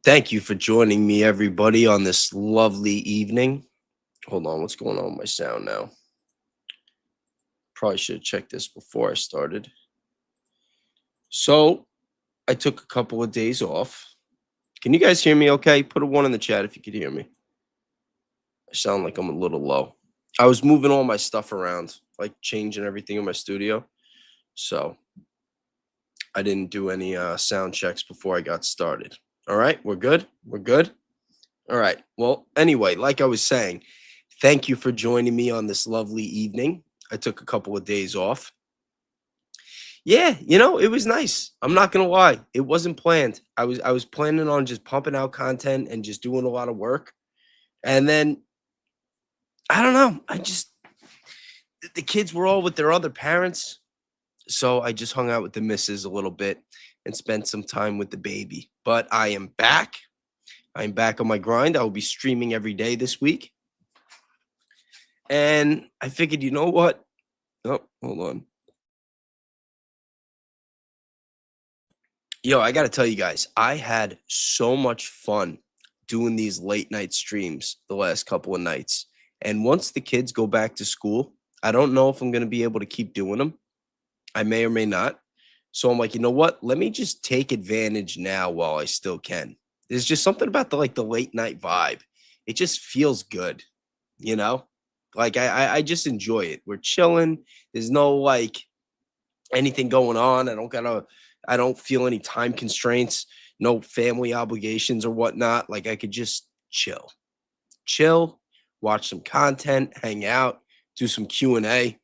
Thank you for joining me, everybody, on this lovely evening. Hold on, what's going on with my sound now? Probably should have checked this before I started. So, I took a couple of days off. Can you guys hear me okay? Put a one in the chat if you could hear me. I sound like I'm a little low. I was moving all my stuff around, like changing everything in my studio. So, I didn't do any sound checks before I got started. All right, we're good? We're good? All right. Well, anyway, like I was saying, thank you for joining me on this lovely evening. I took a couple of days off. Yeah, it was nice. I'm not gonna lie. It wasn't planned. I was planning on just pumping out content and just doing a lot of work. And then I don't know. The kids were all with their other parents. So I just hung out with the missus a little bit and spent some time with the baby. But I am back. I'm back on my grind. I will be streaming every day this week. And I figured, you know what? Oh, hold on. Yo, I got to tell you guys, I had so much fun doing these late night streams the last couple of nights. And once the kids go back to school, I don't know if I'm going to be able to keep doing them. I may or may not. So I'm like, you know what? Let me just take advantage now while I still can. There's just something about the late night vibe. It just feels good, you know? Like I just enjoy it. We're chilling. There's no like anything going on. I don't feel any time constraints, no family obligations or whatnot. Like I could just chill, watch some content, hang out, do some Q&A,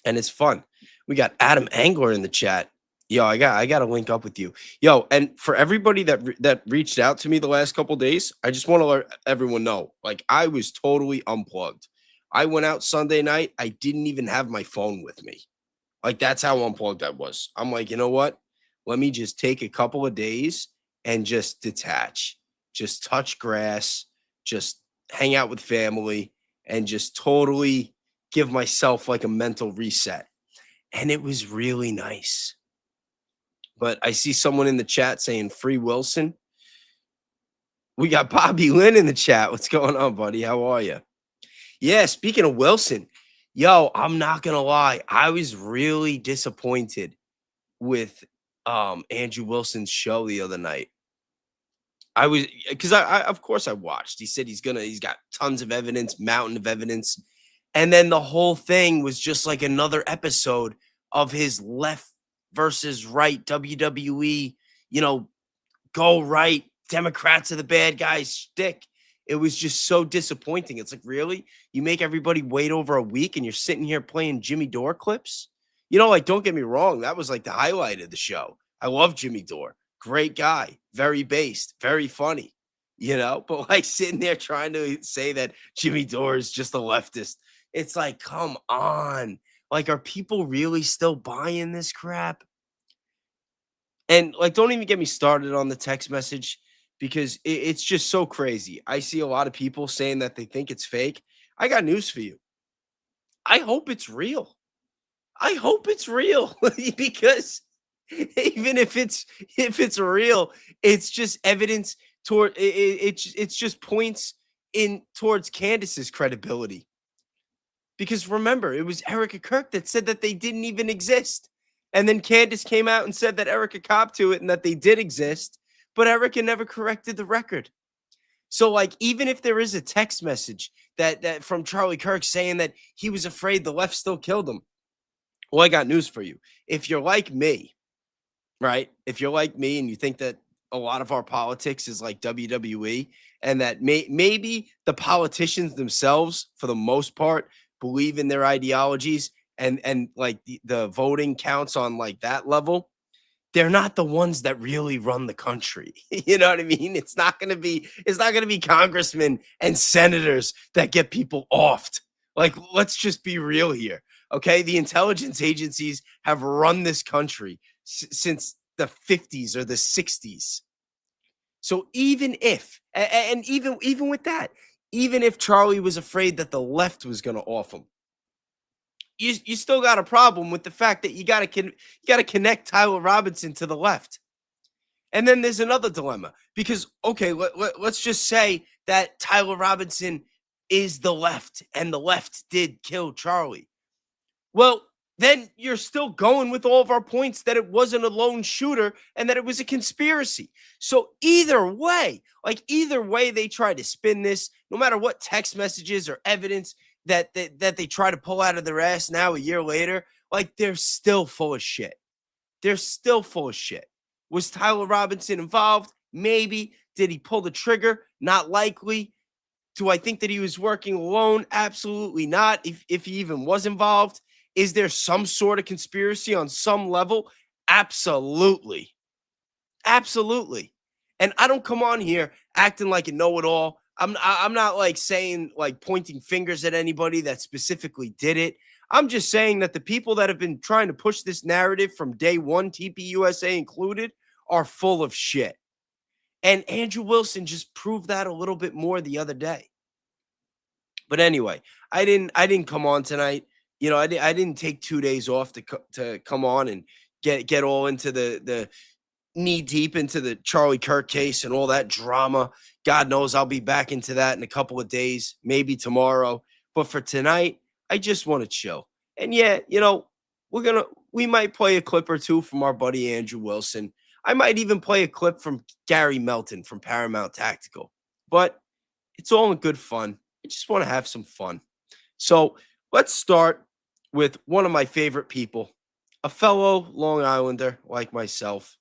and it's fun. We got Adam Angler in the chat. Yo, I got to link up with you. Yo, and for everybody that reached out to me the last couple days, I just want to let everyone know, like I was totally unplugged. I went out Sunday night. I didn't even have my phone with me. Like that's how unplugged I was. I'm like, you know what? Let me just take a couple of days and just detach, just touch grass, just hang out with family, and just totally give myself like a mental reset. And it was really nice. But I see someone in the chat saying free Wilson. We got Bobby Lynn in the chat. What's going on, buddy? How are you? Yeah, speaking of Wilson, yo, I'm not gonna lie. I was really disappointed with Andrew Wilson's show the other night. I was because I of course I watched. He said he's got tons of evidence, mountain of evidence. And then the whole thing was just like another episode of his left versus right WWE, go right, Democrats are the bad guys shtick. It was just so disappointing. It's like, really? You make everybody wait over a week and you're sitting here playing Jimmy Dore clips? Like, don't get me wrong. That was like the highlight of the show. I love Jimmy Dore. Great guy. Very based. Very funny. But like sitting there trying to say that Jimmy Dore is just a leftist. It's like, come on. Like, are people really still buying this crap? And like, don't even get me started on the text message because it's just so crazy. I see a lot of people saying that they think it's fake. I got news for you. I hope it's real. I hope it's real because even if it's real, it's just evidence toward it's just points in towards Candace's credibility. Because remember, it was Erica Kirk that said that they didn't even exist. And then Candace came out and said that Erica copped to it and that they did exist, but Erica never corrected the record. So, like, even if there is a text message that from Charlie Kirk saying that he was afraid the left still killed him, well, I got news for you. If you're like me, right? If you're like me and you think that a lot of our politics is like WWE and that maybe the politicians themselves, for the most part, believe in their ideologies and like the voting counts on like that level, they're not the ones that really run the country. You know what I mean? It's not going to be congressmen and senators that get people offed. Like, let's just be real here. Okay. The intelligence agencies have run this country since the 50s or the 60s. So even if, and even with that, even if Charlie was afraid that the left was going to off him, you still got a problem with the fact that you got to connect Tyler Robinson to the left. And then there's another dilemma because, okay, let's just say that Tyler Robinson is the left and the left did kill Charlie. Well, then you're still going with all of our points that it wasn't a lone shooter and that it was a conspiracy. So either way, they try to spin this, no matter what text messages or evidence that they try to pull out of their ass now a year later, like they're still full of shit. They're still full of shit. Was Tyler Robinson involved? Maybe. Did he pull the trigger? Not likely. Do I think that he was working alone? Absolutely not. If he even was involved. Is there some sort of conspiracy on some level? Absolutely. Absolutely. And I don't come on here acting like a know-it-all. I'm not like saying, like, pointing fingers at anybody that specifically did it. I'm just saying that the people that have been trying to push this narrative from day one, TPUSA included, are full of shit. And Andrew Wilson just proved that a little bit more the other day. But anyway, I didn't come on tonight. You know, I didn't take 2 days off to come on and get all into the knee deep into the Charlie Kirk case and all that drama. God knows I'll be back into that in a couple of days, maybe tomorrow. But for tonight, I just want to chill. And yeah, you know, we might play a clip or two from our buddy Andrew Wilson. I might even play a clip from Gary Melton from Paramount Tactical. But it's all in good fun. I just want to have some fun. So let's start with one of my favorite people, a fellow Long Islander like myself,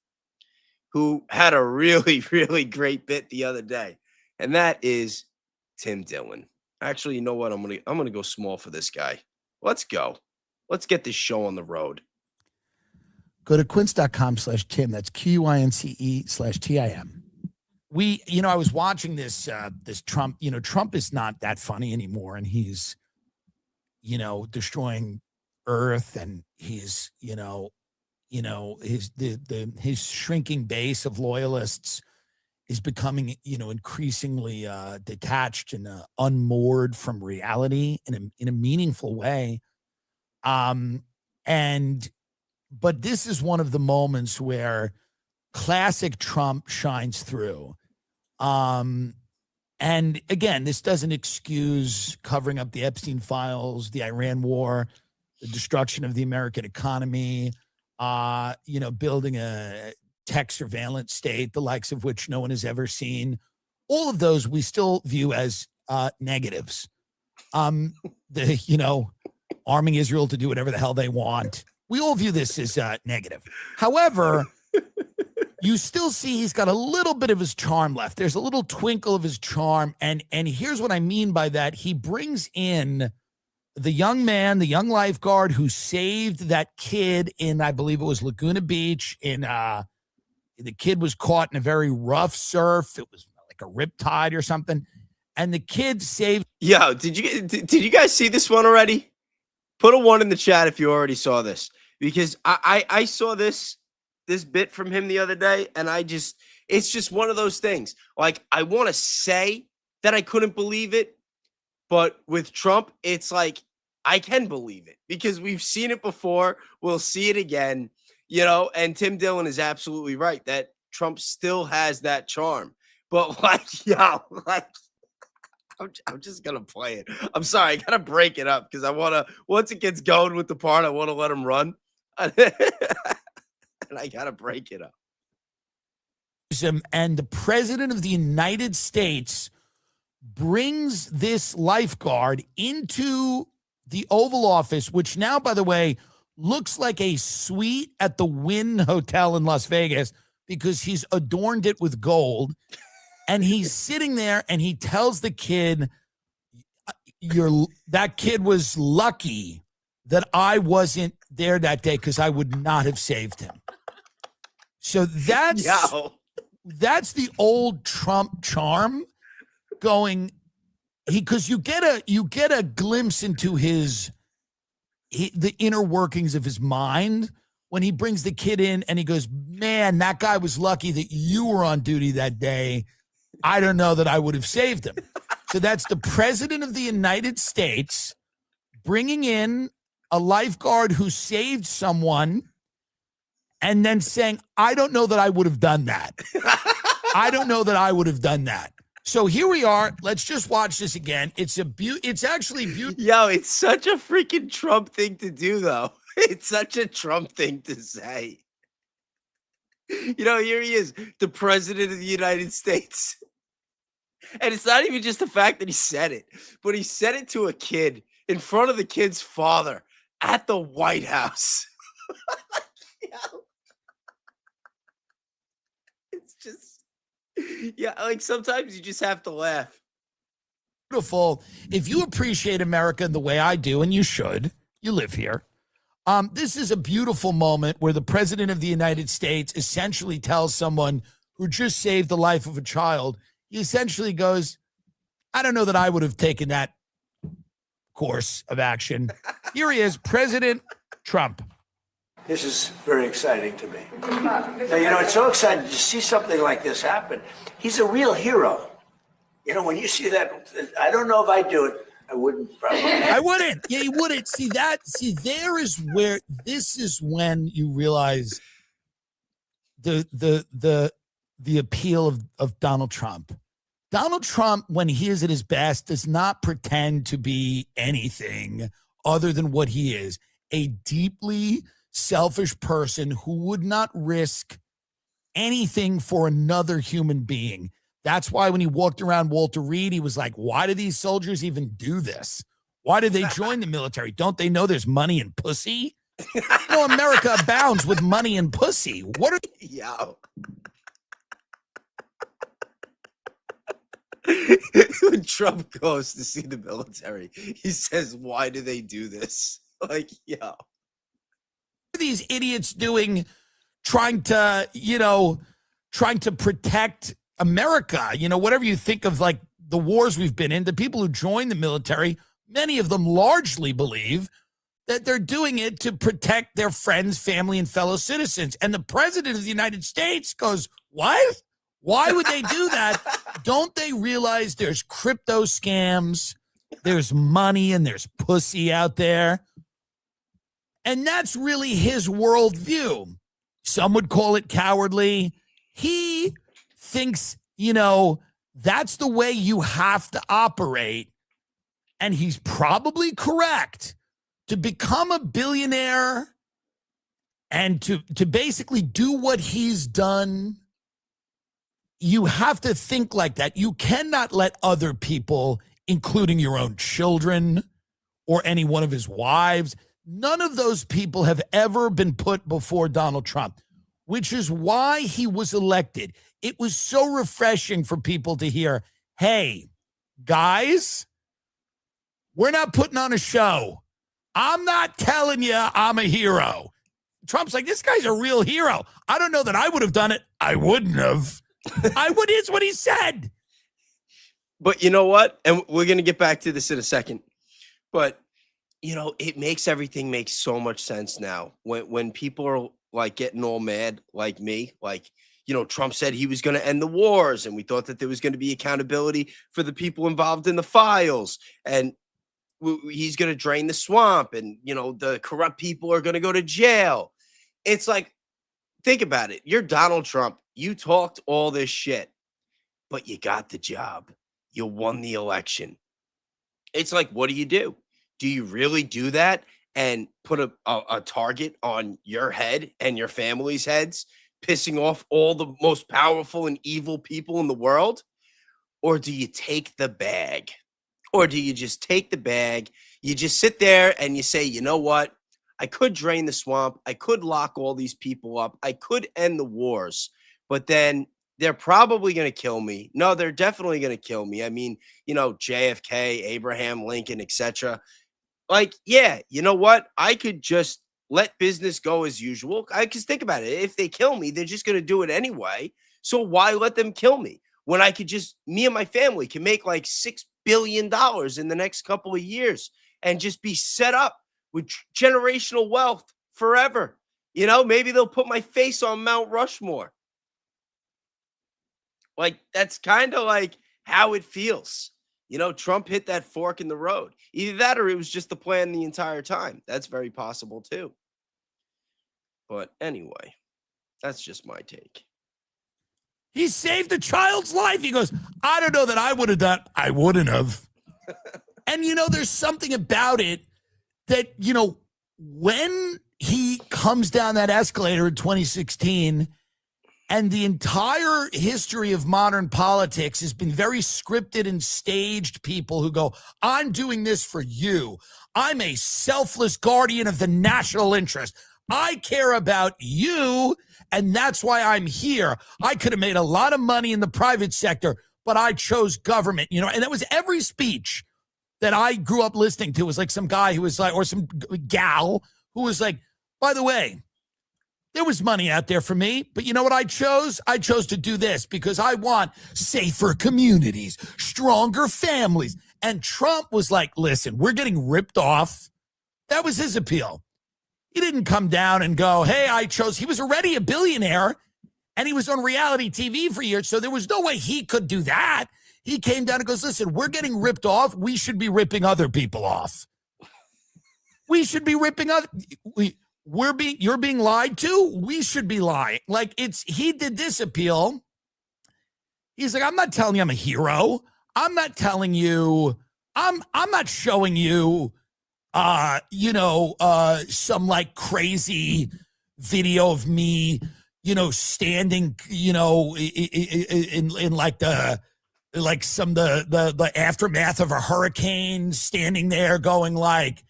who had a really, really great bit the other day. And that is Tim Dillon. Actually, you know what? I'm gonna go small for this guy. Let's go. Let's get this show on the road. Go to quince.com/Tim. That's QUINCE/TIM. I was watching this Trump. Trump is not that funny anymore, and he's, destroying Earth, and he's, his shrinking base of loyalists is becoming, increasingly detached and unmoored from reality in a meaningful way. But this is one of the moments where classic Trump shines through. And again, this doesn't excuse covering up the Epstein files, the Iran war, the destruction of the American economy, building a tech surveillance state, the likes of which no one has ever seen. All of those we still view as negatives. Arming Israel to do whatever the hell they want. We all view this as negative. However, you still see he's got a little bit of his charm left. There's a little twinkle of his charm. And here's what I mean by that. He brings in the young man, the young lifeguard who saved that kid in, I believe it was Laguna Beach. The kid was caught in a very rough surf. It was like a riptide or something. And the kid saved. Yo, did you guys see this one already? Put a 1 in the chat if you already saw this. Because I saw this bit from him the other day, and it's just one of those things. Like, I want to say that I couldn't believe it, but with Trump, it's like I can believe it because we've seen it before. We'll see it again, and Tim Dillon is absolutely right that Trump still has that charm. But I'm just going to play it. I'm sorry. I got to break it up because once it gets going with the part, I want to let him run. And I got to break it up. And the president of the United States brings this lifeguard into the Oval Office, which now, by the way, looks like a suite at the Wynn Hotel in Las Vegas because he's adorned it with gold. And he's sitting there and he tells the kid, that kid was lucky that I wasn't there that day because I would not have saved him. So that's the old Trump charm going. Because you get a glimpse into the inner workings of his mind when he brings the kid in and he goes, man, that guy was lucky that you were on duty that day. I don't know that I would have saved him. So that's the president of the United States bringing in a lifeguard who saved someone and then saying, I don't know that I would have done that. I don't know that I would have done that. So here we are. Let's just watch this again. It's actually beautiful. Yo, it's such a freaking Trump thing to do, though. It's such a Trump thing to say. You know, here he is, the president of the United States. And it's not even just the fact that he said it, but he said it to a kid in front of the kid's father at the White House. It's just, yeah, like sometimes you just have to laugh. Beautiful. If you appreciate America the way I do, and you should, you live here. This is a beautiful moment where the president of the United States essentially tells someone who just saved the life of a child, he essentially goes, I don't know that I would have taken that course of action. Here he is, President Trump. This is very exciting to me. Now, you know, it's so exciting to see something like this happen. He's a real hero. You know, when you see that, I don't know if I'd do it. I wouldn't probably. I wouldn't. Yeah, you wouldn't. There is where this is when you realize the appeal of Donald Trump. Donald Trump, when he is at his best, does not pretend to be anything other than what he is, a deeply selfish person who would not risk anything for another human being. That's why when he walked around Walter Reed, he was like, why do these soldiers even do this? Why do they join the military? Don't they know there's money and pussy? You know, America abounds with money and pussy. What are Yo. When Trump goes to see the military, he says, why do they do this? Like, yo. these idiots doing trying to protect America? You know, whatever you think of, like, the wars we've been in, the people who join the military, many of them largely believe that they're doing it to protect their friends, family, and fellow citizens. And the president of the United States goes, what? Why would they do that? Don't they realize there's crypto scams, there's money, and there's pussy out there? And that's really his worldview. Some would call it cowardly. He thinks, you know, that's the way you have to operate. And he's probably correct. To become a billionaire and to basically do what he's done, you have to think like that. You cannot let other people, including your own children or any one of his wives, none of those people have ever been put before Donald Trump, which is why he was elected. It was so refreshing for people to hear, hey, guys, we're not putting on a show. I'm not telling you I'm a hero. Trump's like, this guy's a real hero. I don't know that I would have done it. I wouldn't have. It's what he said. But you know what? And we're going to get back to this in a second. But, you know, it makes everything make so much sense now. When people are like getting all mad like me, like, you know, Trump said he was going to end the wars, and we thought that there was going to be accountability for the people involved in the files, and he's going to drain the swamp, and, you know, the corrupt people are going to go to jail. It's like, think about it. You're Donald Trump. You talked all this shit, but you got the job. You won the election. It's like, what do? Do you really do that and put a target on your head and your family's heads, pissing off all the most powerful and evil people in the world? Or do you take the bag? Or do you just take the bag? You just sit there and you say, you know what? I could drain the swamp. I could lock all these people up. I could end the wars. But then they're probably going to kill me. No, they're definitely going to kill me. I mean, you know, JFK, Abraham Lincoln, etc. Like, yeah, you know what? I could just let business go as usual. Because think about it. If they kill me, they're just going to do it anyway. So why let them kill me when I could just, me and my family can make like $6 billion in the next couple of years and just be set up with generational wealth forever? You know, maybe they'll put my face on Mount Rushmore. Like, that's kind of like how it feels. You know, Trump hit that fork in the road. Either that or it was just the plan the entire time. That's very possible too. But anyway. That's just my take. He saved a child's life. He goes, I don't know that I would have done. I wouldn't have. And, there's something about it that, when he comes down that escalator in 2016, and the entire history of modern politics has been very scripted and staged people who go, I'm doing this for you. I'm a selfless guardian of the national interest. I care about you, and that's why I'm here. I could have made a lot of money in the private sector, but I chose government, and that was every speech that I grew up listening to was like some guy who was like, or some gal who was like, by the way, there was money out there for me, but you know what I chose? I chose to do this because I want safer communities, stronger families. And Trump was like, listen, we're getting ripped off. That was his appeal. He didn't come down and go, hey, he was already a billionaire and he was on reality TV for years. So there was no way he could do that. He came down and goes, listen, we're getting ripped off. We should be ripping other people off. We should be ripping you're being lied to. We should be lying. Like he did this appeal. He's like, I'm not telling you I'm a hero. I'm not telling you, I'm not showing you, some like crazy video of me, standing, in like the aftermath of a hurricane, standing there going like,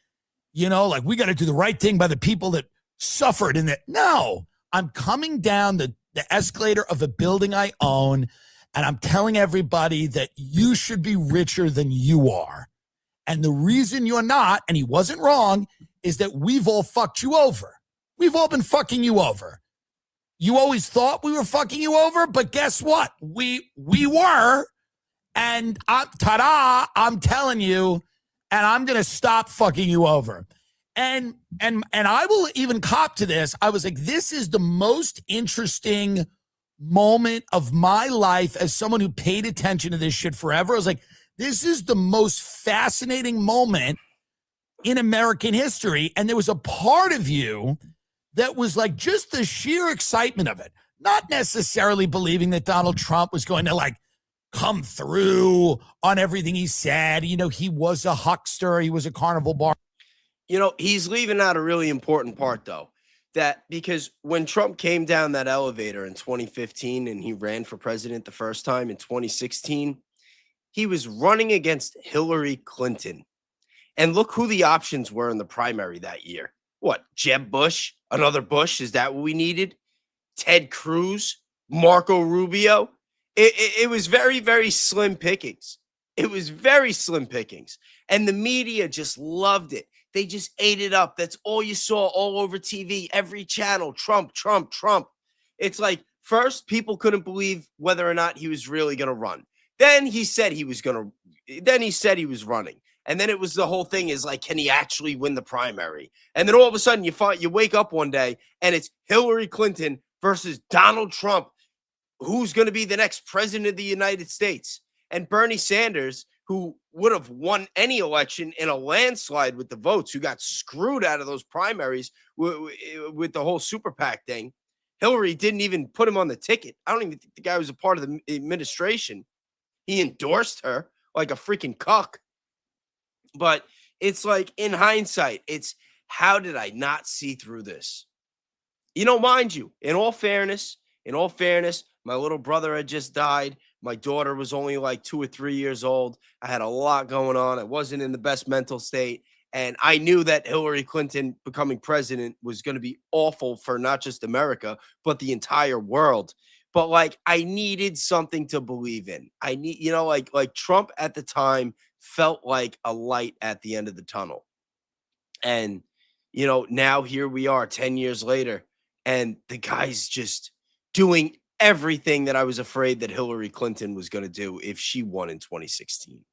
like we got to do the right thing by the people that suffered in it. No, I'm coming down the escalator of a building I own, and I'm telling everybody that you should be richer than you are. And the reason you're not, and he wasn't wrong, is that we've all fucked you over. We've all been fucking you over. You always thought we were fucking you over, but guess what? We were, and I'm telling you, and I'm going to stop fucking you over. And I will even cop to this. I was like, this is the most interesting moment of my life as someone who paid attention to this shit forever. I was like, this is the most fascinating moment in American history. And there was a part of you that was like just the sheer excitement of it, not necessarily believing that Donald Trump was going to like come through on everything he said. He was a huckster. He was a carnival bar. He's leaving out a really important part, though, that because when Trump came down that elevator in 2015 and he ran for president the first time in 2016, he was running against Hillary Clinton. And look who the options were in the primary that year. What? Jeb Bush? Another Bush? Is that what we needed? Ted Cruz? Marco Rubio? It was very, very slim pickings. It was very slim pickings. And the media just loved it. They just ate it up. That's all you saw all over TV, every channel. Trump, Trump, Trump. It's like, first, people couldn't believe whether or not he was really going to run. Then he said he was running. And then it was the whole thing is like, can he actually win the primary? And then all of a sudden you wake up one day and it's Hillary Clinton versus Donald Trump. Who's going to be the next president of the United States? And Bernie Sanders, who would have won any election in a landslide with the votes, who got screwed out of those primaries with the whole super PAC thing. Hillary didn't even put him on the ticket. I don't even think the guy was a part of the administration. He endorsed her like a freaking cuck. But it's like, in hindsight, it's how did I not see through this? Mind you, in all fairness, my little brother had just died. My daughter was only like 2 or 3 years old. I had a lot going on. I wasn't in the best mental state. And I knew that Hillary Clinton becoming president was going to be awful for not just America, but the entire world. But like, I needed something to believe in. I need, like Trump at the time felt like a light at the end of the tunnel. And, now here we are 10 years later, and the guy's just doing everything that I was afraid that Hillary Clinton was going to do if she won in 2016.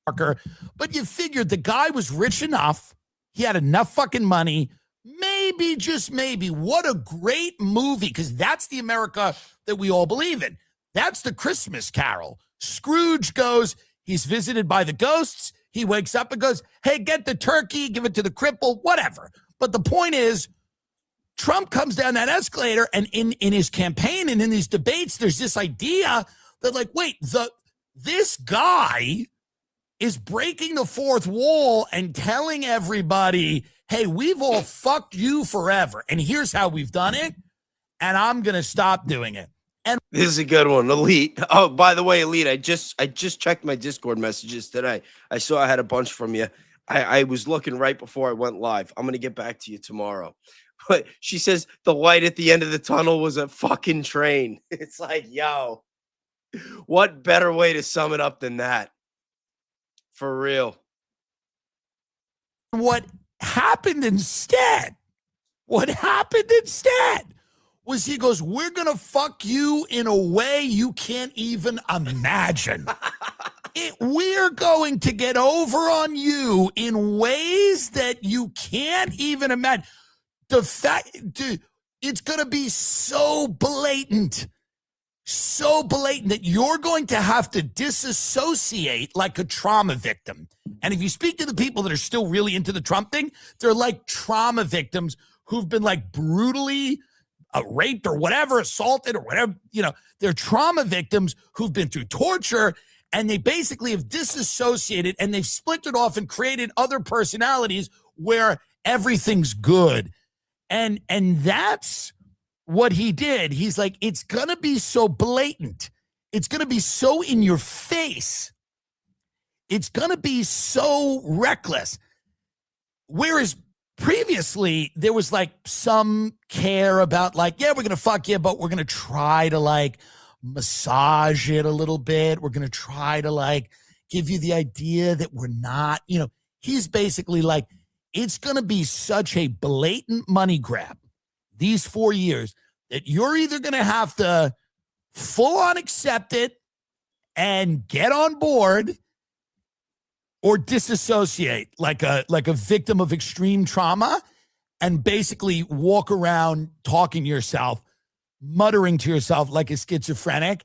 But you figured the guy was rich enough. He had enough fucking money. Maybe, just maybe, what a great movie, because that's the America that we all believe in. That's the Christmas Carol. Scrooge goes, he's visited by the ghosts. He wakes up and goes, hey, get the turkey, give it to the cripple, whatever. But the point is, Trump comes down that escalator, and in his campaign and in these debates, there's this idea that, like, wait, this guy is breaking the fourth wall and telling everybody, hey, we've all fucked you forever, and here's how we've done it, and I'm going to stop doing it. And this is a good one, Elite. Oh, by the way, Elite, I just checked my Discord messages today. I saw I had a bunch from you. I was looking right before I went live. I'm going to get back to you tomorrow. But she says the light at the end of the tunnel was a fucking train. It's like, yo, what better way to sum it up than that? For real. What happened instead was he goes, we're going to fuck you in a way you can't even imagine. We're going to get over on you in ways that you can't even imagine. The fact, it's going to be so blatant that you're going to have to disassociate like a trauma victim. And if you speak to the people that are still really into the Trump thing, they're like trauma victims who've been like brutally raped or whatever, assaulted or whatever. They're trauma victims who've been through torture, and they basically have disassociated, and they've splintered off and created other personalities where everything's good. And that's what he did. He's like, it's going to be so blatant. It's going to be so in your face. It's going to be so reckless. Whereas previously there was like some care about like, yeah, we're going to fuck you, but we're going to try to like massage it a little bit. We're going to try to like give you the idea that we're not, he's basically like, it's going to be such a blatant money grab these 4 years that you're either going to have to full on accept it and get on board or disassociate like a victim of extreme trauma and basically walk around talking to yourself, muttering to yourself like a schizophrenic.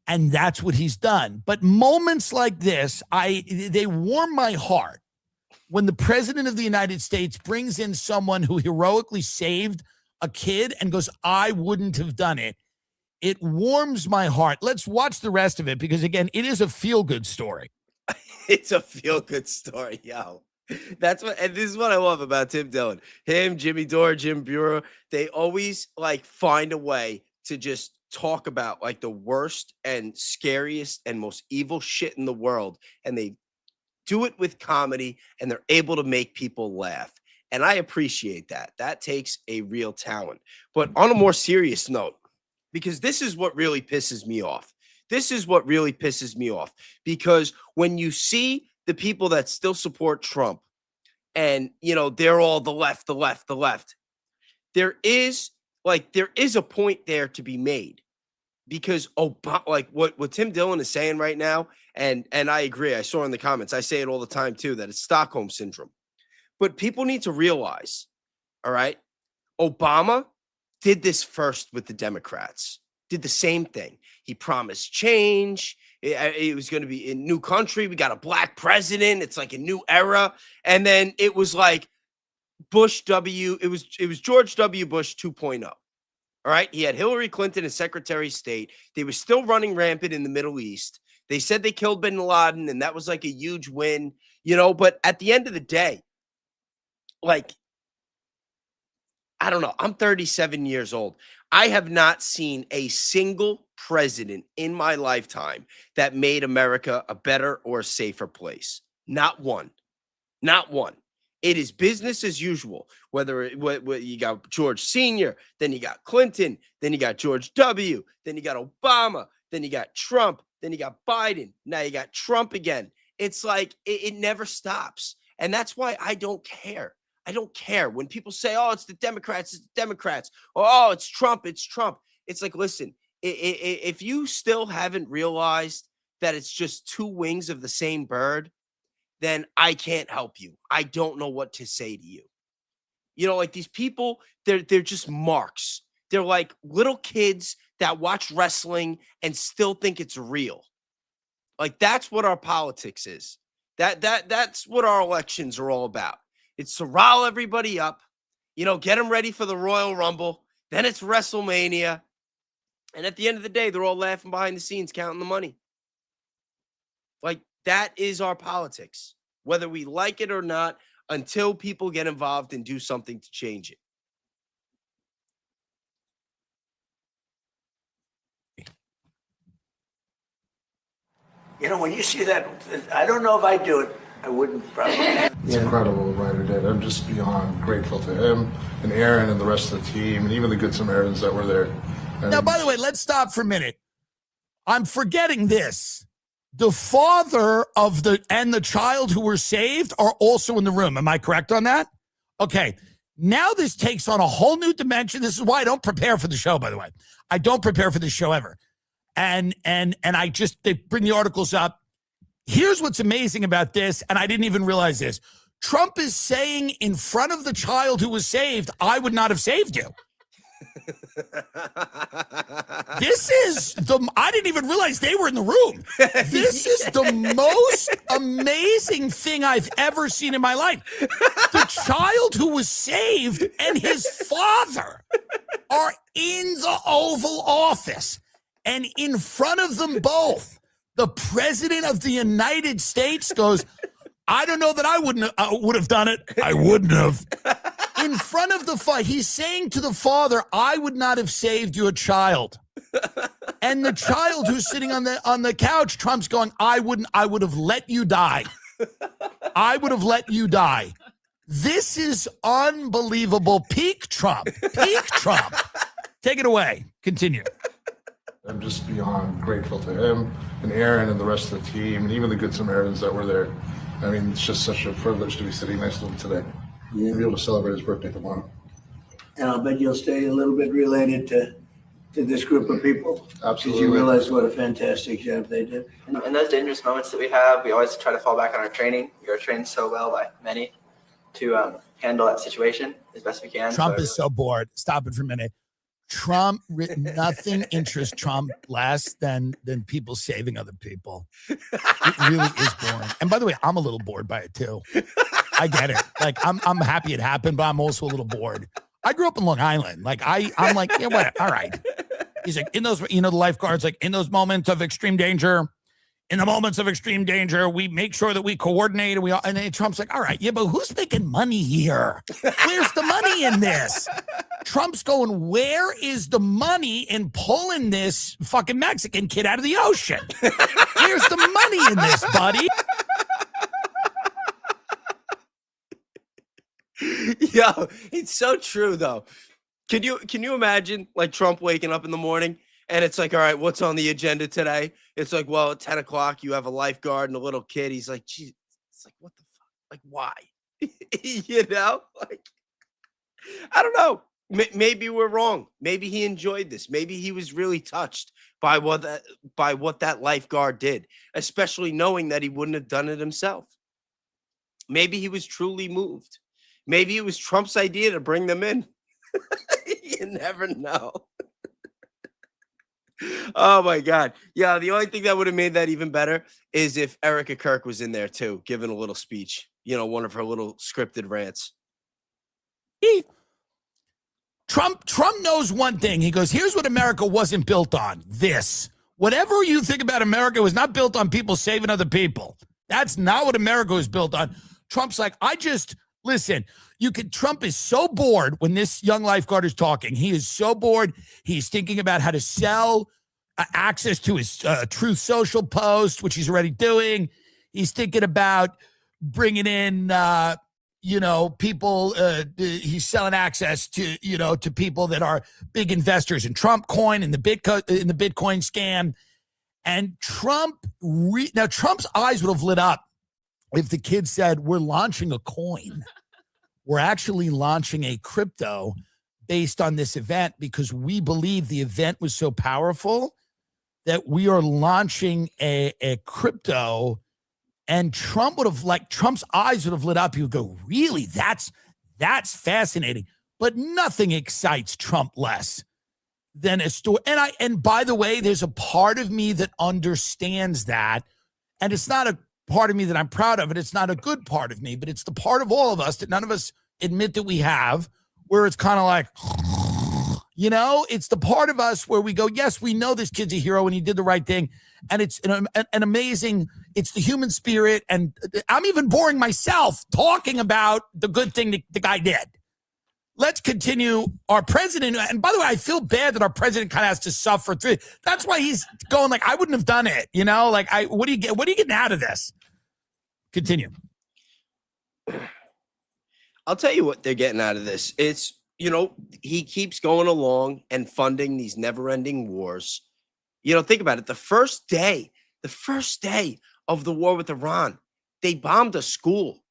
And that's what he's done. But moments like this, they warm my heart. When the president of the United States brings in someone who heroically saved a kid and goes, I wouldn't have done it, it warms my heart. Let's watch the rest of it because, again, it is a feel-good story. It's a feel-good story, yo. And this is what I love about Tim Dillon. Him, Jimmy Dore, Jim Bureau, they always like find a way to just talk about like the worst and scariest and most evil shit in the world. And they do it with comedy, and they're able to make people laugh. And I appreciate that. That takes a real talent. But on a more serious note, because this is what really pisses me off. Because when you see the people that still support Trump and, they're all the left, there is a point there to be made. Because like what Tim Dillon is saying right now, and I agree. I saw in the comments, I say it all the time too, that it's Stockholm syndrome. But people need to realize, all right, Obama did this first with the Democrats, did the same thing. He promised change. It was going to be a new country. We got a black president. It's like a new era. And then it was like it was George W. Bush 2.0. All right. He had Hillary Clinton as Secretary of State. They were still running rampant in the Middle East. They said they killed bin Laden, and that was like a huge win, but at the end of the day, like, I don't know. I'm 37 years old. I have not seen a single president in my lifetime that made America a better or a safer place. Not one. Not one. It is business as usual, whether you got George Sr., then you got Clinton, then you got George W., then you got Obama, then you got Trump, then you got Biden, now you got Trump again. It's like it never stops. And that's why I don't care. I don't care when people say, oh, it's the Democrats, or oh, it's Trump. It's like, listen, if you still haven't realized that it's just two wings of the same bird, then I can't help you. I don't know what to say to you. Like these people, they're just marks. They're like little kids that watch wrestling and still think it's real. Like that's what our politics is. That's what our elections are all about. It's to rile everybody up Get them ready for the Royal Rumble. Then it's WrestleMania. And at the end of the day, they're all laughing behind the scenes, counting the money. Like, that is our politics, whether we like it or not, until people get involved and do something to change it. When you see that, I don't know if I do it. I wouldn't probably. It's incredible what Ryder did. I'm just beyond grateful to him and Aaron and the rest of the team and even the Good Samaritans that were there. Now, by the way, let's stop for a minute. I'm forgetting this. The father of the child who were saved are also in the room. Am I correct on that? Okay. Now this takes on a whole new dimension. This is why I don't prepare for the show, by the way. I don't prepare for the show ever. And they bring the articles up. Here's what's amazing about this, and I didn't even realize this. Trump is saying in front of the child who was saved, I would not have saved you. I didn't even realize they were in the room. This is the most amazing thing I've ever seen in my life. The child who was saved and his father are in the Oval Office, and in front of them both, the president of the United States goes, I don't know that I would have done it. I wouldn't have. In front of the father, he's saying to the father, I would not have saved your child. And the child who's sitting on the couch, Trump's going, I would have let you die. I would have let you die. This is unbelievable. Peak Trump. Peak Trump. Take it away. Continue. I'm just beyond grateful to him and Aaron and the rest of the team and even the Good Samaritans that were there. I mean, it's just such a privilege to be sitting next to him today. Yeah. And be able to celebrate his birthday tomorrow. And I'll bet you'll stay a little bit related to this group of people. Absolutely. Because you realize what a fantastic job they did. In those dangerous moments that we have, we always try to fall back on our training. We are trained so well by many to handle that situation as best we can. Trump is so bored. Stop it for a minute. Trump, nothing interests Trump less than people saving other people. It really is boring. And by the way, I'm a little bored by it too. I get it. Like I'm happy it happened, but I'm also a little bored. I grew up in Long Island. Like I'm like, yeah, what? All right. He's like, in those, the lifeguards, like in those moments of extreme danger, we make sure that we coordinate and then Trump's like, all right, yeah, but who's making money here? Where's the money in this? Trump's going, where is the money in pulling this fucking Mexican kid out of the ocean? Where's the money in this, buddy? Yo, it's so true though. Can you imagine like Trump waking up in the morning and it's like, all right, what's on the agenda today? It's like, well, at 10 o'clock, you have a lifeguard and a little kid. He's like, geez, it's like, what the fuck? Like, why? Like, I don't know. Maybe we're wrong. Maybe he enjoyed this. Maybe he was really touched by what that lifeguard did, especially knowing that he wouldn't have done it himself. Maybe he was truly moved. Maybe it was Trump's idea to bring them in. You never know. Oh my God. Yeah, the only thing that would have made that even better is if Erica Kirk was in there too, giving a little speech, one of her little scripted rants. Trump knows one thing. He goes, here's what America wasn't built on. This. Whatever you think about America was not built on people saving other people. That's not what America was built on. Trump's like, listen, Trump is so bored when this young lifeguard is talking. He is so bored. He's thinking about how to sell access to his Truth Social post, which he's already doing. He's thinking about bringing in, people. He's selling access to people that are big investors in Trump coin and the Bitcoin scam. And Trump's eyes would have lit up if the kid said, we're launching a coin. We're actually launching a crypto based on this event because we believe the event was so powerful that we are launching a crypto. And Trump Trump's eyes would have lit up. He would go, really? That's fascinating. But nothing excites Trump less than a story. And by the way, there's a part of me that understands that. And it's not a part of me that I'm proud of, and it's not a good part of me, but it's the part of all of us that none of us admit that we have, where it's kind of like, you know, it's the part of us where we go, yes, we know this kid's a hero and he did the right thing. And it's an amazing, it's the human spirit. And I'm even boring myself talking about the good thing the guy did. Let's continue. Our president, and by the way, I feel bad that our president kind of has to suffer through it. That's why he's going like, I wouldn't have done it. You know, like, what are you getting out of this? Continue. I'll tell you what they're getting out of this. It's, you know, he keeps going along and funding these never-ending wars. You know, think about it. The first day of the war with Iran, they bombed a school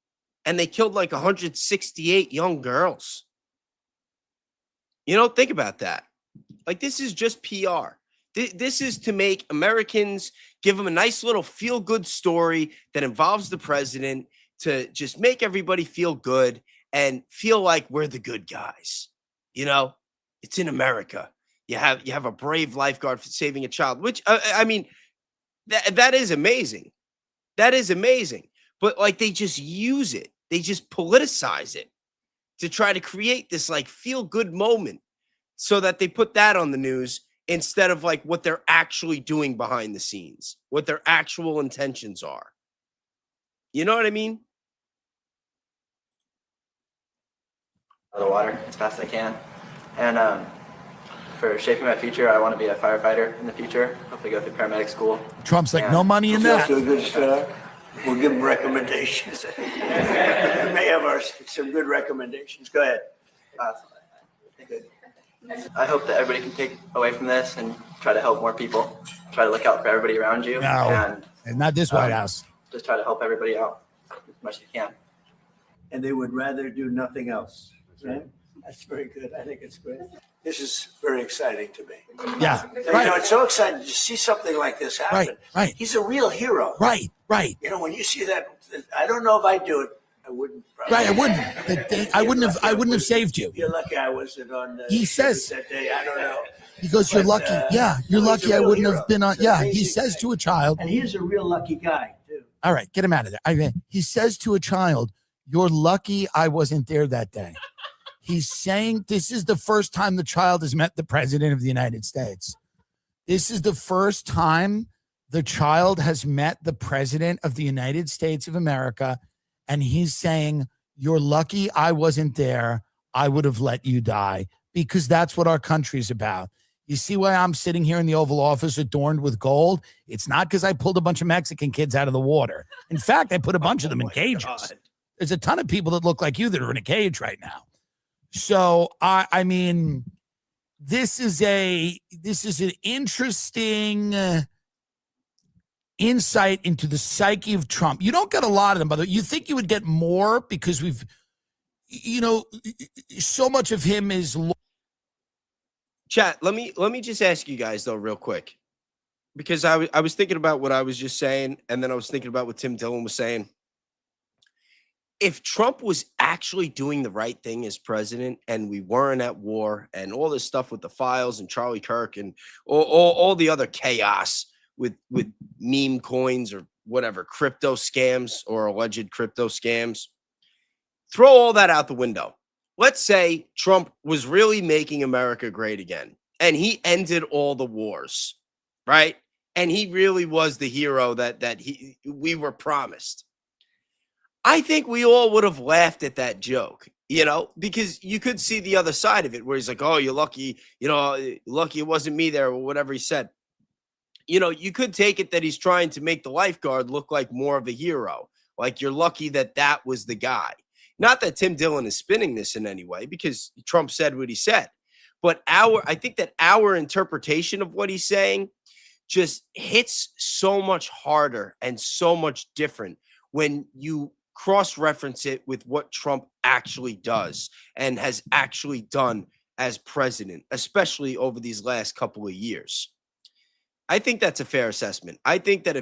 and they killed like 168 young girls. You know, think about that. Like, this is just PR. This is to make Americans, give them a nice little feel-good story that involves the president, to just make everybody feel good and feel like we're the good guys. You know, it's in America. You have a brave lifeguard for saving a child, which I mean, that is amazing. That is amazing. But like, they just use it. They just politicize it to try to create this like feel good moment so that they put that on the news instead of like what they're actually doing behind the scenes, what their actual intentions are. You know what I mean? Out of the water as fast as I can. And for shaping my future, I want to be a firefighter in the future. Hopefully go through paramedic school. Trump's like, no money in that. To a good start. We'll give them recommendations. We may have some good recommendations. Go ahead. I hope that everybody can take away from this and try to help more people. Try to look out for everybody around you. No, and not this White House. Just try to help everybody out as much as you can. And they would rather do nothing else. Right? That's very good. I think it's great. This is very exciting to me. Yeah. You know, it's so exciting to see something like this happen. Right. He's a real hero. Right. You know, when you see that, I don't know if I'd do it. I wouldn't. Probably. Right, I wouldn't. I wouldn't have saved you. You're lucky I wasn't on. He says that day. I don't know. He goes, "You're lucky." Yeah, you're lucky. I wouldn't have been on. Yeah, he says to a child, and he's a real lucky guy too. All right, get him out of there. I mean, he says to a child, "You're lucky I wasn't there that day." He's saying this is the first time the child has met the president of the United States. This is the first time the child has met the president of the United States of America. And he's saying, you're lucky I wasn't there. I would have let you die, because that's what our country's about. You see why I'm sitting here in the Oval Office adorned with gold? It's not because I pulled a bunch of Mexican kids out of the water. In fact, I put a bunch of them in cages. God. There's a ton of people that look like you that are in a cage right now. So, I mean, this is an interesting insight into the psyche of Trump. You don't get a lot of them, by the way. You think you would get more because we've, you know, so much of him is. Chat, let me just ask you guys though real quick, because I was thinking about what I was just saying, and then I was thinking about what Tim Dillon was saying. If Trump was actually doing the right thing as president and we weren't at war and all this stuff with the files and Charlie Kirk and all the other chaos with meme coins or whatever, crypto scams or alleged crypto scams, throw all that out the window. Let's say Trump was really making America great again and he ended all the wars, right? And he really was the hero that we were promised. I think we all would have laughed at that joke, you know, because you could see the other side of it where he's like, oh, you're lucky, you know, lucky it wasn't me there or whatever he said. You know, you could take it that he's trying to make the lifeguard look like more of a hero. Like, you're lucky that was the guy. Not that Tim Dillon is spinning this in any way, because Trump said what he said. But I think that our interpretation of what he's saying just hits so much harder and so much different when you cross-reference it with what Trump actually does and has actually done as president, especially over these last couple of years. I think that's a fair assessment. I think that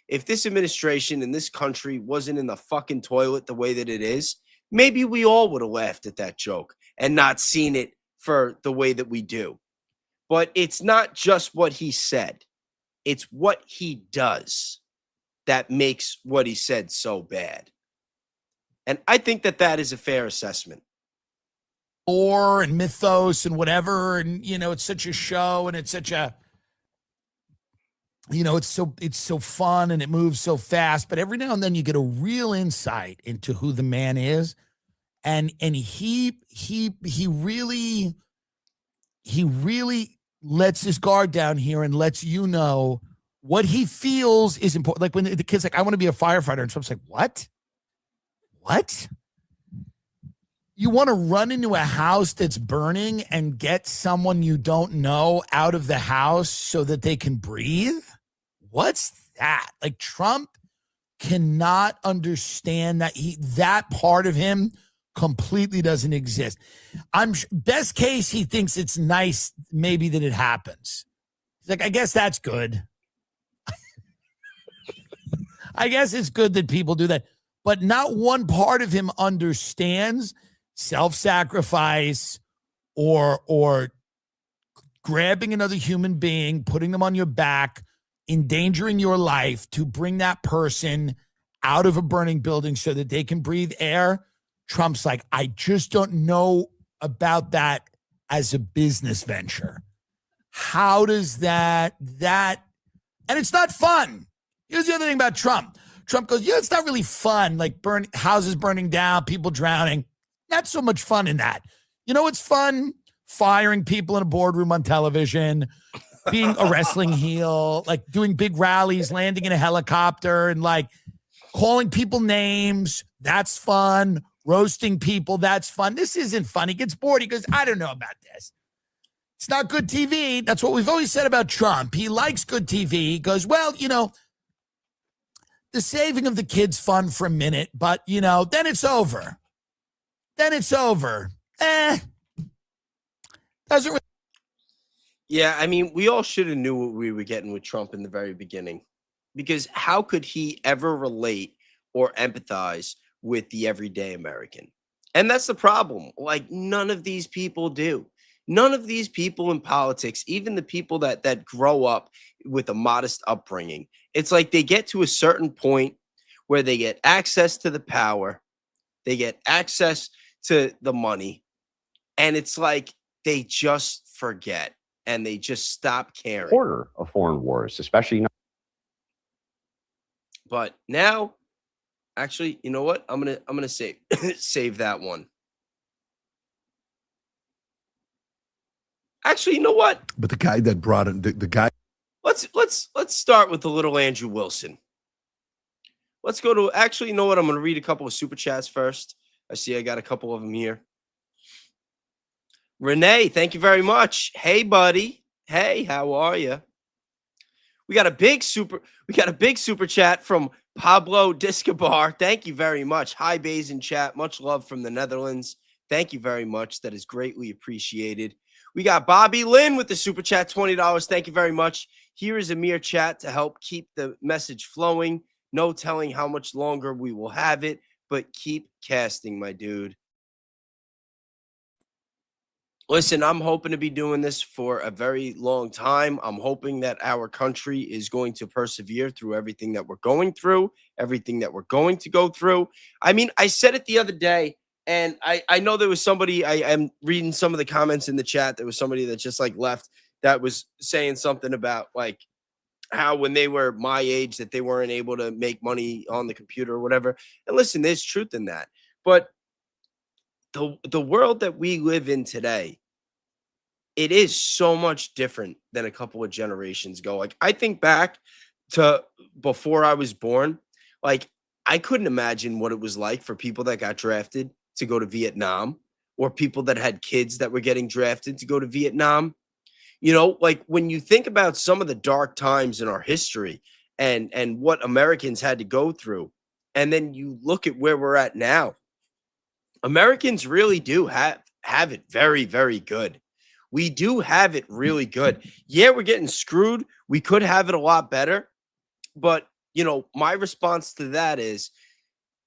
if this administration and this country wasn't in the fucking toilet the way that it is, maybe we all would have laughed at that joke and not seen it for the way that we do. But it's not just what he said. It's what he does that makes what he said so bad. And I think that is a fair assessment. lore and mythos and whatever. And, you know, it's such a show and it's such a, you know, it's so fun and it moves so fast. But every now and then you get a real insight into who the man is. And he really lets his guard down here and lets you know what he feels is important. Like when the kid's like, I want to be a firefighter. And Trump's like, what? What? You want to run into a house that's burning and get someone you don't know out of the house so that they can breathe? What's that? Like, Trump cannot understand that part of him completely doesn't exist. Best case, he thinks it's nice maybe that it happens. He's like, I guess that's good. I guess it's good that people do that. But not one part of him understands self-sacrifice or grabbing another human being, putting them on your back, endangering your life to bring that person out of a burning building so that they can breathe air. Trump's like, I just don't know about that as a business venture. How does that, and it's not fun. Here's the other thing about Trump. Trump goes, yeah, it's not really fun. Like houses burning down, people drowning. Not so much fun in that. You know what's fun? Firing people in a boardroom on television, being a wrestling heel, like doing big rallies, landing in a helicopter and like calling people names. That's fun. Roasting people. That's fun. This isn't fun. He gets bored. He goes, I don't know about this. It's not good TV. That's what we've always said about Trump. He likes good TV. He goes, well, you know, the saving of the kids fun for a minute, but, you know, then it's over. Then it's over. Doesn't really. Yeah, I mean, we all should have knew what we were getting with Trump in the very beginning, because how could he ever relate or empathize with the everyday American? And that's the problem. Like, none of these people do. None of these people in politics, even the people that grow up with a modest upbringing, it's like they get to a certain point where they get access to the power, they get access to the money, and it's like they just forget and they just stop caring. Supporter of foreign wars, especially. But now, actually, you know what? I'm gonna save save that one. Actually, you know what? But the guy that brought it, the guy. Let's start with the little Andrew Wilson. Let's go to, actually, you know what? I'm going to read a couple of super chats first. I see I got a couple of them here. Renee, thank you very much. Hey, buddy. Hey, how are you? We got a big super chat from Pablo Discabar. Thank you very much. Hi, Bays in chat. Much love from the Netherlands. Thank you very much. That is greatly appreciated. We got Bobby Lynn with the super chat, $20. Thank you very much. Here is a mere chat to help keep the message flowing. No telling how much longer we will have it, but keep casting, my dude. Listen, I'm hoping to be doing this for a very long time. I'm hoping that our country is going to persevere through everything that we're going through, everything that we're going to go through. I mean, I said it the other day, and I know there was somebody, I'm reading some of the comments in the chat. There was somebody that just like left that was saying something about like how when they were my age that they weren't able to make money on the computer or whatever. And listen, there's truth in that. But the world that we live in today, it is so much different than a couple of generations ago. Like, I think back to before I was born, like I couldn't imagine what it was like for people that got drafted to go to Vietnam, or people that had kids that were getting drafted to go to Vietnam. You know, like when you think about some of the dark times in our history and what Americans had to go through, and then you look at where we're at now, Americans really do have it very, very good. We do have it really good. Yeah, we're getting screwed. We could have it a lot better. But, you know, my response to that is,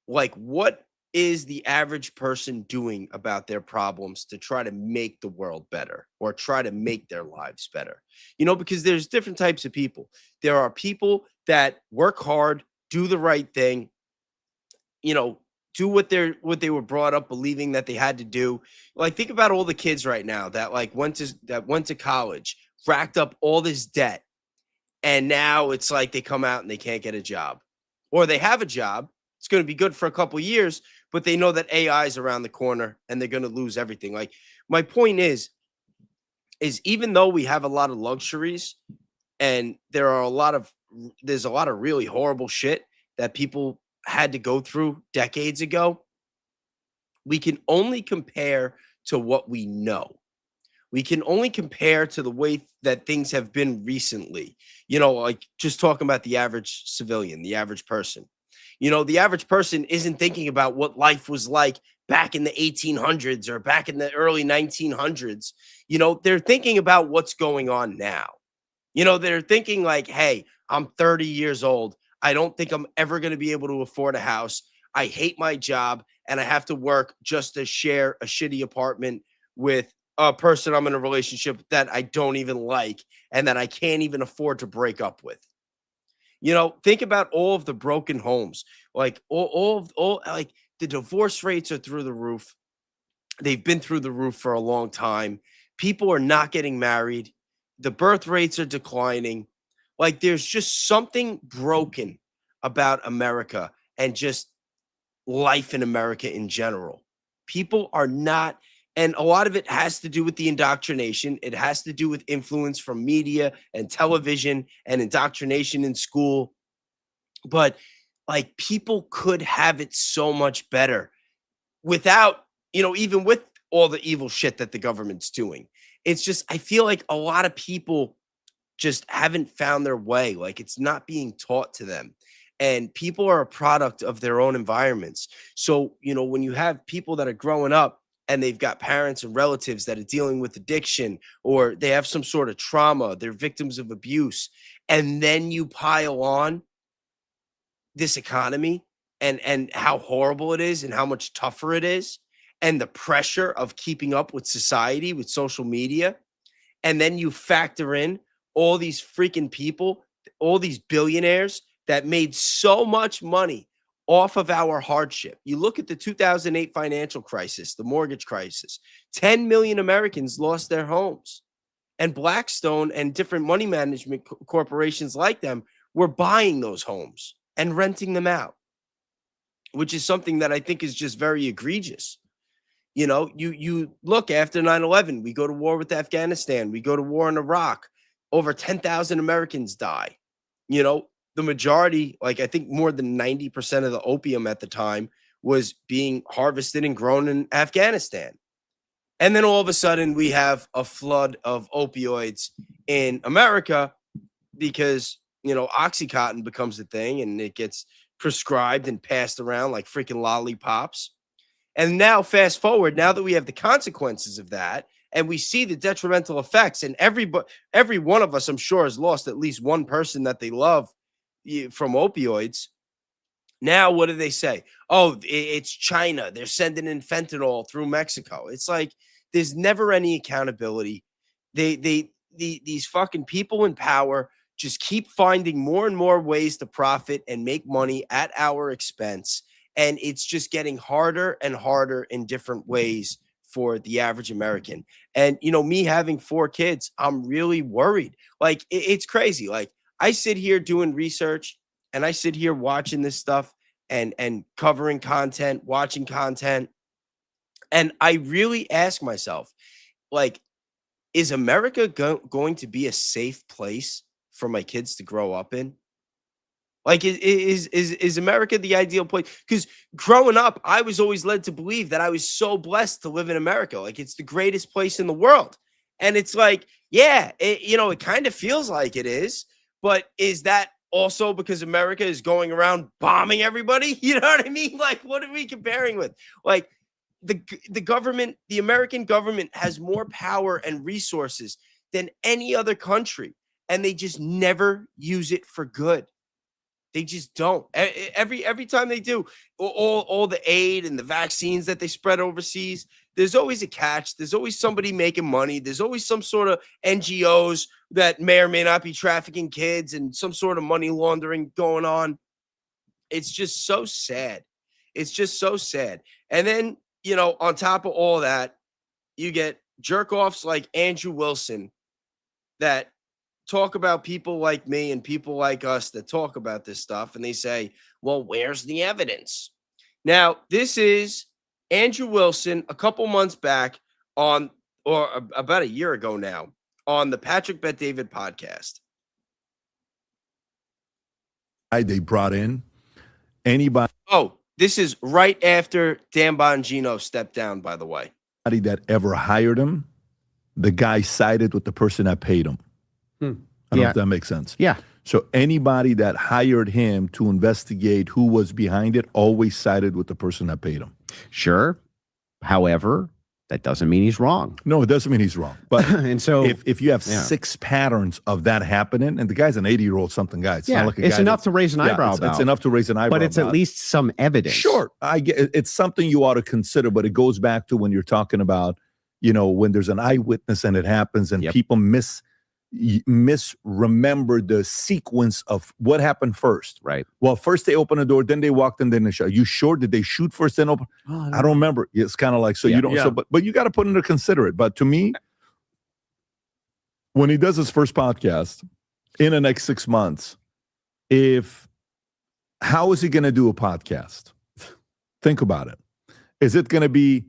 like, what is the average person doing about their problems to try to make the world better or try to make their lives better? You know, because there's different types of people. There are people that work hard, do the right thing, you know, do what they were brought up believing that they had to do. Like, think about all the kids right now that went to college, racked up all this debt, and now it's like they come out and they can't get a job, or they have a job. It's going to be good for a couple of years, but they know that AI is around the corner and they're going to lose everything. Like, my point is even though we have a lot of luxuries and there's a lot of really horrible shit that people had to go through decades ago, we can only compare to what we know. We can only compare to the way that things have been recently. Like, just talking about the average civilian, the average person. The average person isn't thinking about what life was like back in the 1800s or back in the early 1900s. They're thinking about what's going on now. They're thinking like, hey, I'm 30 years old. I don't think I'm ever going to be able to afford a house. I hate my job and I have to work just to share a shitty apartment with a person I'm in a relationship that I don't even like and that I can't even afford to break up with. Think about all of the broken homes, like all like the divorce rates are through the roof. They've been through the roof for a long time. People are not getting married. The birth rates are declining. Like, there's just something broken about America and just life in America in general. People are not, and a lot of it has to do with the indoctrination. It has to do with influence from media and television and indoctrination in school. But like, people could have it so much better without, even with all the evil shit that the government's doing. It's just, I feel like a lot of people just haven't found their way. Like, it's not being taught to them. And people are a product of their own environments. So, when you have people that are growing up and they've got parents and relatives that are dealing with addiction, or they have some sort of trauma, they're victims of abuse, and then you pile on this economy and how horrible it is and how much tougher it is, and the pressure of keeping up with society, with social media, and then you factor in all these freaking people, all these billionaires that made so much money off of our hardship. You look at the 2008 financial crisis, the mortgage crisis, 10 million Americans lost their homes. And Blackstone and different money management corporations like them were buying those homes and renting them out, which is something that I think is just very egregious. You look after 9/11, we go to war with Afghanistan, we go to war in Iraq, over 10,000 Americans die. The majority, like, I think more than 90% of the opium at the time was being harvested and grown in Afghanistan. And then all of a sudden we have a flood of opioids in America because, Oxycontin becomes a thing and it gets prescribed and passed around like freaking lollipops. And now, fast forward, now that we have the consequences of that and we see the detrimental effects, and every one of us, I'm sure, has lost at least one person that they love from opioids. Now, what do they say? Oh, it's China. They're sending in fentanyl through Mexico. It's like there's never any accountability. These fucking people in power just keep finding more and more ways to profit and make money at our expense. And it's just getting harder and harder in different ways for the average American. And, me having 4 kids, I'm really worried. Like, it's crazy. Like, I sit here doing research and I sit here watching this stuff and covering content, watching content. And I really ask myself, like, is America going to be a safe place for my kids to grow up in? Like, is America the ideal place? Because growing up, I was always led to believe that I was so blessed to live in America. Like, it's the greatest place in the world. And it's like, yeah, it kind of feels like it is. But is that also because America is going around bombing everybody? You know what I mean? Like, what are we comparing with? Like, the government, the American government has more power and resources than any other country. And they just never use it for good. They just don't. Every time they do, all the aid and the vaccines that they spread overseas, there's always a catch. There's always somebody making money. There's always some sort of NGOs that may or may not be trafficking kids and some sort of money laundering going on. It's just so sad. It's just so sad. And then, you know, on top of all that, you get jerk-offs like Andrew Wilson that talk about people like me and people like us that talk about this stuff, and they say, well, where's the evidence? Now, this is Andrew Wilson a couple months back on, or about a year ago now, on the Patrick Bet-David podcast. They brought in anybody Oh, this is right after Dan Bongino stepped down, by the way. that ever hired him, the guy sided with the person that paid him. I don't know if that makes sense. Yeah. So anybody that hired him to investigate who was behind it always sided with the person that paid him. Sure. However, that doesn't mean he's wrong. No, it doesn't mean he's wrong. But and so if you have 6 patterns of that happening, and the guy's an 80-year-old something guy, it's not like a it's guy enough to raise an eyebrow about. It's enough to raise an eyebrow. But it's at least some evidence. Sure, I get it's something you ought to consider. But it goes back to when you're talking about, you know, when there's an eyewitness and it happens, and people misremember the sequence of what happened first. Right. Well, first they opened the door, then they walked in, then they shot. You sure? Did they shoot first, then open? Oh, I don't remember. It's kind of like, so you don't, so, but you got to put into consider it. But to me, when he does his first podcast in the next 6 months, how is he going to do a podcast? Think about it. Is it going to be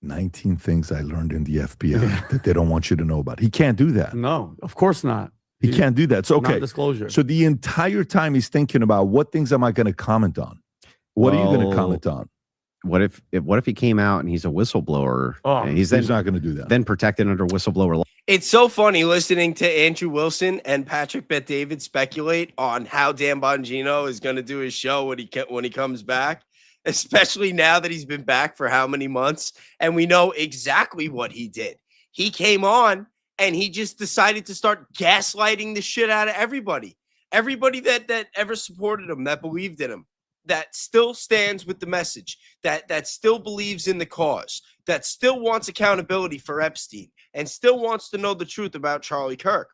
19 things I learned in the FBI that they don't want you to know about? He can't do that. No, of course not. He can't do that. So, okay. Non-disclosure. So the entire time he's thinking about what things am I going to comment on? What are you going to comment on? What if he came out and he's a whistleblower? And he's not going to do that. Then protected under whistleblower law. It's so funny listening to Andrew Wilson and Patrick Bet-David speculate on how Dan Bongino is going to do his show when he comes back, especially now that he's been back for how many months, and we know exactly what he did. He came on and he just decided to start gaslighting the shit out of everybody. Everybody that ever supported him, that believed in him, that still stands with the message, that still believes in the cause, that still wants accountability for Epstein, and still wants to know the truth about Charlie Kirk.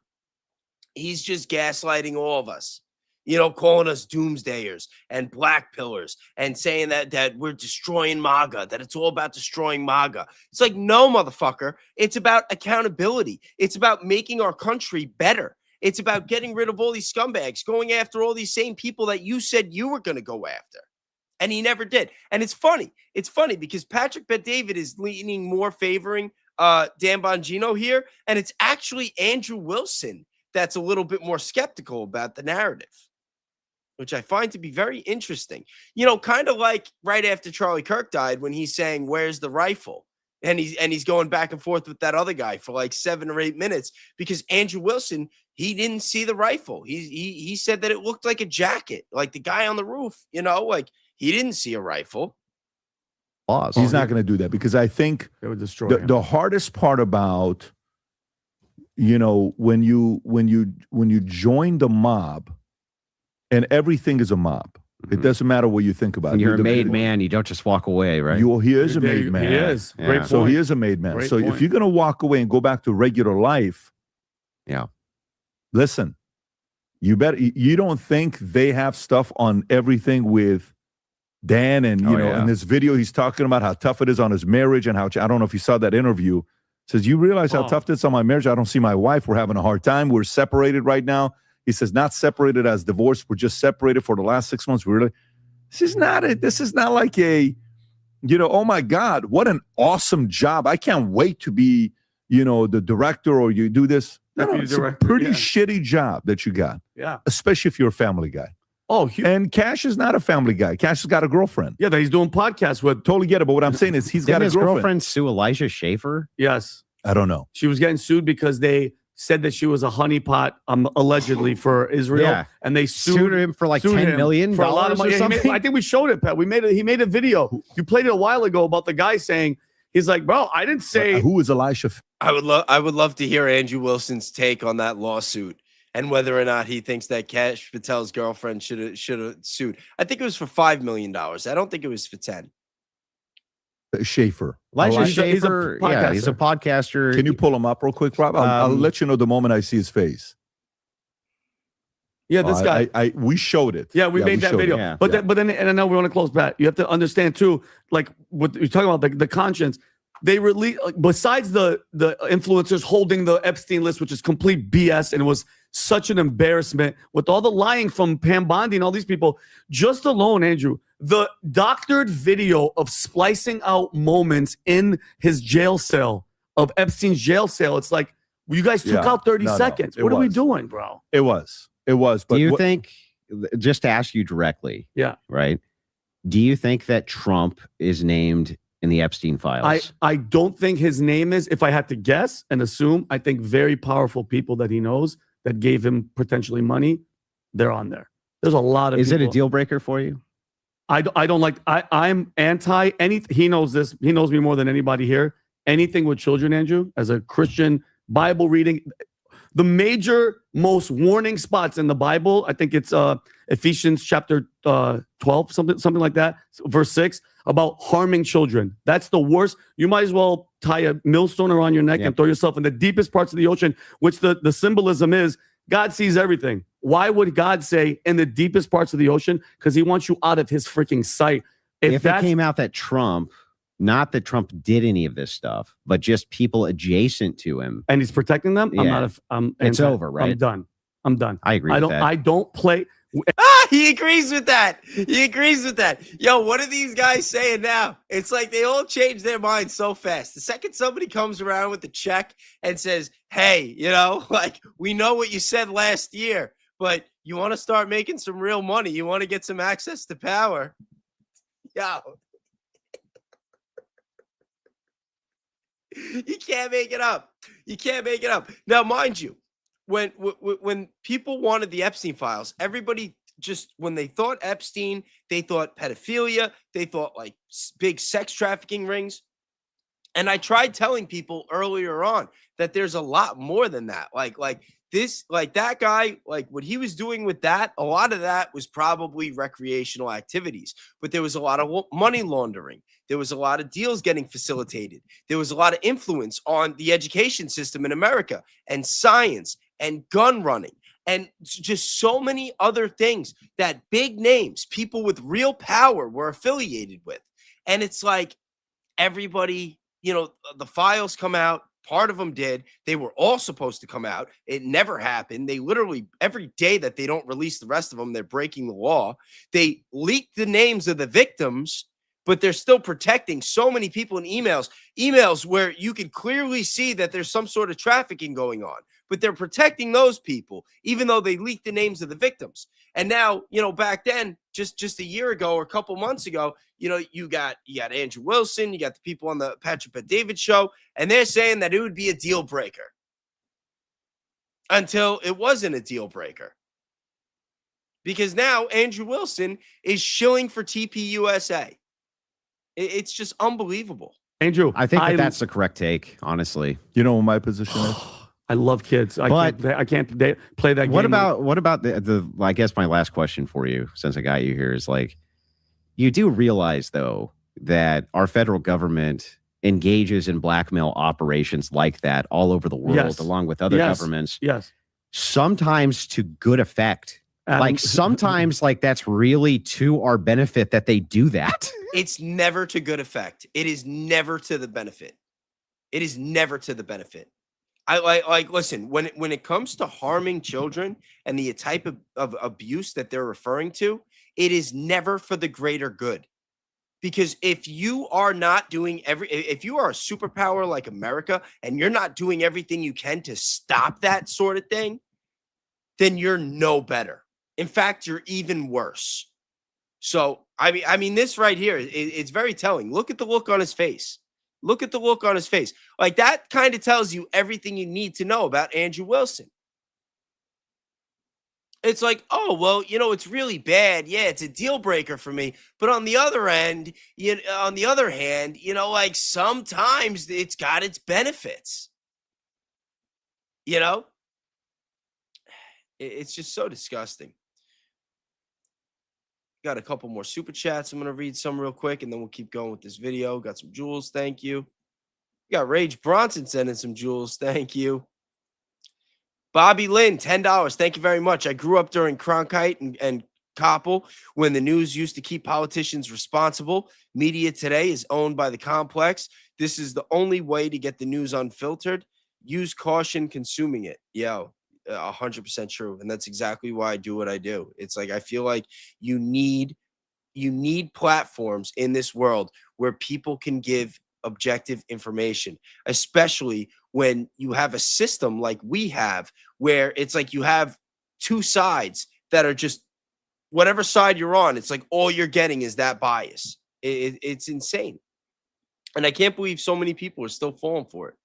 He's just gaslighting all of us. You know, calling us doomsdayers and black pillars and saying that we're destroying MAGA, that it's all about destroying MAGA. It's like, no, motherfucker. It's about accountability. It's about making our country better. It's about getting rid of all these scumbags, going after all these same people that you said you were going to go after. And he never did. And it's funny. It's funny because Patrick Bet-David is leaning more favoring Dan Bongino here. And it's actually Andrew Wilson that's a little bit more skeptical about the narrative, which I find to be very interesting. You know, kind of like right after Charlie Kirk died when he's saying, where's the rifle? And he's going back and forth with that other guy for like 7 or 8 minutes because Andrew Wilson, he didn't see the rifle. He said that it looked like a jacket, like the guy on the roof, you know, like he didn't see a rifle. He's not going to do that because I think they would destroy him. The hardest part about, you know, when you join the mob, and everything is a mob. It doesn't matter what you think about. When you're a made man, you don't just walk away, right? He is a made man. He is. Yeah. Great point. So he is a made man. Great So point. if you're going to walk away and go back to regular life, listen, you don't think they have stuff on everything with Dan and, you know, in this video, he's talking about how tough it is on his marriage and how, I don't know if you saw that interview, says, you realize how tough it is on my marriage? I don't see my wife. We're having a hard time. We're separated right now. He says, not separated as divorced. We're just separated for the last 6 months. This is not like a, you know, oh my God, what an awesome job. I can't wait to be, you know, the director or you do this. No, it's a pretty shitty job that you got. Yeah. Especially if you're a family guy. Oh, and Cash is not a family guy. Cash has got a girlfriend. Yeah, that he's doing podcasts with. Totally get it. But what I'm saying is he's got a his girlfriend. girlfriend sue Elijah Schaffer? Yes. I don't know. She was getting sued because they said that she was a honeypot, allegedly for Israel. Yeah. And they sued him for like $10 million for a lot of money. or something? I think we showed it, Pat. He made a video. You played it a while ago about the guy saying, he's like, bro, I didn't say. Who is Elisha? I would love to hear Andrew Wilson's take on that lawsuit and whether or not he thinks that Kash Patel's girlfriend should have sued. I think it was for $5 million. I don't think it was for 10. Schaefer. Elijah He's a Schaffer, he's a podcaster. Can you pull him up real quick, Rob? I'll let you know the moment I see his face. Yeah, this guy. We showed it. Yeah, we made that video. Yeah. But then, and I know we want to close back. You have to understand too, like what you're talking about, the conscience. They release, besides the influencers holding the Epstein list, which is complete BS, and it was such an embarrassment with all the lying from Pam Bondi and all these people. Just alone, Andrew, the doctored video of splicing out moments in his jail cell, of Epstein's jail cell. It's like, you guys took out 30 seconds. What are we doing, bro? It was. But do you think, just to ask you directly, right? Do you think that Trump is named in the Epstein files? I don't think his name is. If I had to guess and assume, I think very powerful people that he knows that gave him potentially money, they're on there. There's a lot of Is people. it a deal breaker for you? I don't like, I'm anti any. He knows this. He knows me more than anybody here. Anything with children, Andrew, as a Christian Bible reading, the major, most warning spots in the Bible, I think it's Ephesians chapter 12, something like that, verse 6, about harming children. That's the worst. You might as well tie a millstone around your neck and throw yourself in the deepest parts of the ocean, which the symbolism is God sees everything. Why would God say in the deepest parts of the ocean? Because he wants you out of his freaking sight. If it came out that Trump, not that Trump did any of this stuff, but just people adjacent to him, and he's protecting them, it's over, right? I'm done. I agree with that. I don't play. He agrees with that. He agrees with that. Yo, what are these guys saying now? It's like they all change their minds so fast. The second somebody comes around with a check and says, hey, like, we know what you said last year, but you want to start making some real money. You want to get some access to power. Yo. You can't make it up. You can't make it up. Now, mind you, when people wanted the Epstein files, everybody just, when they thought Epstein, they thought pedophilia, they thought like big sex trafficking rings. And I tried telling people earlier on that there's a lot more than that. Like that guy, like what he was doing with that, a lot of that was probably recreational activities, but there was a lot of money laundering. There was a lot of deals getting facilitated. There was a lot of influence on the education system in America and science and gun running and just so many other things that big names, people with real power, were affiliated with. And it's like everybody, the files come out. Part of them did. They were all supposed to come out. It never happened. They literally, every day that they don't release the rest of them, they're breaking the law. They leaked the names of the victims, but they're still protecting so many people in emails where you can clearly see that there's some sort of trafficking going on, but they're protecting those people, even though they leaked the names of the victims. And now, back then, just a year ago or a couple months ago, you got Andrew Wilson, you got the people on the Patrick Bet-David show, and they're saying that it would be a deal breaker until it wasn't a deal breaker. Because now Andrew Wilson is shilling for TPUSA. It's just unbelievable. Andrew, I think that's the correct take, honestly. You know what my position is? I love kids. I can't play that game. What about the I guess my last question for you, since I got you here, is like, you do realize, though, that our federal government engages in blackmail operations like that all over the world, along with other governments. Yes. Sometimes to good effect. Like sometimes like that's really to our benefit that they do that. It's never to good effect. It is never to the benefit. It is never to the benefit. I listen, when it comes to harming children and the type of abuse that they're referring to, it is never for the greater good. Because if you are not doing if you are a superpower like America and you're not doing everything you can to stop that sort of thing, then you're no better. In fact, you're even worse. So, I mean, this right here, it's very telling. Look at the look on his face. Look at the look on his face. Like, that kind of tells you everything you need to know about Andrew Wilson. It's like, oh, well, it's really bad. Yeah, it's a deal breaker for me. But on the other hand, like sometimes it's got its benefits. It's just so disgusting. Got a couple more super chats. I'm going to read some real quick, and then we'll keep going with this video. Got some jewels. Thank you. We got Rage Bronson sending some jewels. Thank you. Bobby Lynn, $10. Thank you very much. I grew up during Cronkite and Koppel when the news used to keep politicians responsible. Media today is owned by the complex. This is the only way to get the news unfiltered. Use caution consuming it. 100% true. And that's exactly why I do what I do. It's like, I feel like you need platforms in this world where people can give objective information, especially when you have a system like we have, where it's like you have two sides that are just whatever side you're on. It's like all you're getting is that bias. It's insane. And I can't believe so many people are still falling for it.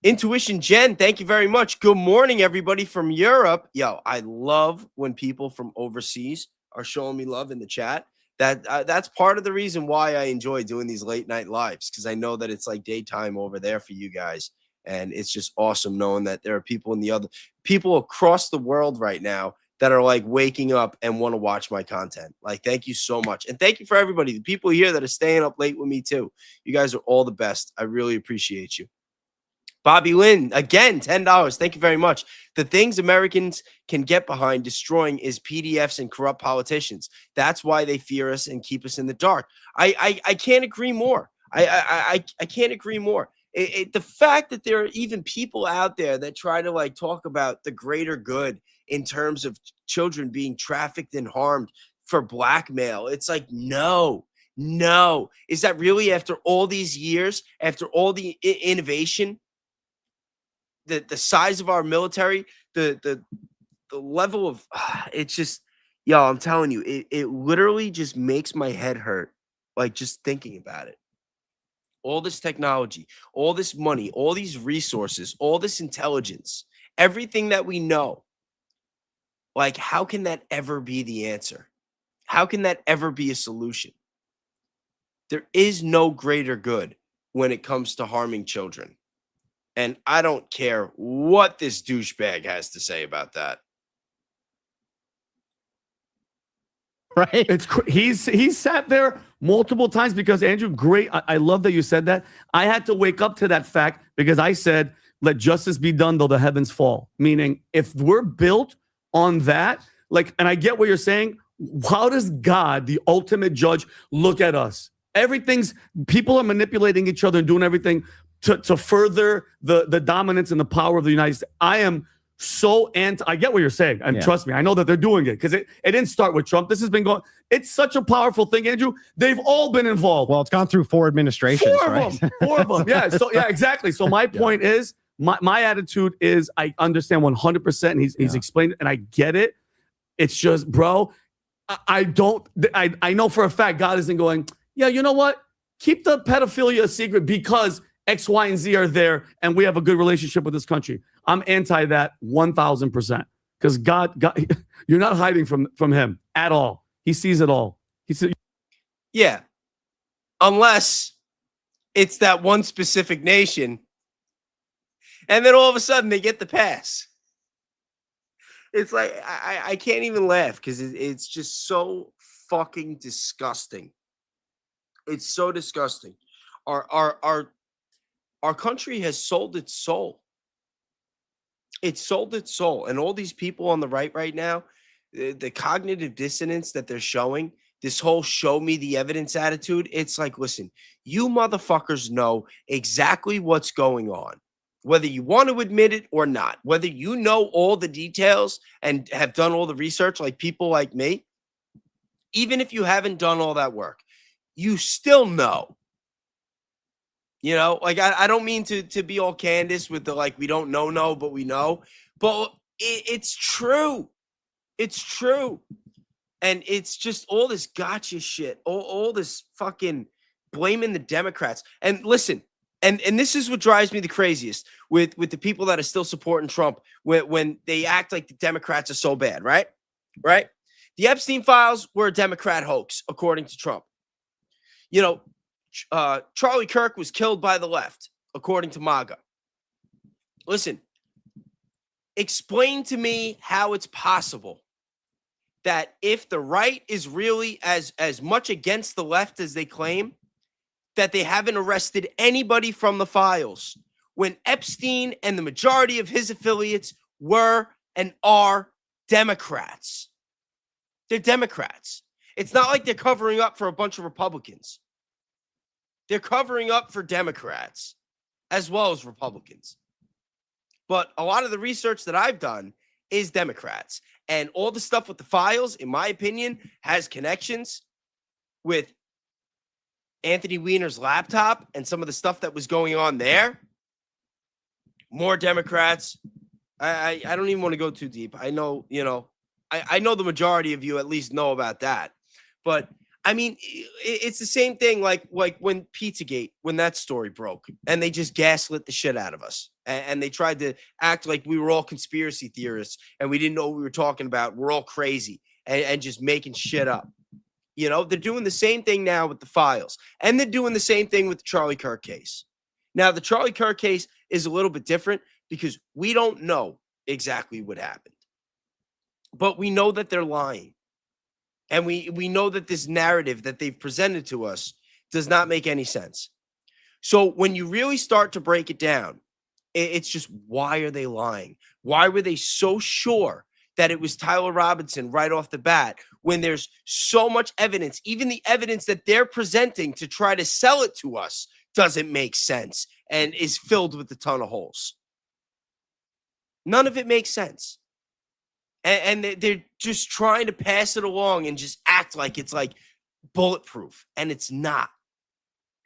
Intuition Jen, thank you very much. Good morning, everybody from Europe. Yo, I love when people from overseas are showing me love in the chat. That's part of the reason why I enjoy doing these late night lives, because I know that it's like daytime over there for you guys. And it's just awesome knowing that there are people across the world right now that are like waking up and want to watch my content. Like, thank you so much. And thank you for everybody, the people here that are staying up late with me too. You guys are all the best. I really appreciate you. Bobby Lynn, again, $10. Thank you very much. The things Americans can get behind destroying is PDFs and corrupt politicians. That's why they fear us and keep us in the dark. I can't agree more. I can't agree more. The fact that there are even people out there that try to like talk about the greater good in terms of children being trafficked and harmed for blackmail. It's like, no. Is that really, after all these years, after all the innovation, the size of our military, the level of it's just, yo, I'm telling you, it literally just makes my head hurt, like just thinking about it. All this technology, all this money, all these resources, all this intelligence, everything that we know, like, how can that ever be the answer? How can that ever be a solution? There is no greater good when it comes to harming children. And I don't care what this douchebag has to say about that. Right? He's sat there multiple times because, Andrew, great. I love that you said that. I had to wake up to that fact because I said, let justice be done though the heavens fall. Meaning, if we're built on that, like, and I get what you're saying. How does God, the ultimate judge, look at us? People are manipulating each other and doing everything to further the dominance and the power of the United States. I am so I get what you're saying. And trust me, I know that they're doing it because it didn't start with Trump. This has been going. It's such a powerful thing, Andrew. They've all been involved. Well, it's gone through 4 administrations. Four of them. Yeah. So yeah, exactly. So my point is, my attitude is, I understand 100%. And he's explained it, and I get it. It's just, bro, I know for a fact God isn't going, yeah, you know what? Keep the pedophilia a secret because X, Y, and Z are there, and we have a good relationship with this country. I'm anti that 1,000% because God, you're not hiding from him at all. He sees it all. Yeah, unless it's that one specific nation, and then all of a sudden they get the pass. It's like I can't even laugh because it's just so fucking disgusting. It's so disgusting. Our country has sold its soul. It's sold its soul. And all these people on the right now, the cognitive dissonance that they're showing, this whole show me the evidence attitude, it's like, listen, you motherfuckers know exactly what's going on, whether you want to admit it or not, whether you know all the details and have done all the research like people like me, even if you haven't done all that work, you still know. You know, like, I don't mean to be all Candace with the, like, we don't know, but we know. But it's true. It's true. And it's just all this gotcha shit, all this fucking blaming the Democrats. And listen, and this is what drives me the craziest with the people that are still supporting Trump when they act like the Democrats are so bad, right? Right? The Epstein files were a Democrat hoax, according to Trump. You know, Charlie Kirk was killed by the left, according to MAGA. Listen, explain to me how it's possible that if the right is really as much against the left as they claim, that they haven't arrested anybody from the files when Epstein and the majority of his affiliates were and are Democrats. They're Democrats. It's not like they're covering up for a bunch of Republicans. They're covering up for Democrats as well as Republicans. But a lot of the research that I've done is Democrats. And all the stuff with the files, in my opinion, has connections with Anthony Weiner's laptop and some of the stuff that was going on there. More Democrats. I don't even want to go too deep. I know, I know the majority of you at least know about that. But I mean, it's the same thing like when Pizzagate, when that story broke and they just gaslit the shit out of us. And they tried to act like we were all conspiracy theorists and we didn't know what we were talking about. We're all crazy and just making shit up. They're doing the same thing now with the files. And they're doing the same thing with the Charlie Kirk case. Now, the Charlie Kirk case is a little bit different because we don't know exactly what happened. But we know that they're lying. And we know that this narrative that they've presented to us does not make any sense. So when you really start to break it down, it's just, why are they lying? Why were they so sure that it was Tyler Robinson right off the bat when there's so much evidence? Even the evidence that they're presenting to try to sell it to us doesn't make sense and is filled with a ton of holes. None of it makes sense. And they're just trying to pass it along and just act like it's like bulletproof, and it's not.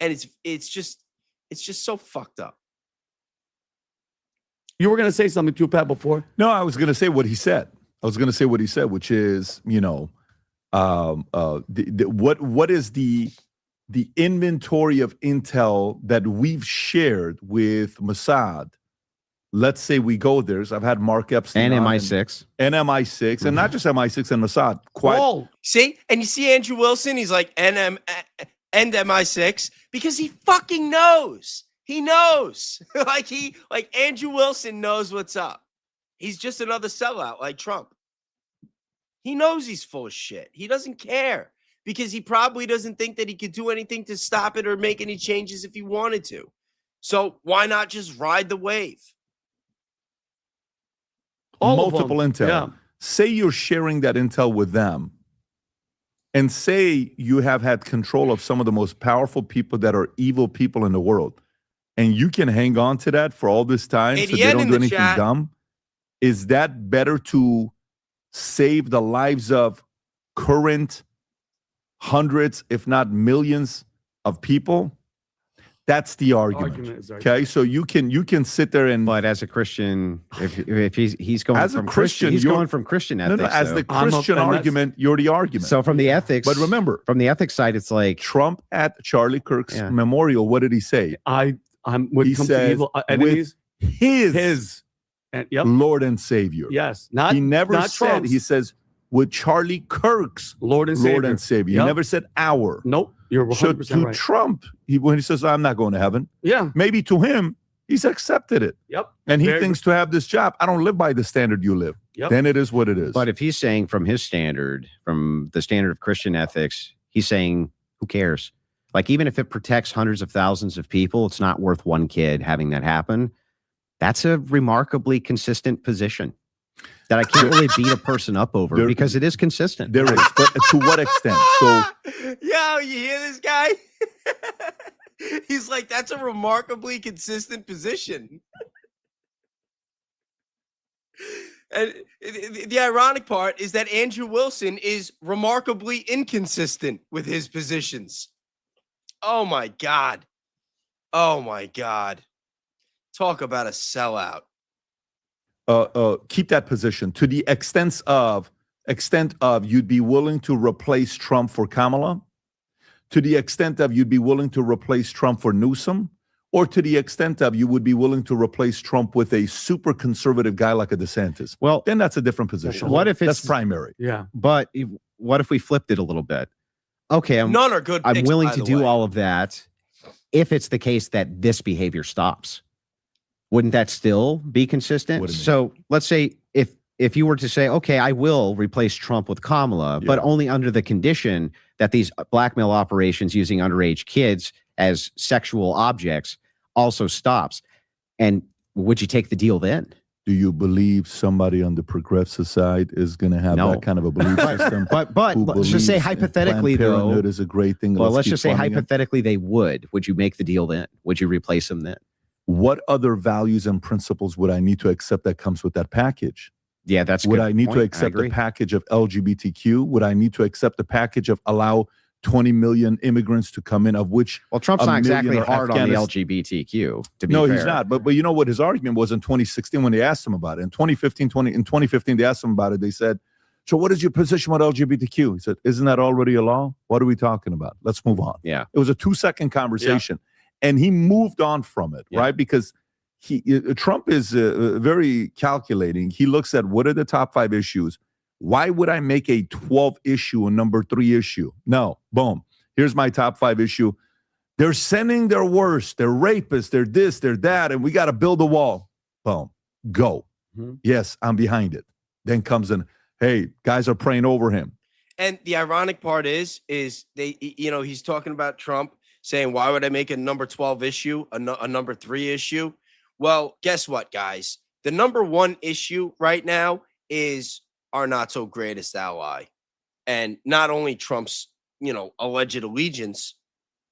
And it's just so fucked up. You were going to say something too, Pat, before? No, I was going to say what he said. Which is, what is the inventory of intel that we've shared with Mossad? Let's say we go there. I've had Mark Epstein and MI6. And MI6, and not just MI6 and Mossad. See? And you see Andrew Wilson, he's like and MI6 because he fucking knows. He knows. like Andrew Wilson knows what's up. He's just another sellout like Trump. He knows he's full of shit. He doesn't care because he probably doesn't think that he could do anything to stop it or make any changes if he wanted to. So why not just ride the wave? Multiple intel. Yeah. Say you're sharing that intel with them, and say you have had control of some of the most powerful people that are evil people in the world, and you can hang on to that for all this time so they don't do anything dumb. Is that better to save the lives of current hundreds, if not millions of people? That's the argument. Okay, so you can sit there and. But as a Christian, if he's going as from a Christian, he's going from Christian ethics. No, as the Christian argument, you're the argument. So from the ethics, but remember, from the ethics side, it's like Trump at Charlie Kirk's memorial. What did he say? I'm when it comes to evil enemies, his and, Lord and Savior. Yes, he never not said. Trump's. He says with Charlie Kirk's Lord and Savior. He never said our. Nope. You're 100% so to right. Trump, when he says, I'm not going to heaven, maybe to him, he's accepted it. Yep. And he thinks to have this job, I don't live by the standard you live. Yep. Then it is what it is. But if he's saying from his standard, from the standard of Christian ethics, he's saying, who cares? Like, even if it protects hundreds of thousands of people, it's not worth one kid having that happen. That's a remarkably consistent position that I can't really beat a person up over because it is consistent. There is, but to what extent? So, yo, you hear this guy? He's like, that's a remarkably consistent position. And the ironic part is that Andrew Wilson is remarkably inconsistent with his positions. Oh my God. Oh my God. Talk about a sellout. Keep that position to the extent of you'd be willing to replace Trump for Kamala, to the extent of you'd be willing to replace Trump for Newsom, or to the extent of you would be willing to replace Trump with a super conservative guy like a DeSantis. Well, then that's a different position. What if that's primary? Yeah. But what if we flipped it a little bit? Okay, none are good. I'm willing to do all of that if it's the case that this behavior stops. Wouldn't that still be consistent? So let's say if you were to say, okay, I will replace Trump with Kamala, but only under the condition that these blackmail operations using underage kids as sexual objects also stops. And would you take the deal then? Do you believe somebody on the progressive side is going to have that kind of a belief system? But let's just say hypothetically, Planned though, Parenthood is a great thing. Well, let's just say funding it. hypothetically they would. Would you make the deal then? Would you replace them then? What other values and principles would I need to accept that comes with that package? Yeah, that's a would good I need point. to accept the package of LGBTQ? Would I need to accept the package of allow 20 million immigrants to come in, of which Trump's not exactly hard on the Afghanistan. LGBTQ. To be No, fair. he's not. But you know what his argument was in 2016 when they asked him about it. In 2015 they asked him about it. They said, "So what is your position with LGBTQ?" He said, "Isn't that already a law? What are we talking about? Let's move on." Yeah, it was a 2-second conversation, and he moved on from it, right? Because Trump is very calculating. He looks at what are the top 5 issues. Why would I make a 12 issue a number 3 issue? No, boom. Here's my top 5 issue. They're sending their worst. They're rapists. They're this, they're that. And we got to build a wall. Boom. Go. Mm-hmm. Yes, I'm behind it. Then comes in, hey, guys are praying over him. And the ironic part is they, he's talking about Trump saying, why would I make a number 12 issue, a number 3 issue? Well, guess what, guys? The number 1 issue right now is our not so greatest ally. And not only Trump's, alleged allegiance,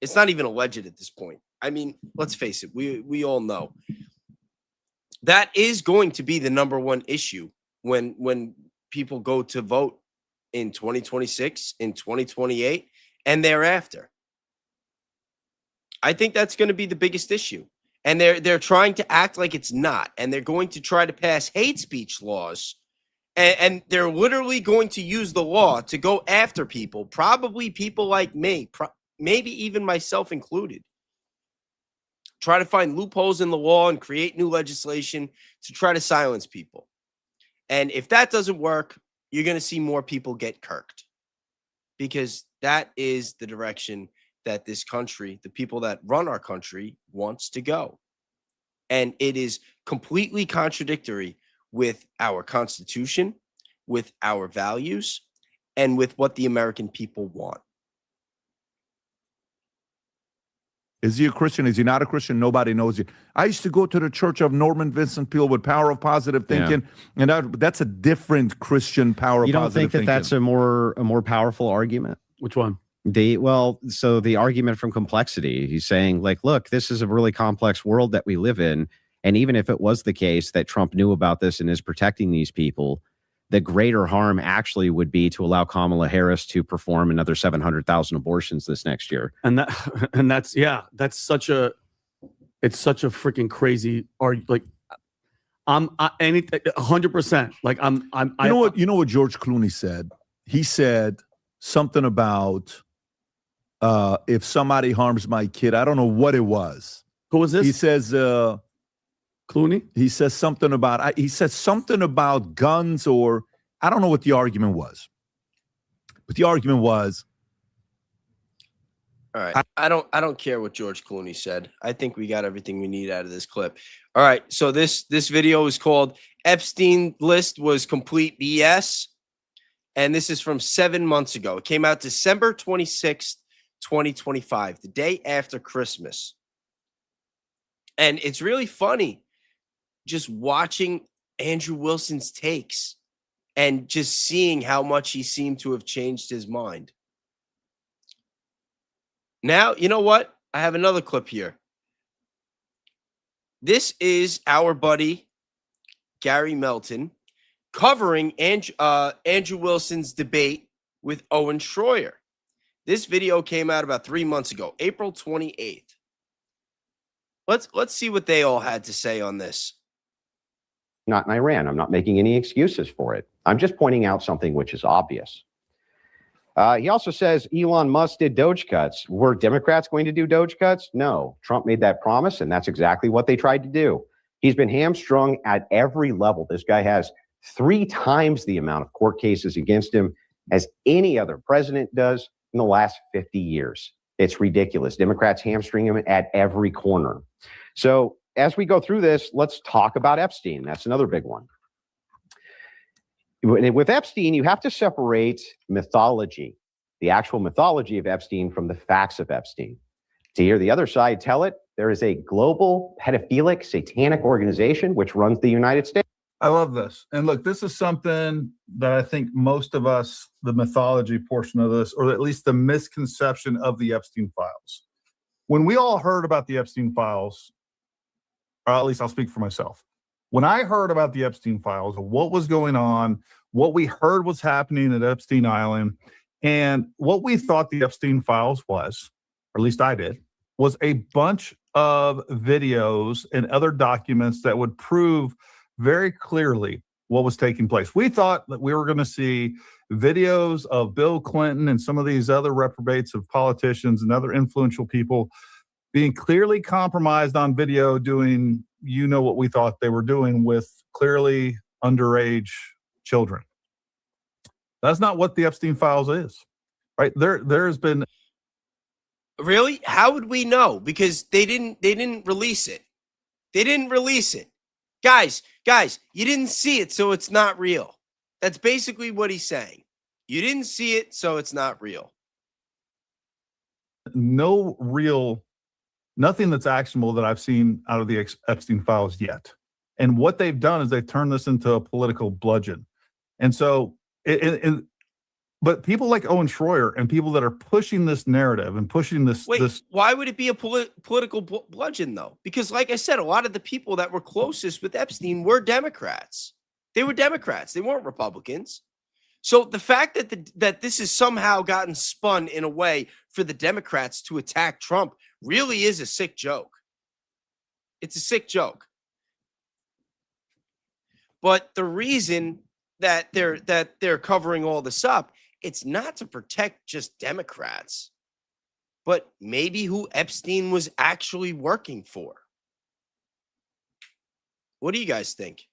it's not even alleged at this point. I mean, let's face it, we all know that is going to be the number 1 issue when people go to vote in 2026, in 2028, and thereafter. I think that's going to be the biggest issue. And they're trying to act like it's not. And they're going to try to pass hate speech laws. And they're literally going to use the law to go after people, probably people like me, maybe even myself included. Try to find loopholes in the law and create new legislation to try to silence people. And if that doesn't work, you're going to see more people get kirked. Because that is the direction that this country, the people that run our country, wants to go. And it is completely contradictory with our Constitution, with our values, and with what the American people want. Is he a Christian? Is he not a Christian? Nobody knows you. I used to go to the Church of Norman Vincent Peale with Power of Positive Thinking, and that's a different Christian Power of Positive Thinking. You don't think that that's a more powerful argument? Which one? So the argument from complexity, he's saying, like, look, this is a really complex world that we live in. And even if it was the case that Trump knew about this and is protecting these people, the greater harm actually would be to allow Kamala Harris to perform another 700,000 abortions this next year. That's such a freaking crazy argument. Like, 100%. Like You know what George Clooney said? He said something about if somebody harms my kid. I don't know what it was. Who was this? He says Clooney. He says something about guns, or I don't know what the argument was. But the argument was, all right. I don't care what George Clooney said. I think we got everything we need out of this clip. All right. So this video is called Epstein List Was Complete BS. And this is from 7 months ago. It came out December 26th, 2025, the day after Christmas. And it's really funny just watching Andrew Wilson's takes and just seeing how much he seemed to have changed his mind. Now, you know what? I have another clip here. This is our buddy, Gary Melton, covering Andrew Wilson's debate with Owen Schroyer. This video came out about 3 months ago, April 28th. Let's see what they all had to say on this. Not in Iran. I'm not making any excuses for it. I'm just pointing out something which is obvious. He also says Elon Musk did Doge cuts. Were Democrats going to do Doge cuts? No. Trump made that promise, and that's exactly what they tried to do. He's been hamstrung at every level. This guy has 3 times the amount of court cases against him as any other president does in the last 50 years. It's ridiculous. Democrats hamstring him at every corner. So as we go through this, let's talk about Epstein. That's another big one. With Epstein, you have to separate mythology, the actual mythology of Epstein, from the facts of Epstein. To hear the other side tell it, there is a global pedophilic satanic organization which runs the United States. I love this. And look, this is something that I think most of us, the mythology portion of this, or at least the misconception of the Epstein files. When we all heard about the Epstein files, or at least I'll speak for myself. When I heard about the Epstein files, what was going on, what we heard was happening at Epstein Island, and what we thought the Epstein files was, or at least I did, was a bunch of videos and other documents that would prove very clearly what was taking place. We thought that we were going to see videos of Bill Clinton and some of these other reprobates of politicians and other influential people being clearly compromised on video, doing, you know, what we thought they were doing with clearly underage children. That's not what the Epstein files is, right? There's been. Really? How would we know? Because they didn't release it. They didn't release it. Guys, you didn't see it, so it's not real. That's basically what he's saying. You didn't see it, so it's not real. Nothing that's actionable that I've seen out of the Epstein files yet. And what they've done is they've turned this into a political bludgeon. And so, but people like Owen Schroyer and people that are pushing this narrative and pushing this. Why would it be a political bludgeon, though? Because, like I said, a lot of the people that were closest with Epstein were Democrats. They were Democrats. They weren't Republicans. So the fact that this has somehow gotten spun in a way for the Democrats to attack Trump really is a sick joke. It's a sick joke. But the reason that they're covering all this up, it's not to protect just Democrats, but maybe who Epstein was actually working for. What do you guys think?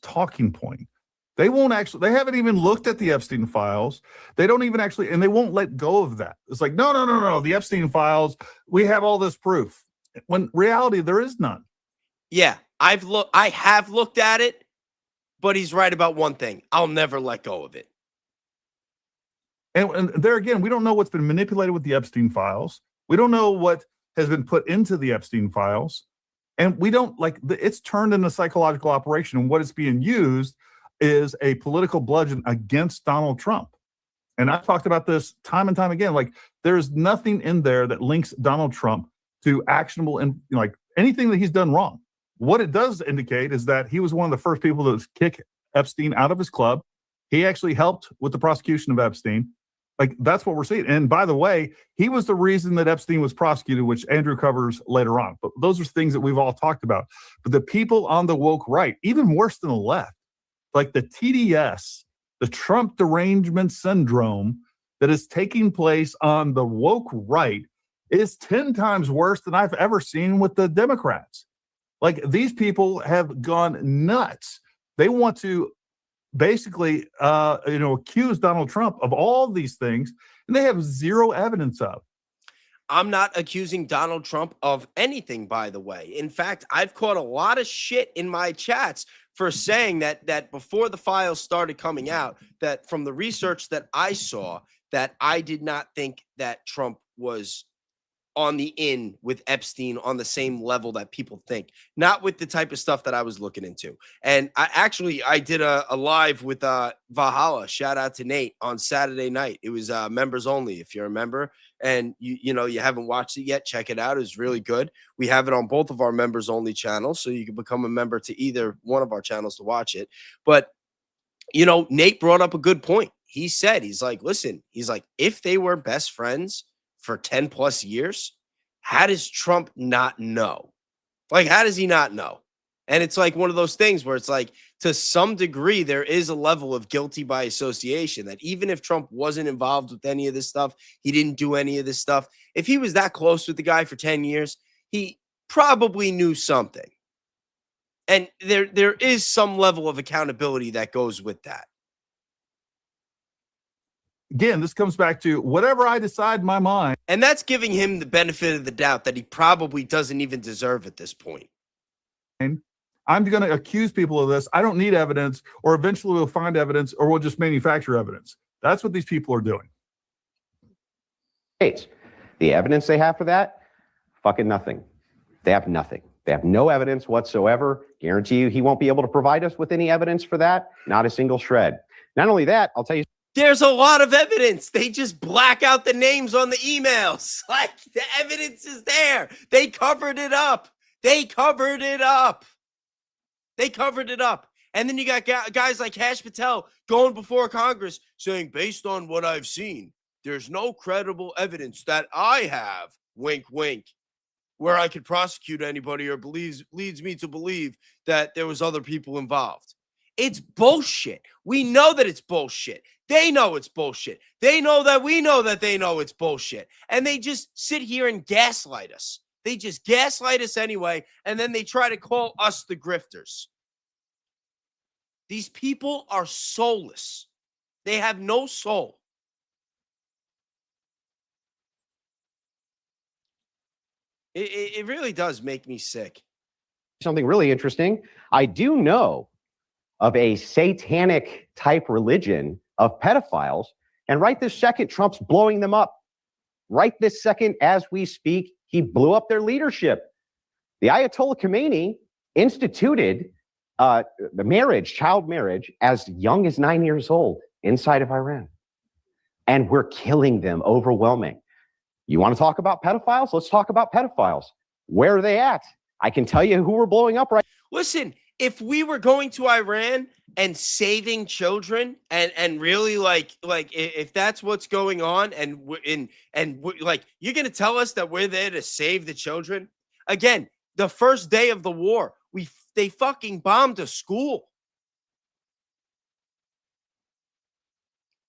Talking point. They haven't even looked at the Epstein files. They don't even actually, and they won't let go of that. It's like, no. The Epstein files, we have all this proof. When reality, there is none. Yeah, I have looked at it, but he's right about one thing. I'll never let go of it. And there again, we don't know what's been manipulated with the Epstein files. We don't know what has been put into the Epstein files. And we don't it's turned into a psychological operation. And what is being used is a political bludgeon against Donald Trump. And I've talked about this time and time again. Like, there's nothing in there that links Donald Trump to actionable and anything that he's done wrong. What it does indicate is that he was one of the first people to kick Epstein out of his club. He actually helped with the prosecution of Epstein. That's what we're seeing. And by the way, he was the reason that Epstein was prosecuted, which Andrew covers later on. But those are things that we've all talked about. But the people on the woke right, even worse than the left, like the TDS, the Trump derangement syndrome that is taking place on the woke right is 10 times worse than I've ever seen with the Democrats. These people have gone nuts. They want to basically, accuse Donald Trump of all these things, and they have zero evidence of. I'm not accusing Donald Trump of anything, by the way. In fact, I've caught a lot of shit in my chats for saying that before the files started coming out, that from the research that I saw, that I did not think that Trump was on the in with Epstein on the same level that people think, not with the type of stuff that I was looking into. And I did a live with Valhalla, shout out to Nate, on Saturday night. It was members only, if you're a member, and you haven't watched it yet, check it out. It was really good. We have it on both of our members only channels, so you can become a member to either one of our channels to watch it. But Nate brought up a good point. He said, listen, if they were best friends for 10 plus years, how does Trump not know? How does he not know? And it's one of those things where it's to some degree, there is a level of guilty by association that even if Trump wasn't involved with any of this stuff, he didn't do any of this stuff. If he was that close with the guy for 10 years, he probably knew something. And there is some level of accountability that goes with that. Again, this comes back to whatever I decide in my mind. And that's giving him the benefit of the doubt that he probably doesn't even deserve at this point. I'm going to accuse people of this. I don't need evidence, or eventually we'll find evidence, or we'll just manufacture evidence. That's what these people are doing. The evidence they have for that, Fucking nothing. They have nothing. They have no evidence whatsoever. Guarantee you he won't be able to provide us with any evidence for that. Not a single shred. Not only that, I'll tell you. There's a lot of evidence. They just black out the names on the emails. Like, the evidence is there. They covered it up. They covered it up. They covered it up. And then you got guys like Hash Patel going before Congress saying, based on what I've seen, there's no credible evidence that I have, wink, wink, where I could prosecute anybody or leads me to believe that there was other people involved. It's bullshit. We know that it's bullshit. They know it's bullshit. They know that we know that they know it's bullshit. And they just sit here and gaslight us. They just gaslight us anyway, and then they try to call us the grifters. These people are soulless. They have no soul. It really does make me sick. Something really interesting. I do know of a satanic type religion of pedophiles, and right this second, Trump's blowing them up. Right this second, as we speak, he blew up their leadership. The Ayatollah Khomeini instituted the child marriage, as young as 9 years old inside of Iran. And we're killing them, overwhelming. You want to talk about pedophiles? Let's talk about pedophiles. Where are they at? I can tell you who we're blowing up right now. Listen, if we were going to Iran and saving children and really like if that's what's going on and like, you're going to tell us that we're there to save the children? Again, the first day of the war, they fucking bombed a school.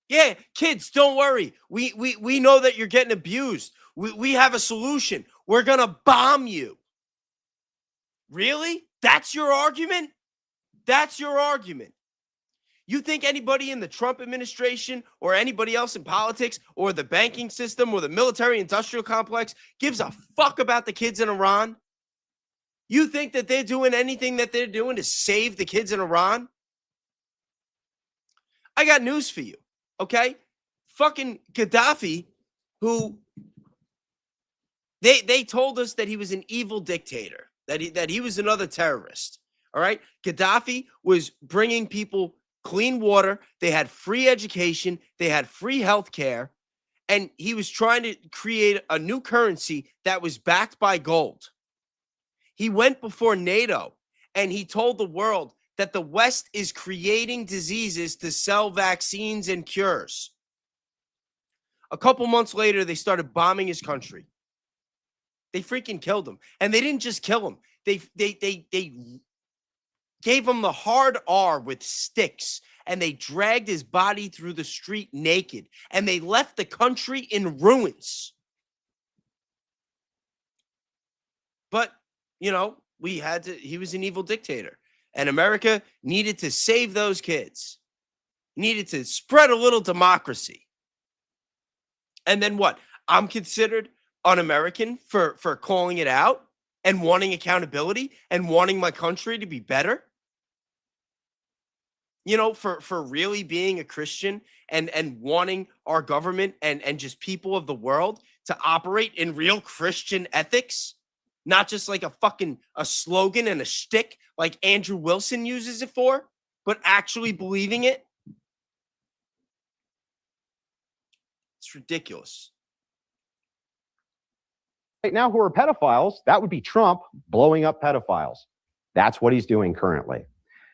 Yeah, kids, don't worry. We know that you're getting abused. We have a solution. We're going to bomb you. Really? That's your argument? That's your argument. You think anybody in the Trump administration or anybody else in politics or the banking system or the military industrial complex gives a fuck about the kids in Iran? You think that they're doing anything that they're doing to save the kids in Iran? I got news for you. Okay, fucking Gaddafi, who they told us that he was an evil dictator, that he was another terrorist. All right, Gaddafi was bringing people clean water. They had free education. They had free health care, and he was trying to create a new currency that was backed by gold. He went before NATO and he told the world that the West is creating diseases to sell vaccines and cures. A couple months later, they started bombing his country. They freaking killed him. And they didn't just kill him. They gave him the hard R with sticks, and they dragged his body through the street naked, and they left the country in ruins. But, you know, he was an evil dictator. And America needed to save those kids, needed to spread a little democracy. And then what? I'm considered un-American for calling it out and wanting accountability and wanting my country to be better? You know, for really being a Christian and wanting our government and just people of the world to operate in real Christian ethics? Not just like a slogan and a shtick like Andrew Wilson uses it for, but actually believing it. It's ridiculous. Right now, who are pedophiles, that would be Trump blowing up pedophiles. That's what he's doing currently.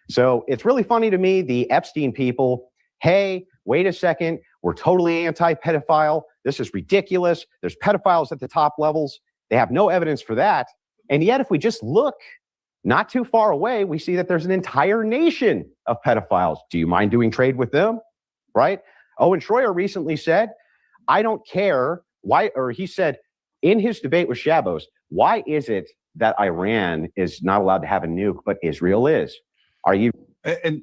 So it's really funny to me, the Epstein people, hey, wait a second, we're totally anti-pedophile. This is ridiculous. There's pedophiles at the top levels. They have no evidence for that. And yet, if we just look not too far away, we see that there's an entire nation of pedophiles. Do you mind doing trade with them? Right? Owen Schroyer recently said, I don't care why, or he said in his debate with Shabos, why is it that Iran is not allowed to have a nuke, but Israel is? Are you? And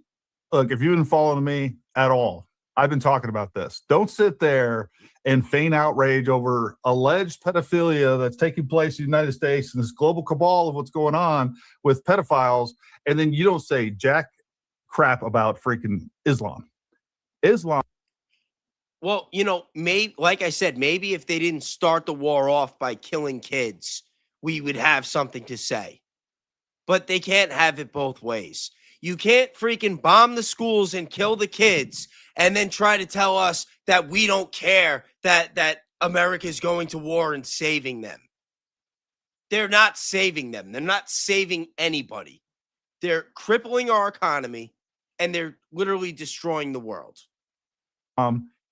look, if you've been following me at all, I've been talking about this. Don't sit there and feign outrage over alleged pedophilia that's taking place in the United States and this global cabal of what's going on with pedophiles, and then you don't say jack crap about freaking Islam. Well, you know, like I said, maybe if they didn't start the war off by killing kids, we would have something to say. But they can't have it both ways. You can't freaking bomb the schools and kill the kids and then try to tell us that we don't care that America is going to war and saving them. They're not saving them. They're not saving anybody. They're crippling our economy, and they're literally destroying the world.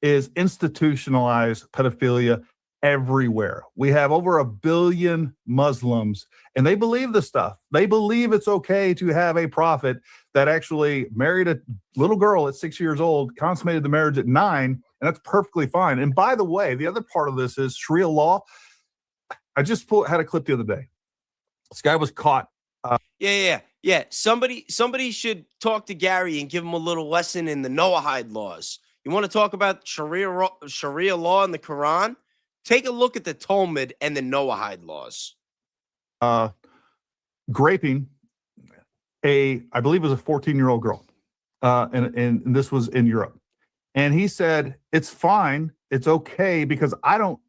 Is institutionalized pedophilia everywhere. We have over 1 billion Muslims, and they believe this stuff. They believe it's okay to have a prophet that actually married a little girl at 6 years old, consummated the marriage at 9, and that's perfectly fine. And by the way, the other part of this is Sharia law. I just had a clip the other day. This guy was caught. Yeah. Somebody should talk to Gary and give him a little lesson in the Noahide laws. You want to talk about Sharia law in the Quran? Take a look at the Talmud and the Noahide laws. Graping I believe it was a 14-year-old girl. And this was in Europe. And he said, it's fine. It's okay because I don't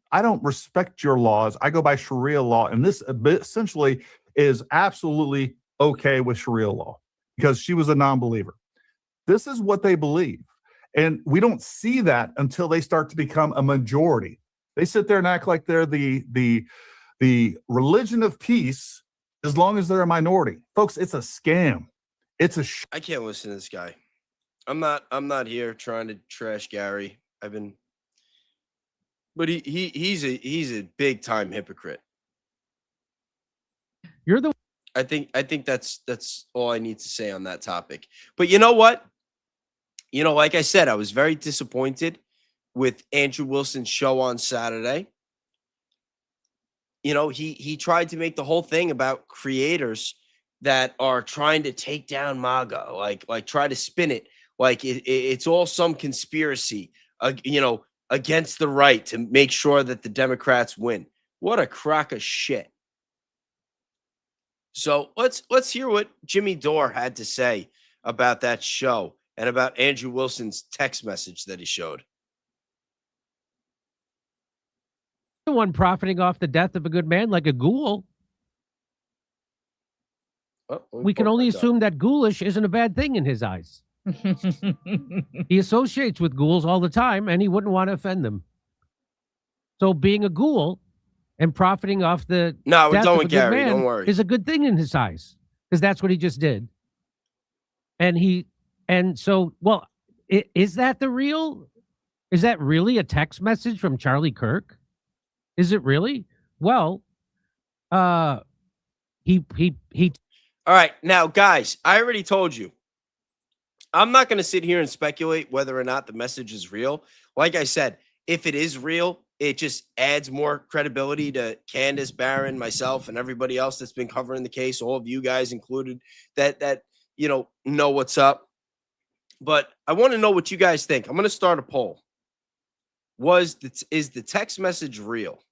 respect your laws. I go by Sharia law. And this essentially is absolutely okay with Sharia law because she was a non-believer. This is what they believe. And we don't see that until they start to become a majority. They sit there and act like they're the religion of peace as long as they're a minority. Folks, it's a scam. I can't listen to this guy. I'm not here trying to trash Gary. But he's a big time hypocrite. I think that's all I need to say on that topic. But you know what? Like I said, I was very disappointed with Andrew Wilson's show on Saturday. He tried to make the whole thing about creators that are trying to take down MAGA, like try to spin it like it's all some conspiracy, against the right to make sure that the Democrats win. What a crock of shit. So let's hear what Jimmy Dore had to say about that show and about Andrew Wilson's text message that he showed. The one profiting off the death of a good man like a ghoul. We can only assume that ghoulish isn't a bad thing in his eyes. He associates with ghouls all the time, and he wouldn't want to offend them. So being a ghoul and profiting off the we're death done of with a good Gary. man Don't worry. is a good thing in his eyes because that's what he just did. Well, is that the real? Is that really a text message from Charlie Kirk? Is it really? Well, he. All right, now guys, I already told you. I'm not going to sit here and speculate whether or not the message is real. Like I said, if it is real, it just adds more credibility to Candace, Barron, myself, and everybody else that's been covering the case, all of you guys included, that know what's up. But I want to know what you guys think. I'm going to start a poll. Is the text message real?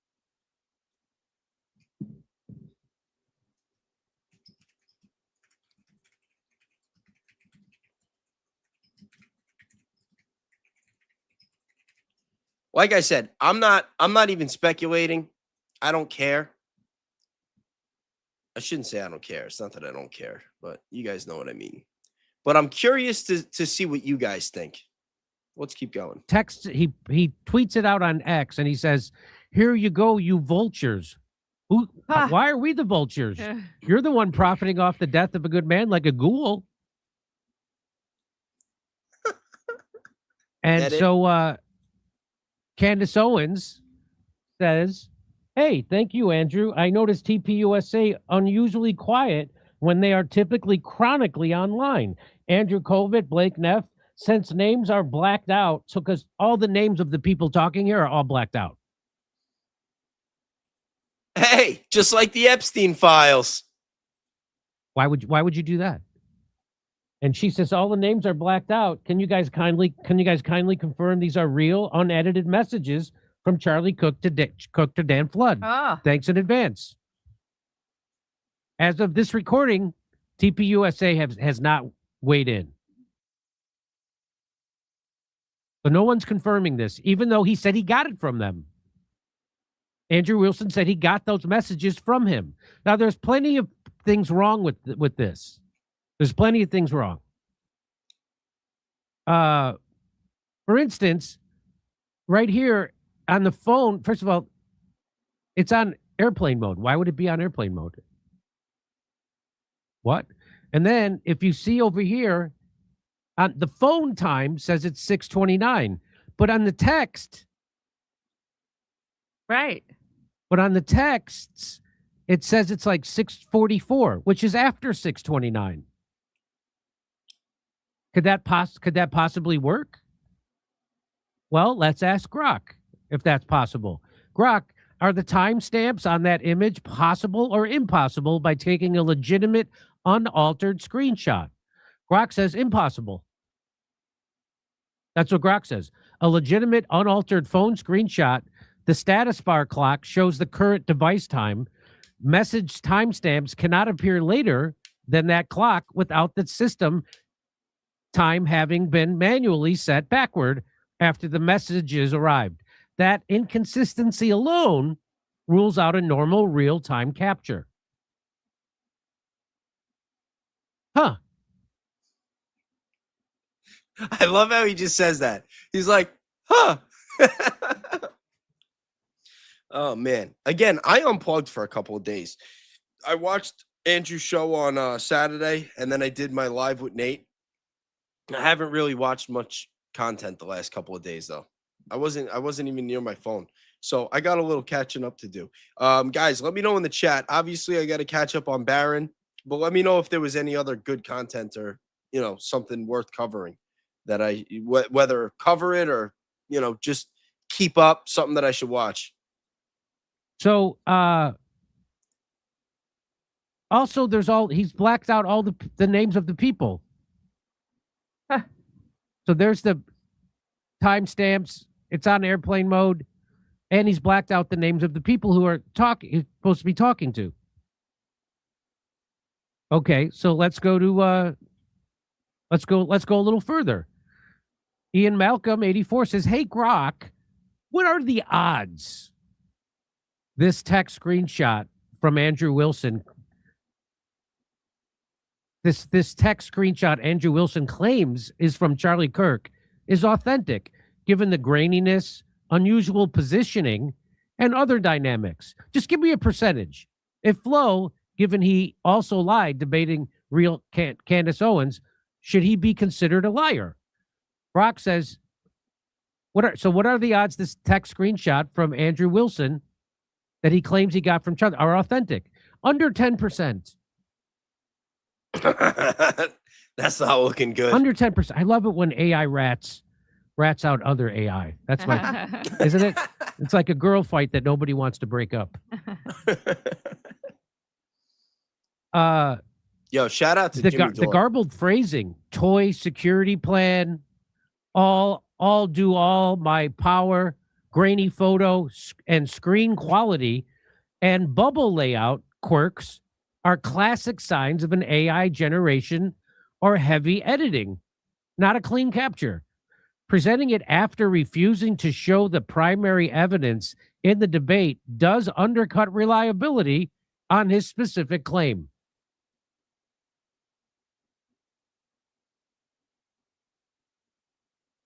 Like I said, I'm not even speculating. I don't care. I shouldn't say I don't care. It's not that I don't care, but you guys know what I mean. But I'm curious to see what you guys think. Let's keep going. He tweets it out on X and he says, "Here you go, you vultures. Why are we the vultures? You're the one profiting off the death of a good man like a ghoul." And so Candace Owens says, "Hey, thank you, Andrew. I noticed TPUSA unusually quiet when they are typically chronically online. Andrew Kovic, Blake Neff, since names are blacked out, so because all the names of the people talking here are all blacked out." Hey, just like the Epstein files. Why would you do that? And she says all the names are blacked out. Can you guys kindly confirm these are real, unedited messages from Charlie Cook to Dan Flood? Thanks in advance. As of this recording, TPUSA has not weighed in. So no one's confirming this, even though he said he got it from them. Andrew Wilson said he got those messages from him. Now, there's plenty of things wrong with this. There's plenty of things wrong. For instance, right here on the phone, first of all, it's on airplane mode. Why would it be on airplane mode? What? And then if you see over here, on the phone time says it's 6:29, but on the text, Right. but on the texts, it says it's like 6:44, which is after 6:29. Could that possibly work? Well, let's ask Grok if that's possible. Grok, are the timestamps on that image possible or impossible by taking a legitimate, unaltered screenshot? Grok says impossible. That's what Grok says. A legitimate, unaltered phone screenshot. The status bar clock shows the current device time. Message timestamps cannot appear later than that clock without the system time having been manually set backward after the messages arrived. That inconsistency alone rules out a normal real-time capture. Huh. I love how he just says that. He's like, huh. Oh, man. Again, I unplugged for a couple of days. I watched Andrew's show on Saturday, and then I did my live with Nate. I haven't really watched much content the last couple of days, though. I wasn't even near my phone. So I got a little catching up to do. Guys, let me know in the chat. Obviously, I got to catch up on Barron, but let me know if there was any other good content or, something worth covering that whether cover it or, just keep up, something that I should watch. So, also he's blacked out all the names of the people. Huh. So there's the timestamps. It's on airplane mode, and he's blacked out the names of the people who are he's supposed to be talking to. Okay, so let's go to let's go a little further. Ian Malcolm 84 says, "Hey Grok, what are the odds this text screenshot from Andrew Wilson, this text screenshot Andrew Wilson claims is from Charlie Kirk, is authentic, given the graininess, unusual positioning, and other dynamics? Just give me a percentage. If Flo, given he also lied debating real Candace Owens, should he be considered a liar?" Brock says, what are the odds this text screenshot from Andrew Wilson that he claims he got from Charlie are authentic? Under 10%. That's not looking good. Under 10%. I love it when AI rats out other AI. That's my, isn't it? It's like a girl fight that nobody wants to break up. Yo, shout out to Jimmy Dore. The garbled phrasing, toy security plan, all do all my power, grainy photo and screen quality, and bubble layout quirks are classic signs of an AI generation or heavy editing, not a clean capture. Presenting it after refusing to show the primary evidence in the debate does undercut reliability on his specific claim.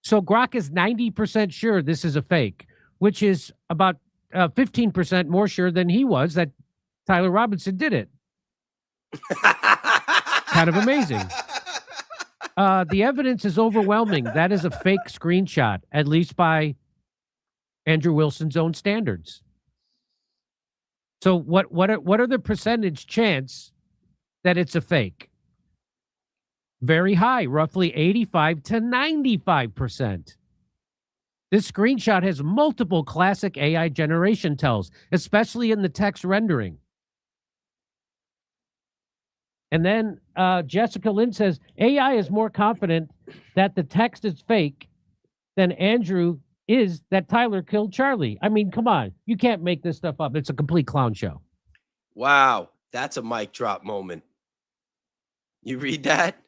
So Grok is 90% sure this is a fake, which is about 15% more sure than he was that Tyler Robinson did it. Kind of amazing. The evidence is overwhelming. That is a fake screenshot, at least by Andrew Wilson's own standards. So what are the percentage chance that it's a fake? Very high, roughly 85 to 95%. This screenshot has multiple classic AI generation tells, especially in the text rendering. And then Jessica Lynn says, AI is more confident that the text is fake than Andrew is that Tyler killed Charlie. I mean, come on. You can't make this stuff up. It's a complete clown show. Wow. That's a mic drop moment. You read that?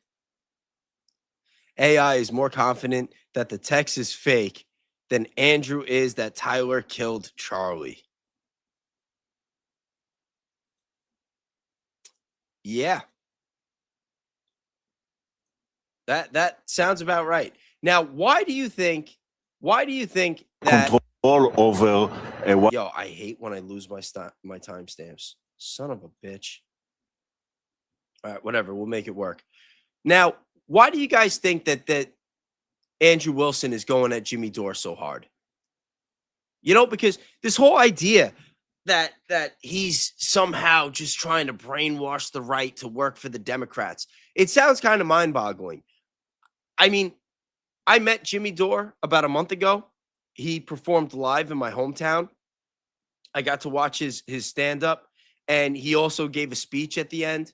AI is more confident that the text is fake than Andrew is that Tyler killed Charlie. Yeah. That sounds about right. Now, why do you think that control over what? Yo, I hate when I lose my timestamps. Son of a bitch. All right, whatever. We'll make it work. Now, why do you guys think that Andrew Wilson is going at Jimmy Dore so hard? You know, because this whole idea that he's somehow just trying to brainwash the right to work for the Democrats, it sounds kind of mind-boggling. I mean, I met Jimmy Dore about a month ago. He performed live in my hometown. I got to watch his stand-up, and he also gave a speech at the end.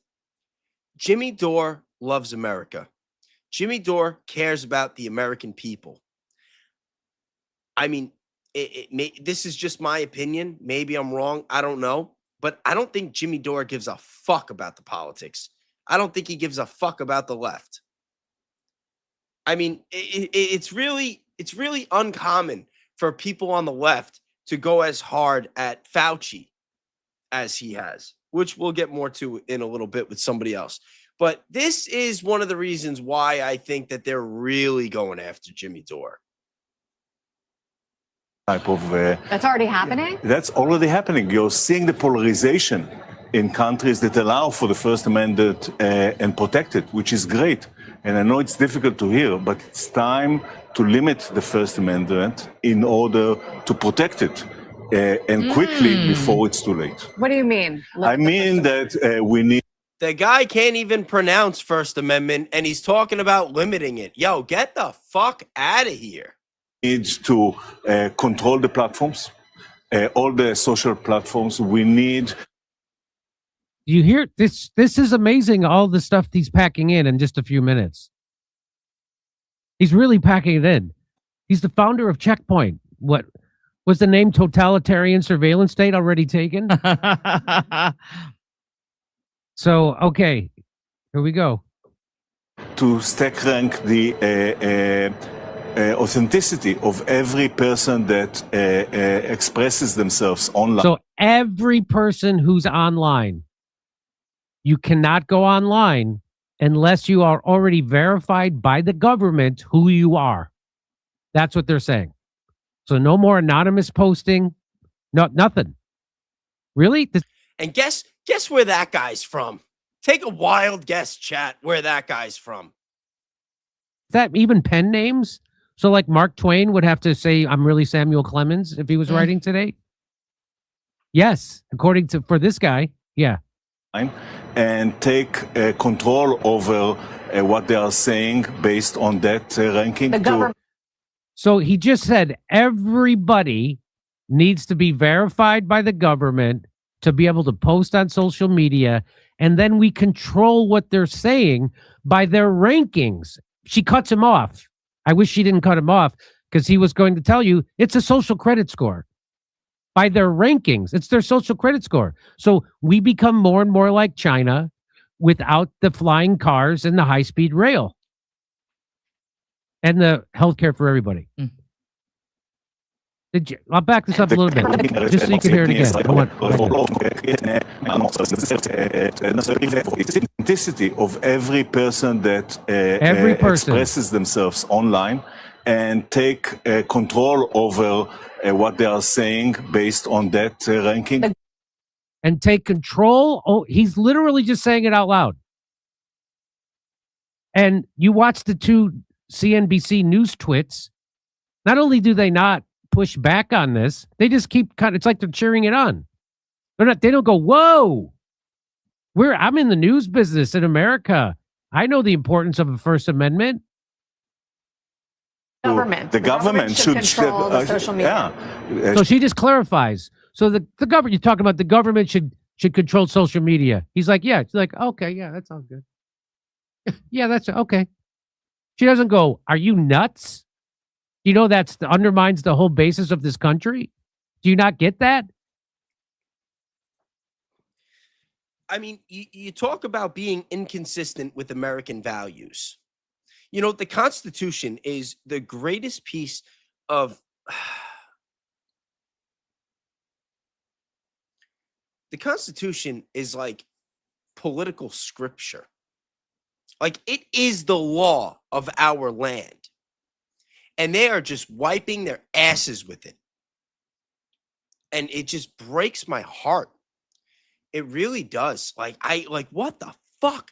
Jimmy Dore loves America. Jimmy Dore cares about the American people. I mean, this is just my opinion. Maybe I'm wrong. I don't know. But I don't think Jimmy Dore gives a fuck about the politics. I don't think he gives a fuck about the left. I mean, it's really uncommon for people on the left to go as hard at Fauci as he has, which we'll get more to in a little bit with somebody else. But this is one of the reasons why I think that they're really going after Jimmy Dore. Type of that's already happening? That's already happening. You're seeing the polarization in countries that allow for the First Amendment and protect it, which is great. And I know it's difficult to hear, but it's time to limit the First Amendment in order to protect it and quickly before it's too late. What do you mean? I mean that we need. The guy can't even pronounce First Amendment, and he's talking about limiting it. Yo, get the fuck out of here. Needs to control the platforms, all the social platforms. We need. You hear this? This is amazing. All the stuff he's packing in just a few minutes. He's really packing it in. He's the founder of Checkpoint. What was the name? Totalitarian surveillance state already taken? So, okay, here we go. To stack rank the authenticity of every person that expresses themselves online. So every person who's online, you cannot go online unless you are already verified by the government who you are. That's what they're saying. So no more anonymous posting, nothing. Really? And guess where that guy's from. Take a wild guess, chat, where that guy's from. Is that even pen names? So like Mark Twain would have to say, I'm really Samuel Clemens if he was writing today? Yes, according to, for this guy, yeah. And take control over what they are saying based on that ranking. So he just said everybody needs to be verified by the government to be able to post on social media, and then we control what they're saying by their rankings. She cuts him off. I wish she didn't cut him off because he was going to tell you it's a social credit score. By their rankings, it's their social credit score. So we become more and more like China without the flying cars and the high-speed rail and the healthcare for everybody. I'll back this up a little bit, just so you can hear it again. Authenticity of every person that expresses themselves online, and take control over what they are saying based on that ranking. And take control. Oh, he's literally just saying it out loud. And you watch the two CNBC news twits. Not only do they not push back on this, they just keep it's like they're cheering it on. They don't go, whoa, I'm in the news business in America. I know the importance of a First Amendment. The government should control the social media. Yeah. So she just clarifies. So the government, you're talking about the government should control social media. He's like, yeah. She's like, okay, yeah, that sounds good. Yeah, that's okay. She doesn't go, are you nuts? You know, undermines the whole basis of this country. Do you not get that? I mean, you talk about being inconsistent with American values. You know, the Constitution is the greatest piece of the Constitution is like political scripture. Like, it is the law of our land. And they are just wiping their asses with it. And it just breaks my heart. It really does. Like, what the fuck?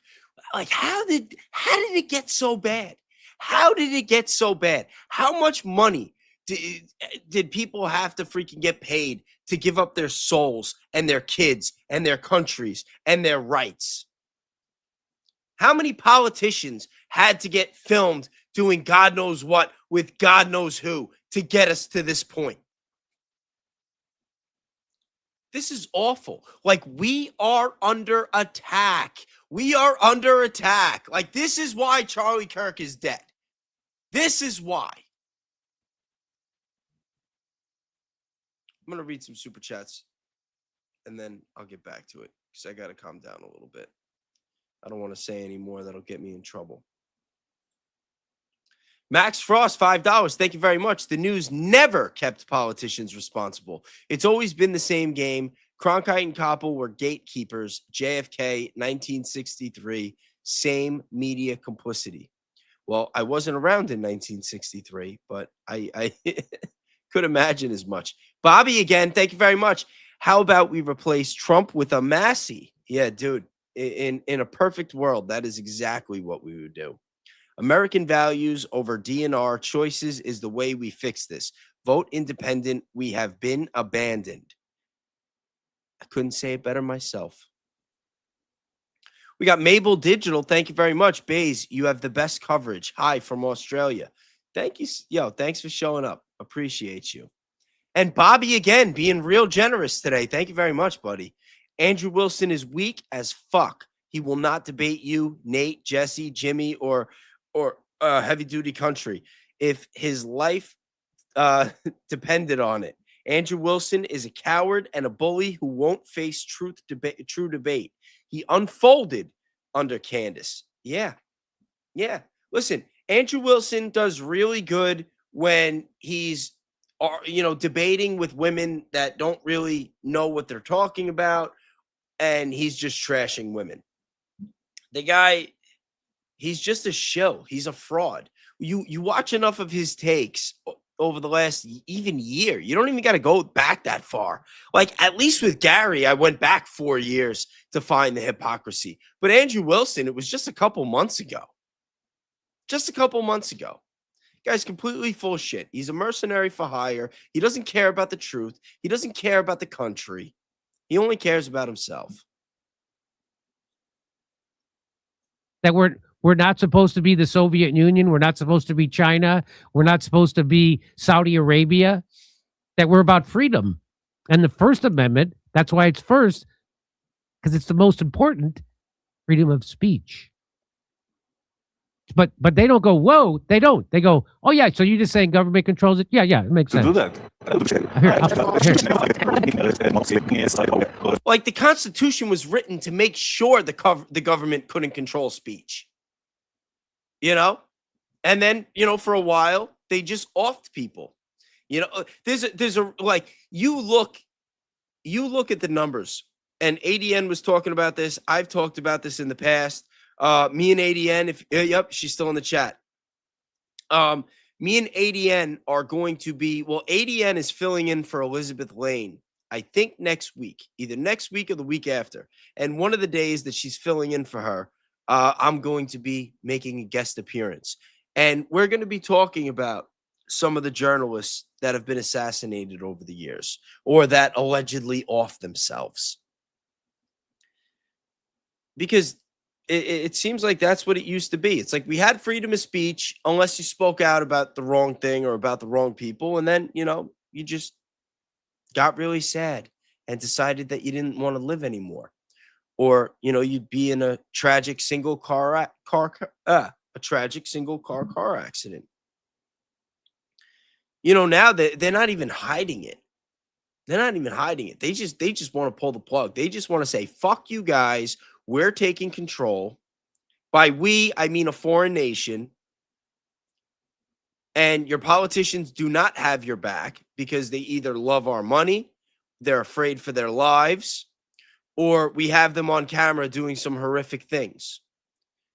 Like, how did it get so bad? How did it get so bad? How much money did people have to freaking get paid to give up their souls and their kids and their countries and their rights? How many politicians had to get filmed doing God knows what with God knows who to get us to this point? This is awful. Like, we are under attack. We are under attack. Like, this is why Charlie Kirk is dead. This is why. I'm going to read some super chats, and then I'll get back to it because I got to calm down a little bit. I don't want to say any more that'll get me in trouble. Max Frost, $5. Thank you very much. The news never kept politicians responsible. It's always been the same game. Cronkite and Koppel were gatekeepers. JFK, 1963, same media complicity. Well, I wasn't around in 1963, but I could imagine as much. Bobby, again, thank you very much. How about we replace Trump with a Massey? Yeah, dude, in a perfect world, that is exactly what we would do. American values over DNR choices is the way we fix this. Vote independent. We have been abandoned. I couldn't say it better myself. We got Mabel Digital. Thank you very much. Bays, you have the best coverage. Hi from Australia. Thank you. Yo, thanks for showing up. Appreciate you. And Bobby, again, being real generous today. Thank you very much, buddy. Andrew Wilson is weak as fuck. He will not debate you, Nate, Jesse, Jimmy, or heavy duty country if his life depended on it. Andrew Wilson is a coward and a bully who won't face true debate. He unfolded under Candace. Yeah. Listen, Andrew Wilson does really good when he's debating with women that don't really know what they're talking about, and he's just trashing women. The guy, he's just a shill. He's a fraud. You watch enough of his takes over the last even year. You don't even got to go back that far. Like, at least with Gary, I went back 4 years to find the hypocrisy. But Andrew Wilson, it was just a couple months ago. Guy's completely full of shit. He's a mercenary for hire. He doesn't care about the truth. He doesn't care about the country. He only cares about himself. That we're not supposed to be the Soviet Union. We're not supposed to be China. We're not supposed to be Saudi Arabia. That we're about freedom. And the First Amendment, that's why it's first, because it's the most important, freedom of speech. But they don't go, whoa, they don't. They go, oh, yeah, so you're just saying government controls it? Yeah, it makes sense. To do that. Like, the Constitution was written to make sure the government couldn't control speech. And then, for a while, they just offed people. There's a like, you look at the numbers, and ADN was talking about this. I've talked about this in the past. Me and ADN, yep, she's still in the chat. Me and ADN are going to be, ADN is filling in for Elizabeth Lane, I think next week, either next week or the week after. And one of the days that she's filling in for her, I'm going to be making a guest appearance. And we're going to be talking about some of the journalists that have been assassinated over the years, or that allegedly off themselves. Because it seems like that's what it used to be. It's like we had freedom of speech unless you spoke out about the wrong thing or about the wrong people. And then, you just got really sad and decided that you didn't want to live anymore. Or, you'd be in a tragic single car accident. Now they're not even hiding it. They just want to pull the plug. They just want to say, fuck you guys. We're taking control. By we, I mean a foreign nation. And your politicians do not have your back because they either love our money, they're afraid for their lives, or we have them on camera doing some horrific things.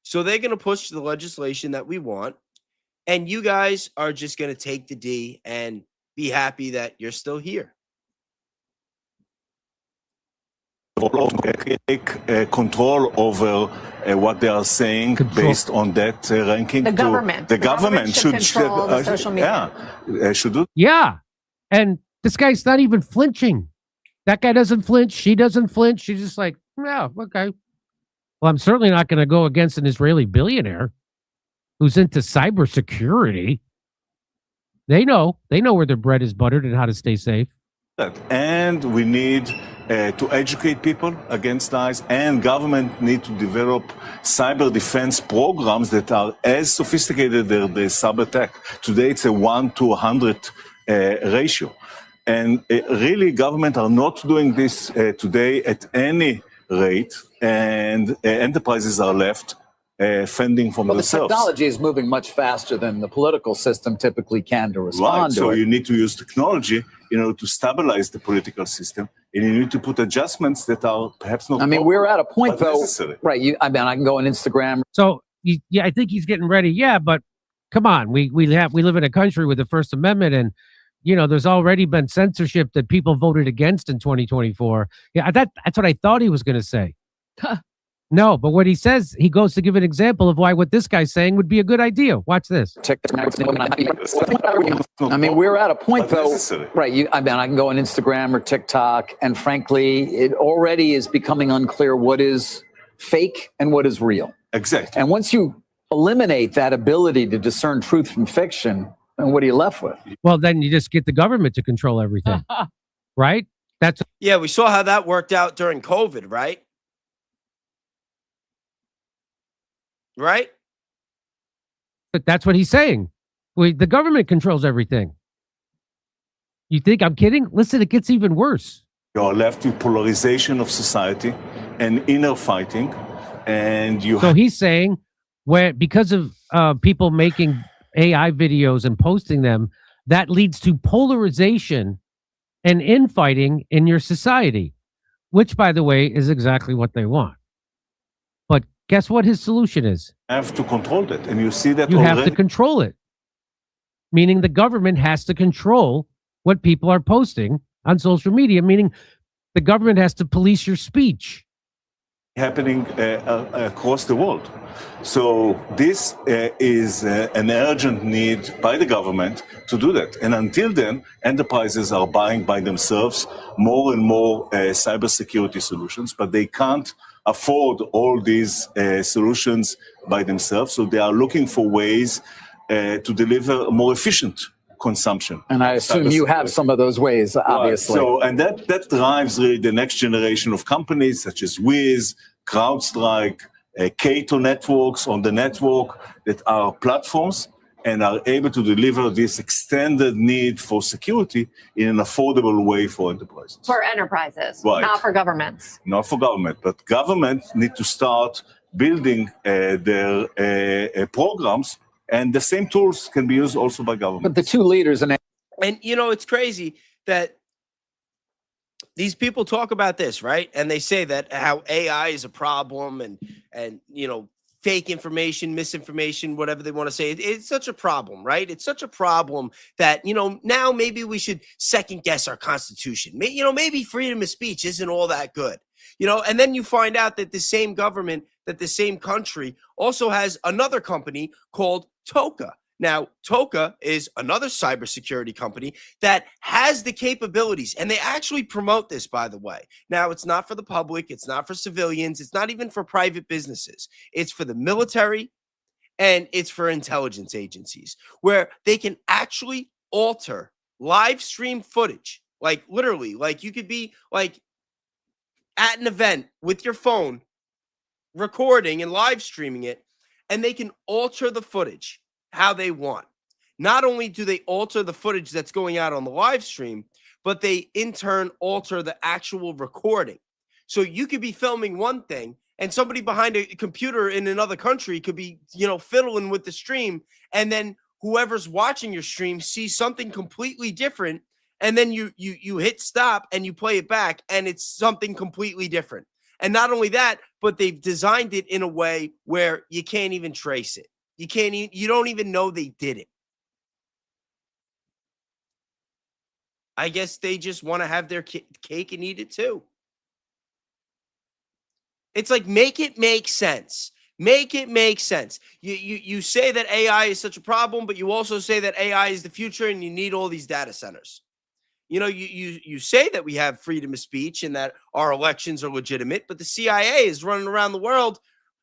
So they're going to push the legislation that we want, and you guys are just going to take the D and be happy that you're still here. Take control over what they are saying based on that ranking. The government. The government should control the social media. Should do. Yeah. And this guy's not even flinching. That guy doesn't flinch. She doesn't flinch. She's just like, yeah, okay. Well, I'm certainly not going to go against an Israeli billionaire who's into cybersecurity. They know where their bread is buttered and how to stay safe. And we need to educate people against lies, and government need to develop cyber defense programs that are as sophisticated as the cyber attack. Today, it's a 1 to 100 ratio. And really, government are not doing this today at any rate, and enterprises are left fending for themselves. The technology is moving much faster than the political system typically can to respond to so it. you need to use technology in order to stabilize the political system, and you need to put adjustments that are perhaps not. I mean, we're at a point though, necessary. right? I can go on Instagram. So yeah, I think he's getting ready. Yeah, but come on, we live in a country with the First Amendment, and there's already been censorship that people voted against in 2024. Yeah, that's what I thought he was going to say. No, but what he says, he goes to give an example of why what this guy's saying would be a good idea. Watch this. I mean, we're at a point though, right? I can go on Instagram or TikTok, and frankly, it already is becoming unclear what is fake and what is real. Exactly. And once you eliminate that ability to discern truth from fiction, then what are you left with? Well, then you just get the government to control everything, right? Yeah, we saw how that worked out during COVID, right? Right? But that's what he's saying. The government controls everything. You think I'm kidding? Listen, it gets even worse. You're left with polarization of society and inner fighting, and So he's saying, because of people making AI videos and posting them, that leads to polarization and infighting in your society, which, by the way, is exactly what they want. But guess what his solution is? Have to control that, and you see that you already. have to control it, meaning the government has to control what people are posting on social media, meaning the government has to police your speech. Happening across the world. So this is an urgent need by the government to do that. And until then, enterprises are buying by themselves more and more cybersecurity solutions, but they can't afford all these solutions by themselves. So they are looking for ways to deliver more efficient consumption. And I assume you have some of those ways, obviously. Right. So, and that drives really the next generation of companies such as Wiz, CrowdStrike, Cato networks on the network that are platforms and are able to deliver this extended need for security in an affordable way for enterprises. For enterprises, Right. not for governments. Not for government, but government need to start building their programs, and the same tools can be used also by government. But the two leaders And it's crazy that these people talk about this, right? And they say that how AI is a problem and fake information, misinformation, whatever they want to say. It's such a problem, right? It's such a problem that, now maybe we should second guess our Constitution. Maybe freedom of speech isn't all that good. And then you find out that the same government, that the same country also has another company called Toka. Now, Toka is another cybersecurity company that has the capabilities, and they actually promote this, by the way. Now, it's not for the public. It's not for civilians. It's not even for private businesses. It's for the military, and it's for intelligence agencies, where they can actually alter live stream footage. Like, literally, like you could be like at an event with your phone, recording and live streaming it, and they can alter the footage how they want. Not only do they alter the footage that's going out on the live stream, but they in turn alter the actual recording. So you could be filming one thing and somebody behind a computer in another country could be, fiddling with the stream, and then whoever's watching your stream sees something completely different, and then you hit stop and you play it back and it's something completely different. And not only that, but they've designed it in a way where you can't even trace it. You don't even know they did it. I guess they just want to have their cake and eat it too. It's like, make it make sense. Make it make sense. You say that AI is such a problem, but you also say that AI is the future and you need all these data centers. You know, you say that we have freedom of speech and that our elections are legitimate, but the CIA is running around the world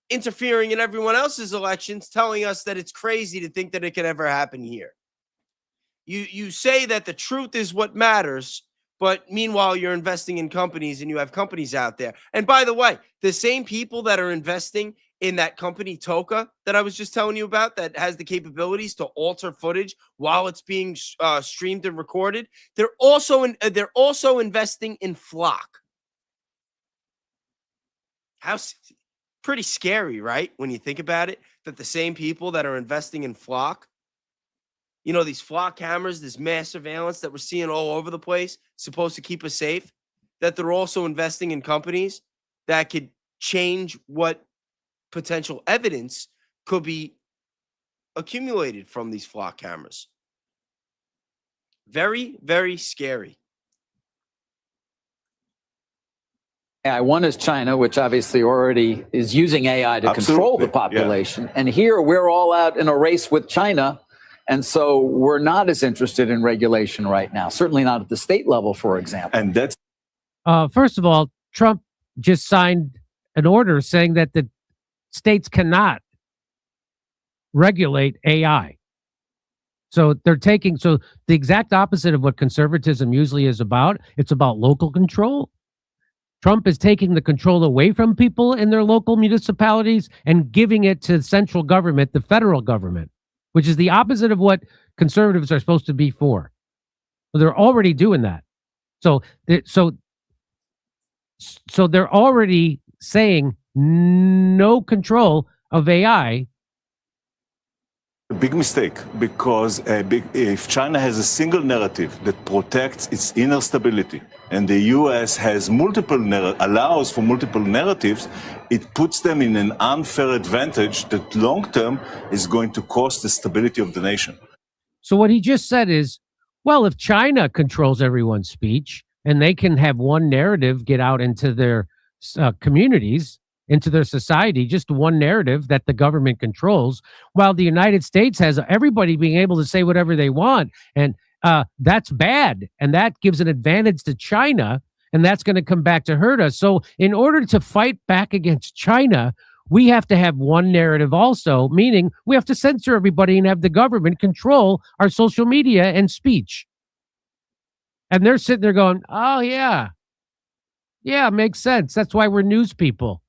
interfering in everyone else's elections, telling us that it's crazy to think that it could ever happen here. You say that the truth is what matters, but meanwhile, you're investing in companies and you have companies out there. And by the way, the same people that are investing in that company Toka that I was just telling you about that has the capabilities to alter footage while it's being streamed and recorded, they're also investing in Flock. Pretty scary, right? When you think about it, that the same people that are investing in Flock, you know, these Flock cameras, this mass surveillance that we're seeing all over the place, supposed to keep us safe, that they're also investing in companies that could change what potential evidence could be accumulated from these Flock cameras. Very, very scary. AI. One is China, which obviously already is using AI to control the population. Yeah. And here we're all out in a race with China. And so we're not as interested in regulation right now, certainly not at the state level, for example. And that's first of all, Trump just signed an order saying that the states cannot regulate AI. So they're taking the exact opposite of what conservatism usually is about. It's about local control. Trump is taking the control away from people in their local municipalities and giving it to central government, the federal government, which is the opposite of what conservatives are supposed to be for. So they're already doing that. So they're already saying no control of AI. a big mistake, because if China has a single narrative that protects its inner stability, and the U.S. has allows for multiple narratives, it puts them in an unfair advantage that long-term is going to cost the stability of the nation. So what he just said is, well, if China controls everyone's speech and they can have one narrative get out into their communities, into their society, just one narrative that the government controls, while the United States has everybody being able to say whatever they want. And that's bad. And that gives an advantage to China. And that's going to come back to hurt us. So in order to fight back against China, we have to have one narrative also, meaning we have to censor everybody and have the government control our social media and speech. And they're sitting there going, oh, yeah, makes sense. That's why we're news people.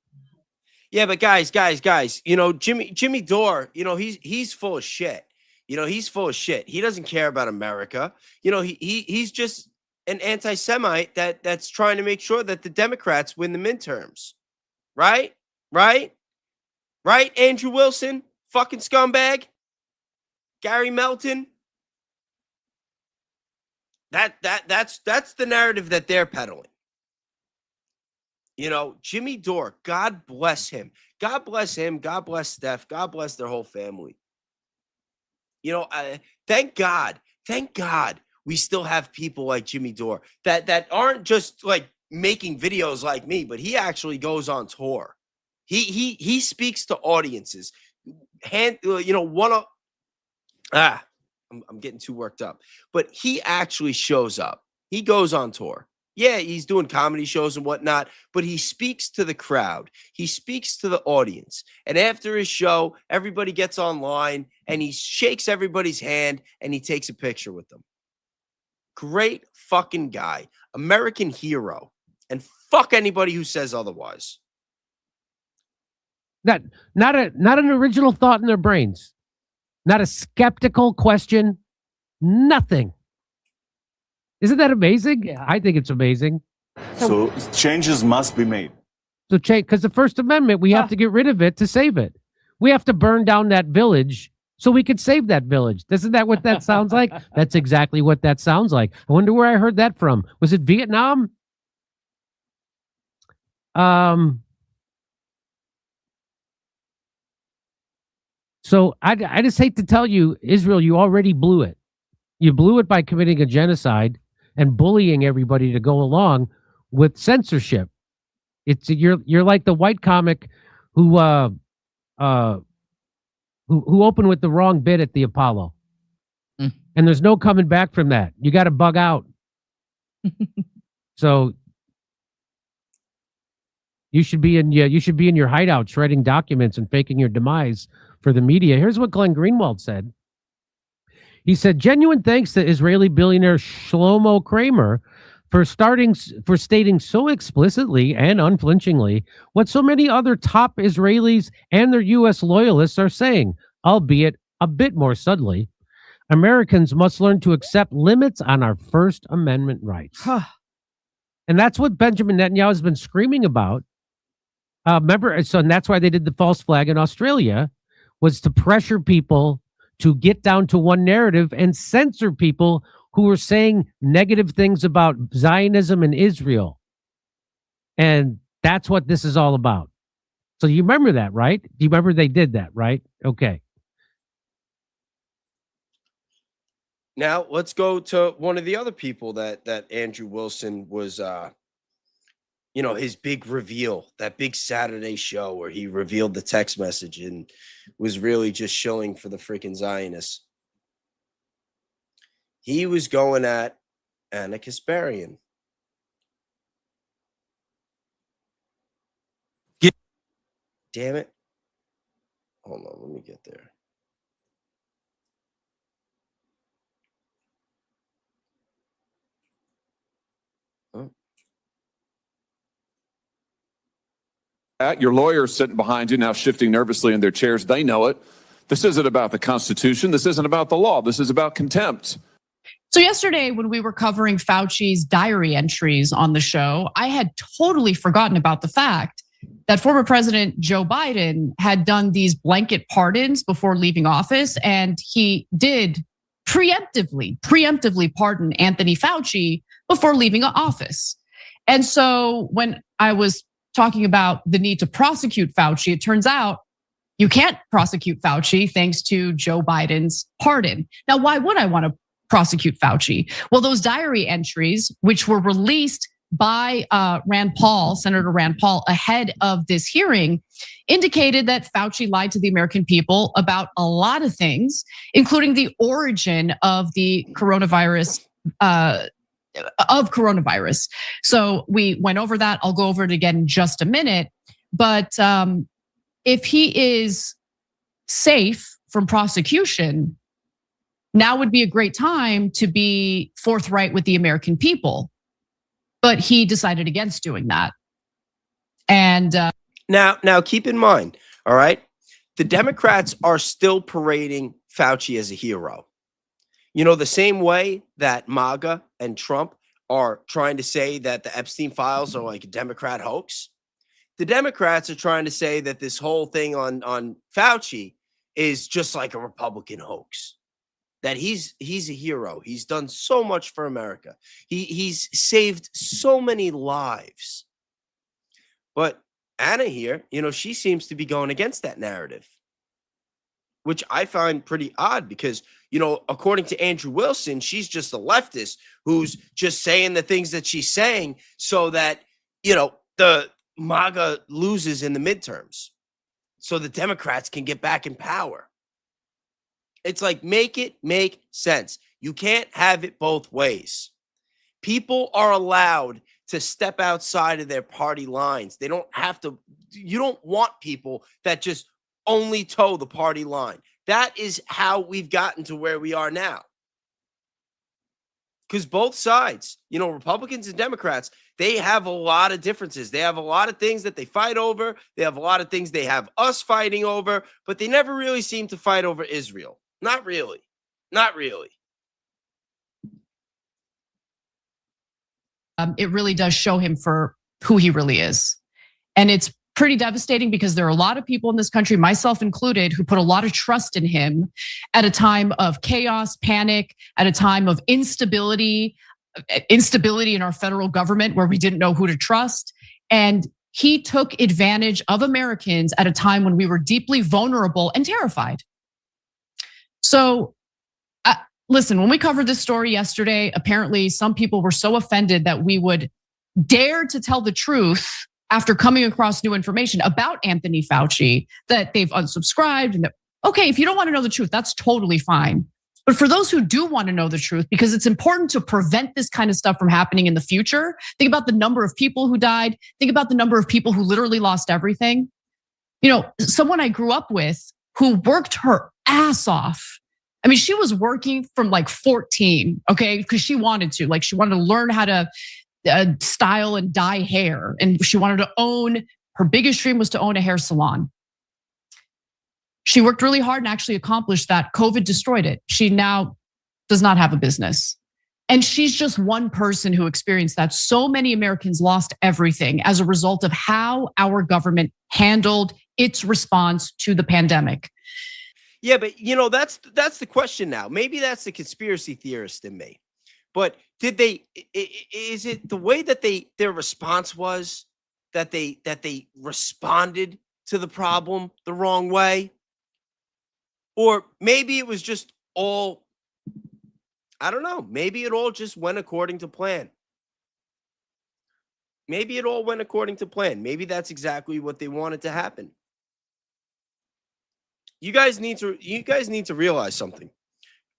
Yeah, but guys, you know, Jimmy Dore, you know, he's full of shit. You know, he's full of shit. He doesn't care about America. You know, he's just an anti-Semite that's trying to make sure that the Democrats win the midterms. Right? Right, Andrew Wilson, fucking scumbag. Gary Melton. That's the narrative that they're peddling. You know, Jimmy Dore, God bless him. God bless him. God bless Steph. God bless their whole family. You know, thank God we still have people like Jimmy Dore that aren't just like making videos like me, but he actually goes on tour. He speaks to audiences. I'm getting too worked up. But he actually shows up. He goes on tour. Yeah, he's doing comedy shows and whatnot, but he speaks to the crowd. He speaks to the audience. And after his show, everybody gets online and he shakes everybody's hand and he takes a picture with them. Great fucking guy. American hero. And fuck anybody who says otherwise. Not an original thought in their brains. Not a skeptical question. Nothing. Isn't that amazing? Yeah, I think it's amazing. So changes must be made. So change, because the First Amendment, we have to get rid of it to save it. We have to burn down that village so we could save that village. Isn't that what that sounds like? That's exactly what that sounds like. I wonder where I heard that from. Was it Vietnam? So I just hate to tell you, Israel, you already blew it. You blew it by committing a genocide and bullying everybody to go along with censorship. You're like the white comic who opened with the wrong bit at the Apollo. And there's no coming back from that. You got to bug out. So you should be in your hideout shredding documents and faking your demise for the media. Here's what Glenn Greenwald said. He said, genuine thanks to Israeli billionaire Shlomo Kramer for stating so explicitly and unflinchingly what so many other top Israelis and their U.S. loyalists are saying, albeit a bit more subtly. Americans must learn to accept limits on our First Amendment rights. And that's what Benjamin Netanyahu has been screaming about. Remember, and that's why they did the false flag in Australia, was to pressure people to get down to one narrative and censor people who were saying negative things about Zionism and Israel. And that's what this is all about. So you remember that, right? Do you remember they did that, right? Okay. Now let's go to one of the other people that Andrew Wilson was, his big reveal, that big Saturday show where he revealed the text message and was really just shilling for the freaking Zionists. He was going at Anna Kasparian. Damn it. Hold on, let me get there. Your lawyers sitting behind you now shifting nervously in their chairs. They know it. This isn't about the Constitution. This isn't about the law. This is about contempt. So yesterday when we were covering Fauci's diary entries on the show, I had totally forgotten about the fact that former President Joe Biden had done these blanket pardons before leaving office. And he did preemptively pardon Anthony Fauci before leaving office. And so when I was talking about the need to prosecute Fauci, it turns out you can't prosecute Fauci thanks to Joe Biden's pardon. Now, why would I want to prosecute Fauci? Well, those diary entries, which were released by Senator Rand Paul, ahead of this hearing, indicated that Fauci lied to the American people about a lot of things, including the origin of the coronavirus. So we went over that. I'll go over it again in just a minute. But if he is safe from prosecution, now would be a great time to be forthright with the American people. But he decided against doing that. And now keep in mind, all right, the Democrats are still parading Fauci as a hero. You know, the same way that MAGA and Trump are trying to say that the Epstein files are like a Democrat hoax. The Democrats are trying to say that this whole thing on Fauci is just like a Republican hoax. That he's a hero. He's done so much for America. He's saved so many lives. But Anna here, she seems to be going against that narrative, which I find pretty odd because, according to Andrew Wilson, she's just a leftist who's just saying the things that she's saying so that, the MAGA loses in the midterms so the Democrats can get back in power. It's like, make it make sense. You can't have it both ways. People are allowed to step outside of their party lines. They don't have to. You don't want people that just only toe the party line. That is how we've gotten to where we are now. Because both sides, Republicans and Democrats, they have a lot of differences. They have a lot of things that they fight over. They have a lot of things they have us fighting over, but they never really seem to fight over Israel. Not really. Not really. It really does show him for who he really is. And it's pretty devastating because there are a lot of people in this country, myself included, who put a lot of trust in him at a time of chaos, panic, at a time of instability in our federal government where we didn't know who to trust. And he took advantage of Americans at a time when we were deeply vulnerable and terrified. So listen, when we covered this story yesterday, apparently some people were so offended that we would dare to tell the truth after coming across new information about Anthony Fauci that they've unsubscribed. And that, okay, if you don't want to know the truth, that's totally fine. But for those who do want to know the truth, because it's important to prevent this kind of stuff from happening in the future, think about the number of people who died. Think about the number of people who literally lost everything. You know, someone I grew up with who worked her ass off. I mean, she was working from like 14, okay? Because she wanted to, like she wanted to learn how to style and dye hair. And she wanted to own, her biggest dream was to own a hair salon. She worked really hard and actually accomplished that. COVID destroyed it. She now does not have a business. And she's just one person who experienced that. So many Americans lost everything as a result of how our government handled its response to the pandemic. Yeah, but you know, that's the question now. Maybe that's the conspiracy theorist in me. But did they, is it the way that their response was that they responded to the problem the wrong way? Or maybe it was just all, I don't know, maybe it all just went according to plan. Maybe it all went according to plan. Maybe that's exactly what they wanted to happen. You guys need to realize something.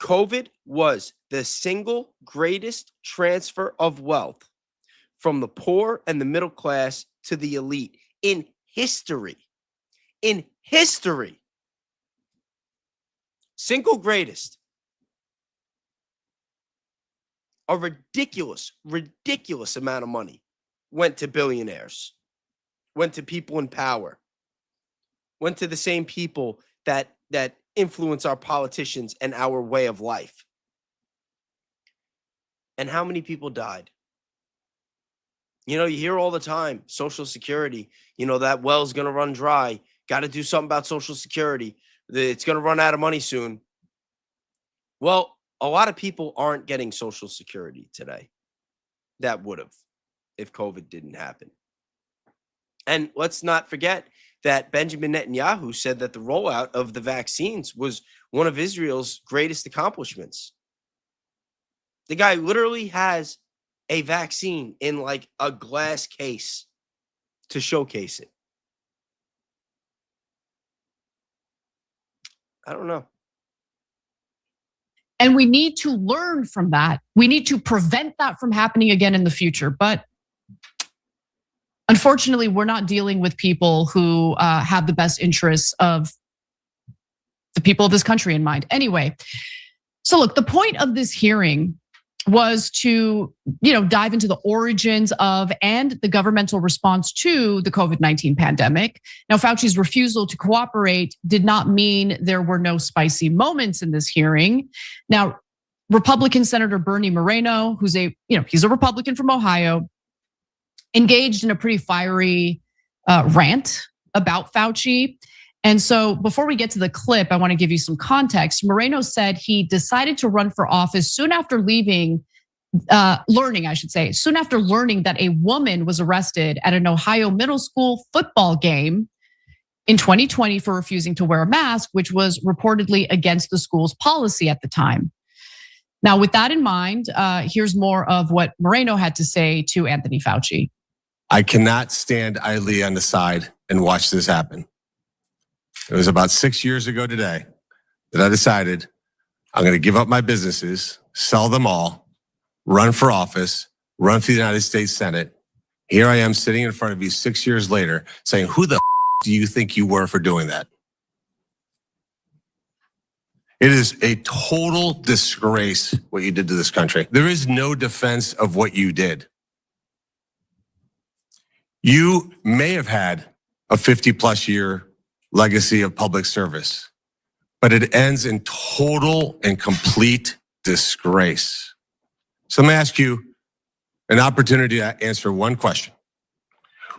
COVID was the single greatest transfer of wealth from the poor and the middle class to the elite in history. In history. Single greatest. A ridiculous amount of money went to billionaires, went to people in power, went to the same people that influence our politicians and our way of life. And how many people died? You know, you hear all the time, Social Security, you know, that well's going to run dry. Got to do something about Social Security. It's going to run out of money soon. Well, a lot of people aren't getting Social Security today. That would have if COVID didn't happen. And let's not forget that Benjamin Netanyahu said that the rollout of the vaccines was one of Israel's greatest accomplishments. The guy literally has a vaccine in like a glass case to showcase it. I don't know. And we need to learn from that. We need to prevent that from happening again in the future. But unfortunately, we're not dealing with people who have the best interests of the people of this country in mind. Anyway, so look, the point of this hearing was to, dive into the origins of and the governmental response to the COVID-19 pandemic. Now, Fauci's refusal to cooperate did not mean there were no spicy moments in this hearing. Now, Republican Senator Bernie Moreno, who's he's a Republican from Ohio, engaged in a pretty fiery rant about Fauci. And so before we get to the clip, I want to give you some context. Moreno said he decided to run for office soon after learning that a woman was arrested at an Ohio middle school football game in 2020 for refusing to wear a mask, which was reportedly against the school's policy at the time. Now, with that in mind, here's more of what Moreno had to say to Anthony Fauci. I cannot stand idly on the side and watch this happen. It was about 6 years ago today that I decided I'm going to give up my businesses, sell them all, run for office, run for the United States Senate. Here I am sitting in front of you 6 years later saying, who the do you think you were for doing that? It is a total disgrace what you did to this country. There is no defense of what you did. You may have had a 50+ year legacy of public service, but it ends in total and complete disgrace. So let me ask you an opportunity to answer one question.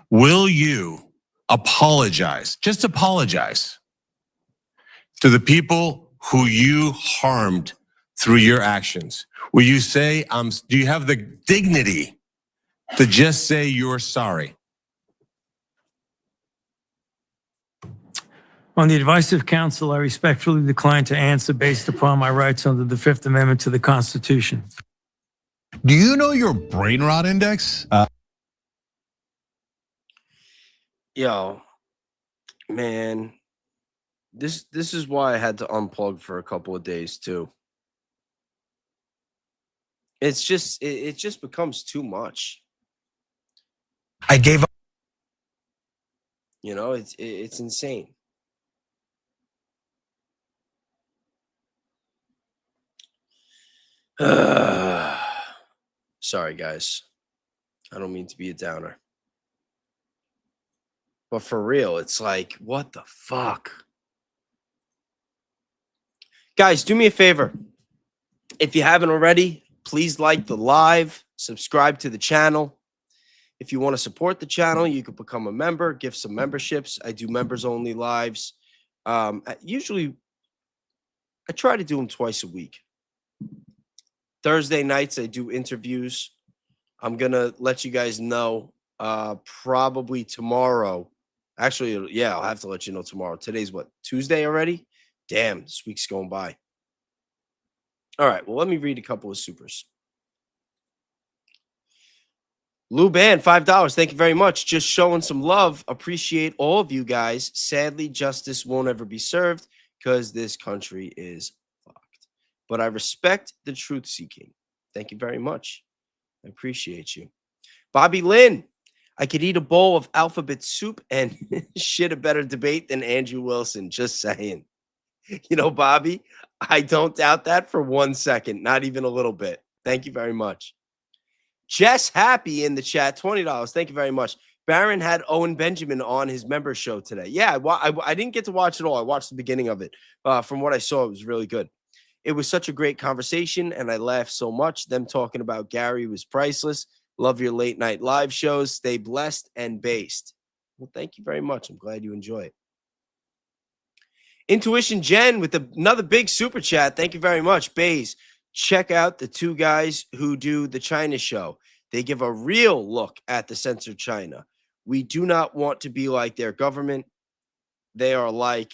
Will you apologize, just apologize, to the people who you harmed through your actions? Will you say, do you have the dignity to just say you're sorry? On the advice of counsel, I respectfully decline to answer based upon my rights under the Fifth Amendment to the Constitution. Do you know your brain rot index? Yo, man, this is why I had to unplug for a couple of days too. It's just it just becomes too much. I gave up. You know, it's insane. Sorry, guys. I don't mean to be a downer. But for real, it's like, what the fuck? Guys, do me a favor. If you haven't already, please like the live, subscribe to the channel. If you want to support the channel, you can become a member, give some memberships. I do members-only lives. Usually, I try to do them twice a week. Thursday nights, I do interviews. I'm going to let you guys know probably tomorrow. Actually, yeah, I'll have to let you know tomorrow. Today's what, Tuesday already? Damn, this week's going by. All right, well, let me read a couple of supers. Lou Band, $5. Thank you very much. Just showing some love. Appreciate all of you guys. Sadly, justice won't ever be served because this country is fucked. But I respect the truth seeking. Thank you very much. I appreciate you. Bobby Lynn, I could eat a bowl of alphabet soup and shit a better debate than Andrew Wilson. Just saying. You know, Bobby, I don't doubt that for 1 second. Not even a little bit. Thank you very much. Jess Happy in the chat, $20. Thank you very much. Barron had Owen Benjamin on his member show today. Yeah, I didn't get to watch it all. I watched the beginning of it. From what I saw, it was really good. It was such a great conversation, and I laughed so much. Them talking about Gary was priceless. Love your late night live shows. Stay blessed and based. Well, thank you very much. I'm glad you enjoy it. Intuition Jen with another big super chat. Thank you very much. Bays, check out the two guys who do the China show. They give a real look at the censored China. We do not want to be like their government. They are like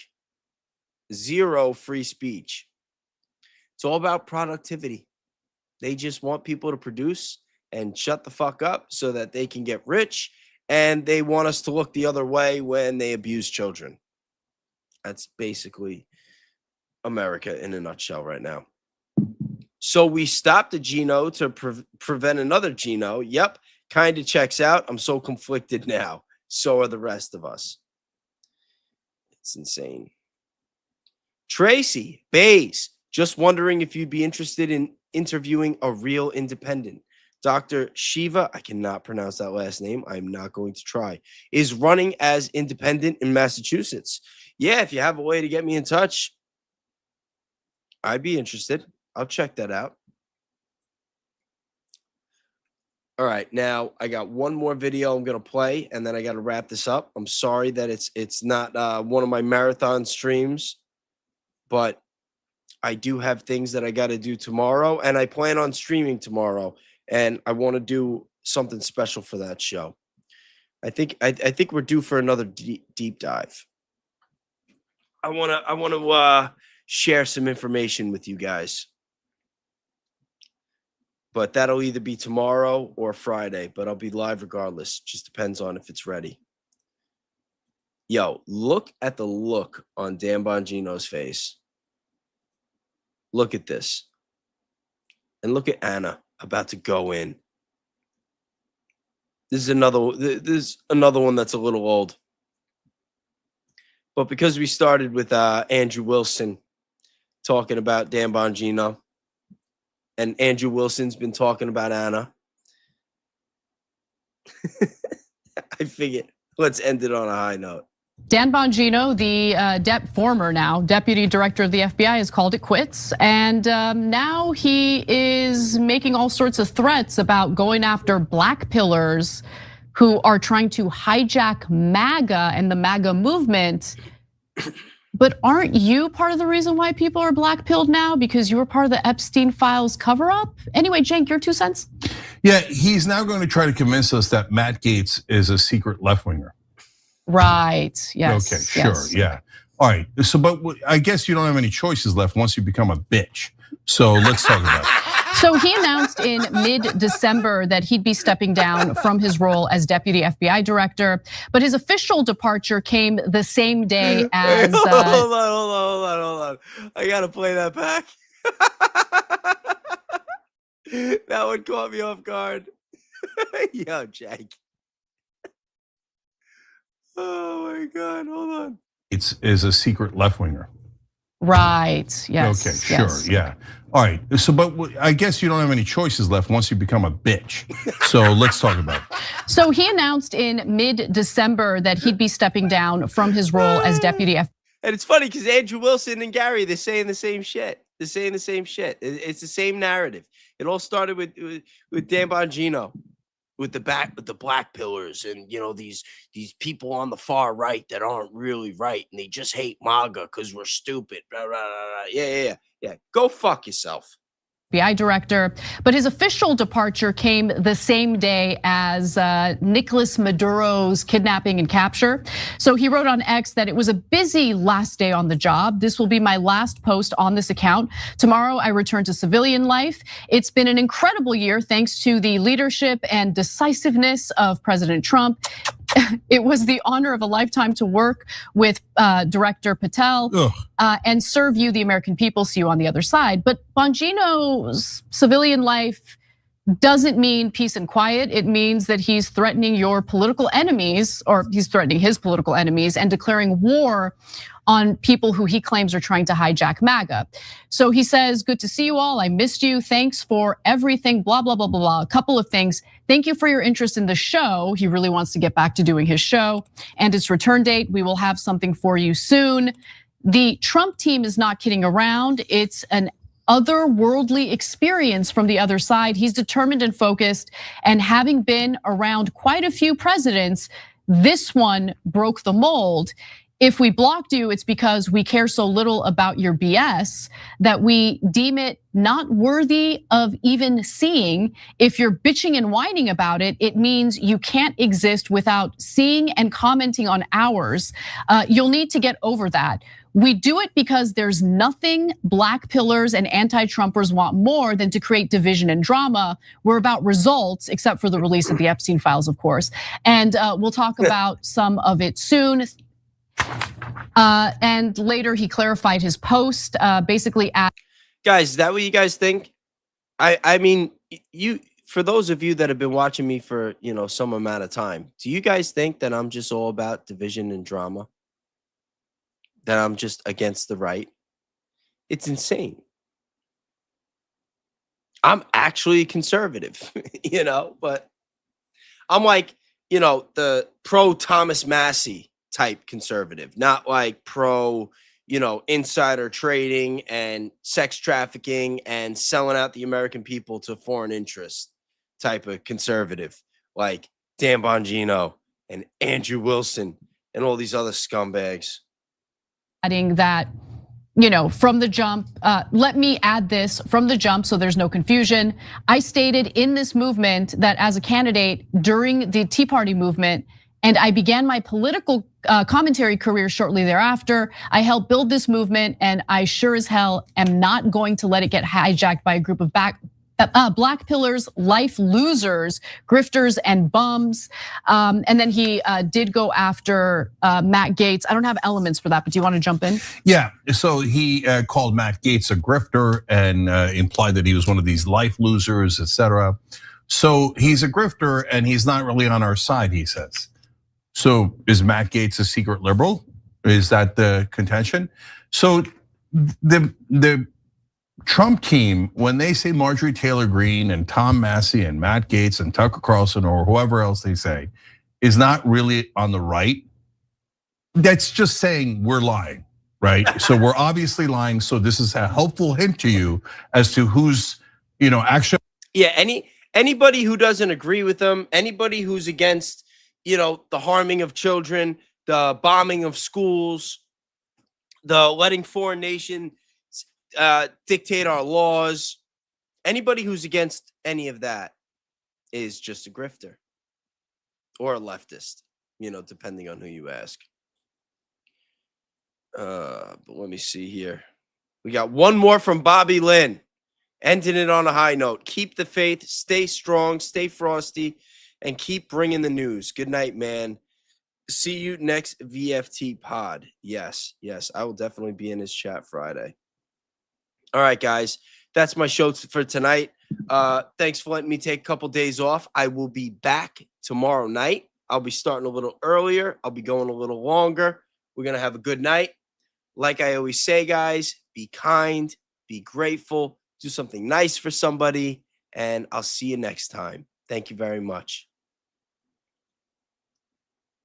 zero free speech. It's all about productivity. They just want people to produce and shut the fuck up so that they can get rich. And they want us to look the other way when they abuse children. That's basically America in a nutshell right now. So we stopped a Gino to prevent another Gino. Yep, kind of checks out. I'm so conflicted now. So are the rest of us. It's insane. Tracy Bays, just wondering if you'd be interested in interviewing a real independent. Dr. Shiva, I cannot pronounce that last name. I'm not going to try, is running as independent in Massachusetts. Yeah, if you have a way to get me in touch, I'd be interested. I'll check that out. All right, now I got one more video I'm going to play, and then I got to wrap this up. I'm sorry that it's not one of my marathon streams, but I do have things that I got to do tomorrow, and I plan on streaming tomorrow, and I want to do something special for that show. I think we're due for another deep dive. I want to share some information with you guys. But that'll either be tomorrow or Friday, but I'll be live regardless. Just depends on if it's ready. Yo, look at the look on Dan Bongino's face. Look at this. And look at Anna about to go in. This is another one that's a little old. But because we started with Andrew Wilson talking about Dan Bongino, and Andrew Wilson's been talking about Anna, I figured let's end it on a high note. Dan Bongino, the former now deputy director of the FBI, has called it quits. And now he is making all sorts of threats about going after black pillars who are trying to hijack MAGA and the MAGA movement. But aren't you part of the reason why people are black-pilled now? Because you were part of the Epstein files cover-up? Anyway, Cenk, your 2 cents? Yeah, he's now going to try to convince us that Matt Gaetz is a secret left-winger. Right, yes. Okay, sure, yes. yeah. All right. So, but I guess you don't have any choices left once you become a bitch. So let's talk about it. So he announced in mid-December that he'd be stepping down from his role as deputy FBI director, but his official departure came the same day as. Hold on. I gotta play that back. That one caught me off guard. Yo, Jake. Oh my God, hold on. Is a secret left winger. Right. Yes. Okay. Sure. Yes. Yeah. All right. So, but I guess you don't have any choices left once you become a bitch. So let's talk about it. So he announced in mid-December that he'd be stepping down from his role as deputy FBI. And it's funny because Andrew Wilson and Gary, they're saying the same shit. They're saying the same shit. It's the same narrative. It all started with Dan Bongino, with the black pillars, and these people on the far right that aren't really right, and they just hate MAGA because we're stupid. Blah, blah, blah. Yeah. Go fuck yourself. FBI director, but his official departure came the same day as Nicolas Maduro's kidnapping and capture. So he wrote on X that it was a busy last day on the job. This will be my last post on this account. Tomorrow I return to civilian life. It's been an incredible year thanks to the leadership and decisiveness of President Trump. It was the honor of a lifetime to work with Director Patel and serve you, the American people. See you on the other side. But Bongino's civilian life doesn't mean peace and quiet. It means that he's threatening your political enemies, or he's threatening his political enemies and declaring war on people who he claims are trying to hijack MAGA. So he says, good to see you all. I missed you. Thanks for everything, blah, blah, blah, blah, blah. A couple of things. Thank you for your interest in the show. He really wants to get back to doing his show and its return date. We will have something for you soon. The Trump team is not kidding around. It's an otherworldly experience from the other side. He's determined and focused, and having been around quite a few presidents, this one broke the mold. If we blocked you, it's because we care so little about your BS that we deem it not worthy of even seeing. If you're bitching and whining about it, it means you can't exist without seeing and commenting on ours. You'll need to get over that. We do it because there's nothing black pillars and anti-Trumpers want more than to create division and drama. We're about results, except for the release of the Epstein files, of course. And we'll talk about some of it soon. And later he clarified his post, basically guys, is that what you guys think? I mean, for those of you that have been watching me for some amount of time, do you guys think that I'm just all about division and drama? That I'm just against the right? It's insane. I'm actually conservative, but I'm like, the pro Thomas Massey type conservative, not like pro, insider trading and sex trafficking and selling out the American people to foreign interests type of conservative, like Dan Bongino and Andrew Wilson and all these other scumbags. Adding that, from the jump, let me add this from the jump so there's no confusion. I stated in this movement that as a candidate during the Tea Party movement, and I began my political commentary career shortly thereafter. I helped build this movement, and I sure as hell am not going to let it get hijacked by a group of black pillars, life losers, grifters, and bums. And then he did go after Matt Gaetz. I don't have elements for that, but do you want to jump in? Yeah, so he called Matt Gaetz a grifter and implied that he was one of these life losers, etc. So he's a grifter and he's not really on our side, he says. So is Matt Gaetz a secret liberal? Is that the contention? So the Trump team, when they say Marjorie Taylor Greene and Tom Massey and Matt Gaetz and Tucker Carlson or whoever else they say is not really on the right, that's just saying we're lying, right? So we're obviously lying. So this is a helpful hint to you as to who's, actually. Yeah, anybody who doesn't agree with them, anybody who's against, the harming of children, the bombing of schools, the letting foreign nations dictate our laws. Anybody who's against any of that is just a grifter or a leftist, depending on who you ask. But let me see here. We got one more from Bobby Lynn. Ending it on a high note. Keep the faith, stay strong, stay frosty, and keep bringing the news. Good night, man. See you next VFT pod. Yes, I will definitely be in his chat Friday. All right, guys. That's my show for tonight. Thanks for letting me take a couple days off. I will be back tomorrow night. I'll be starting a little earlier. I'll be going a little longer. We're going to have a good night. Like I always say, guys, be kind, be grateful, do something nice for somebody, and I'll see you next time. Thank you very much.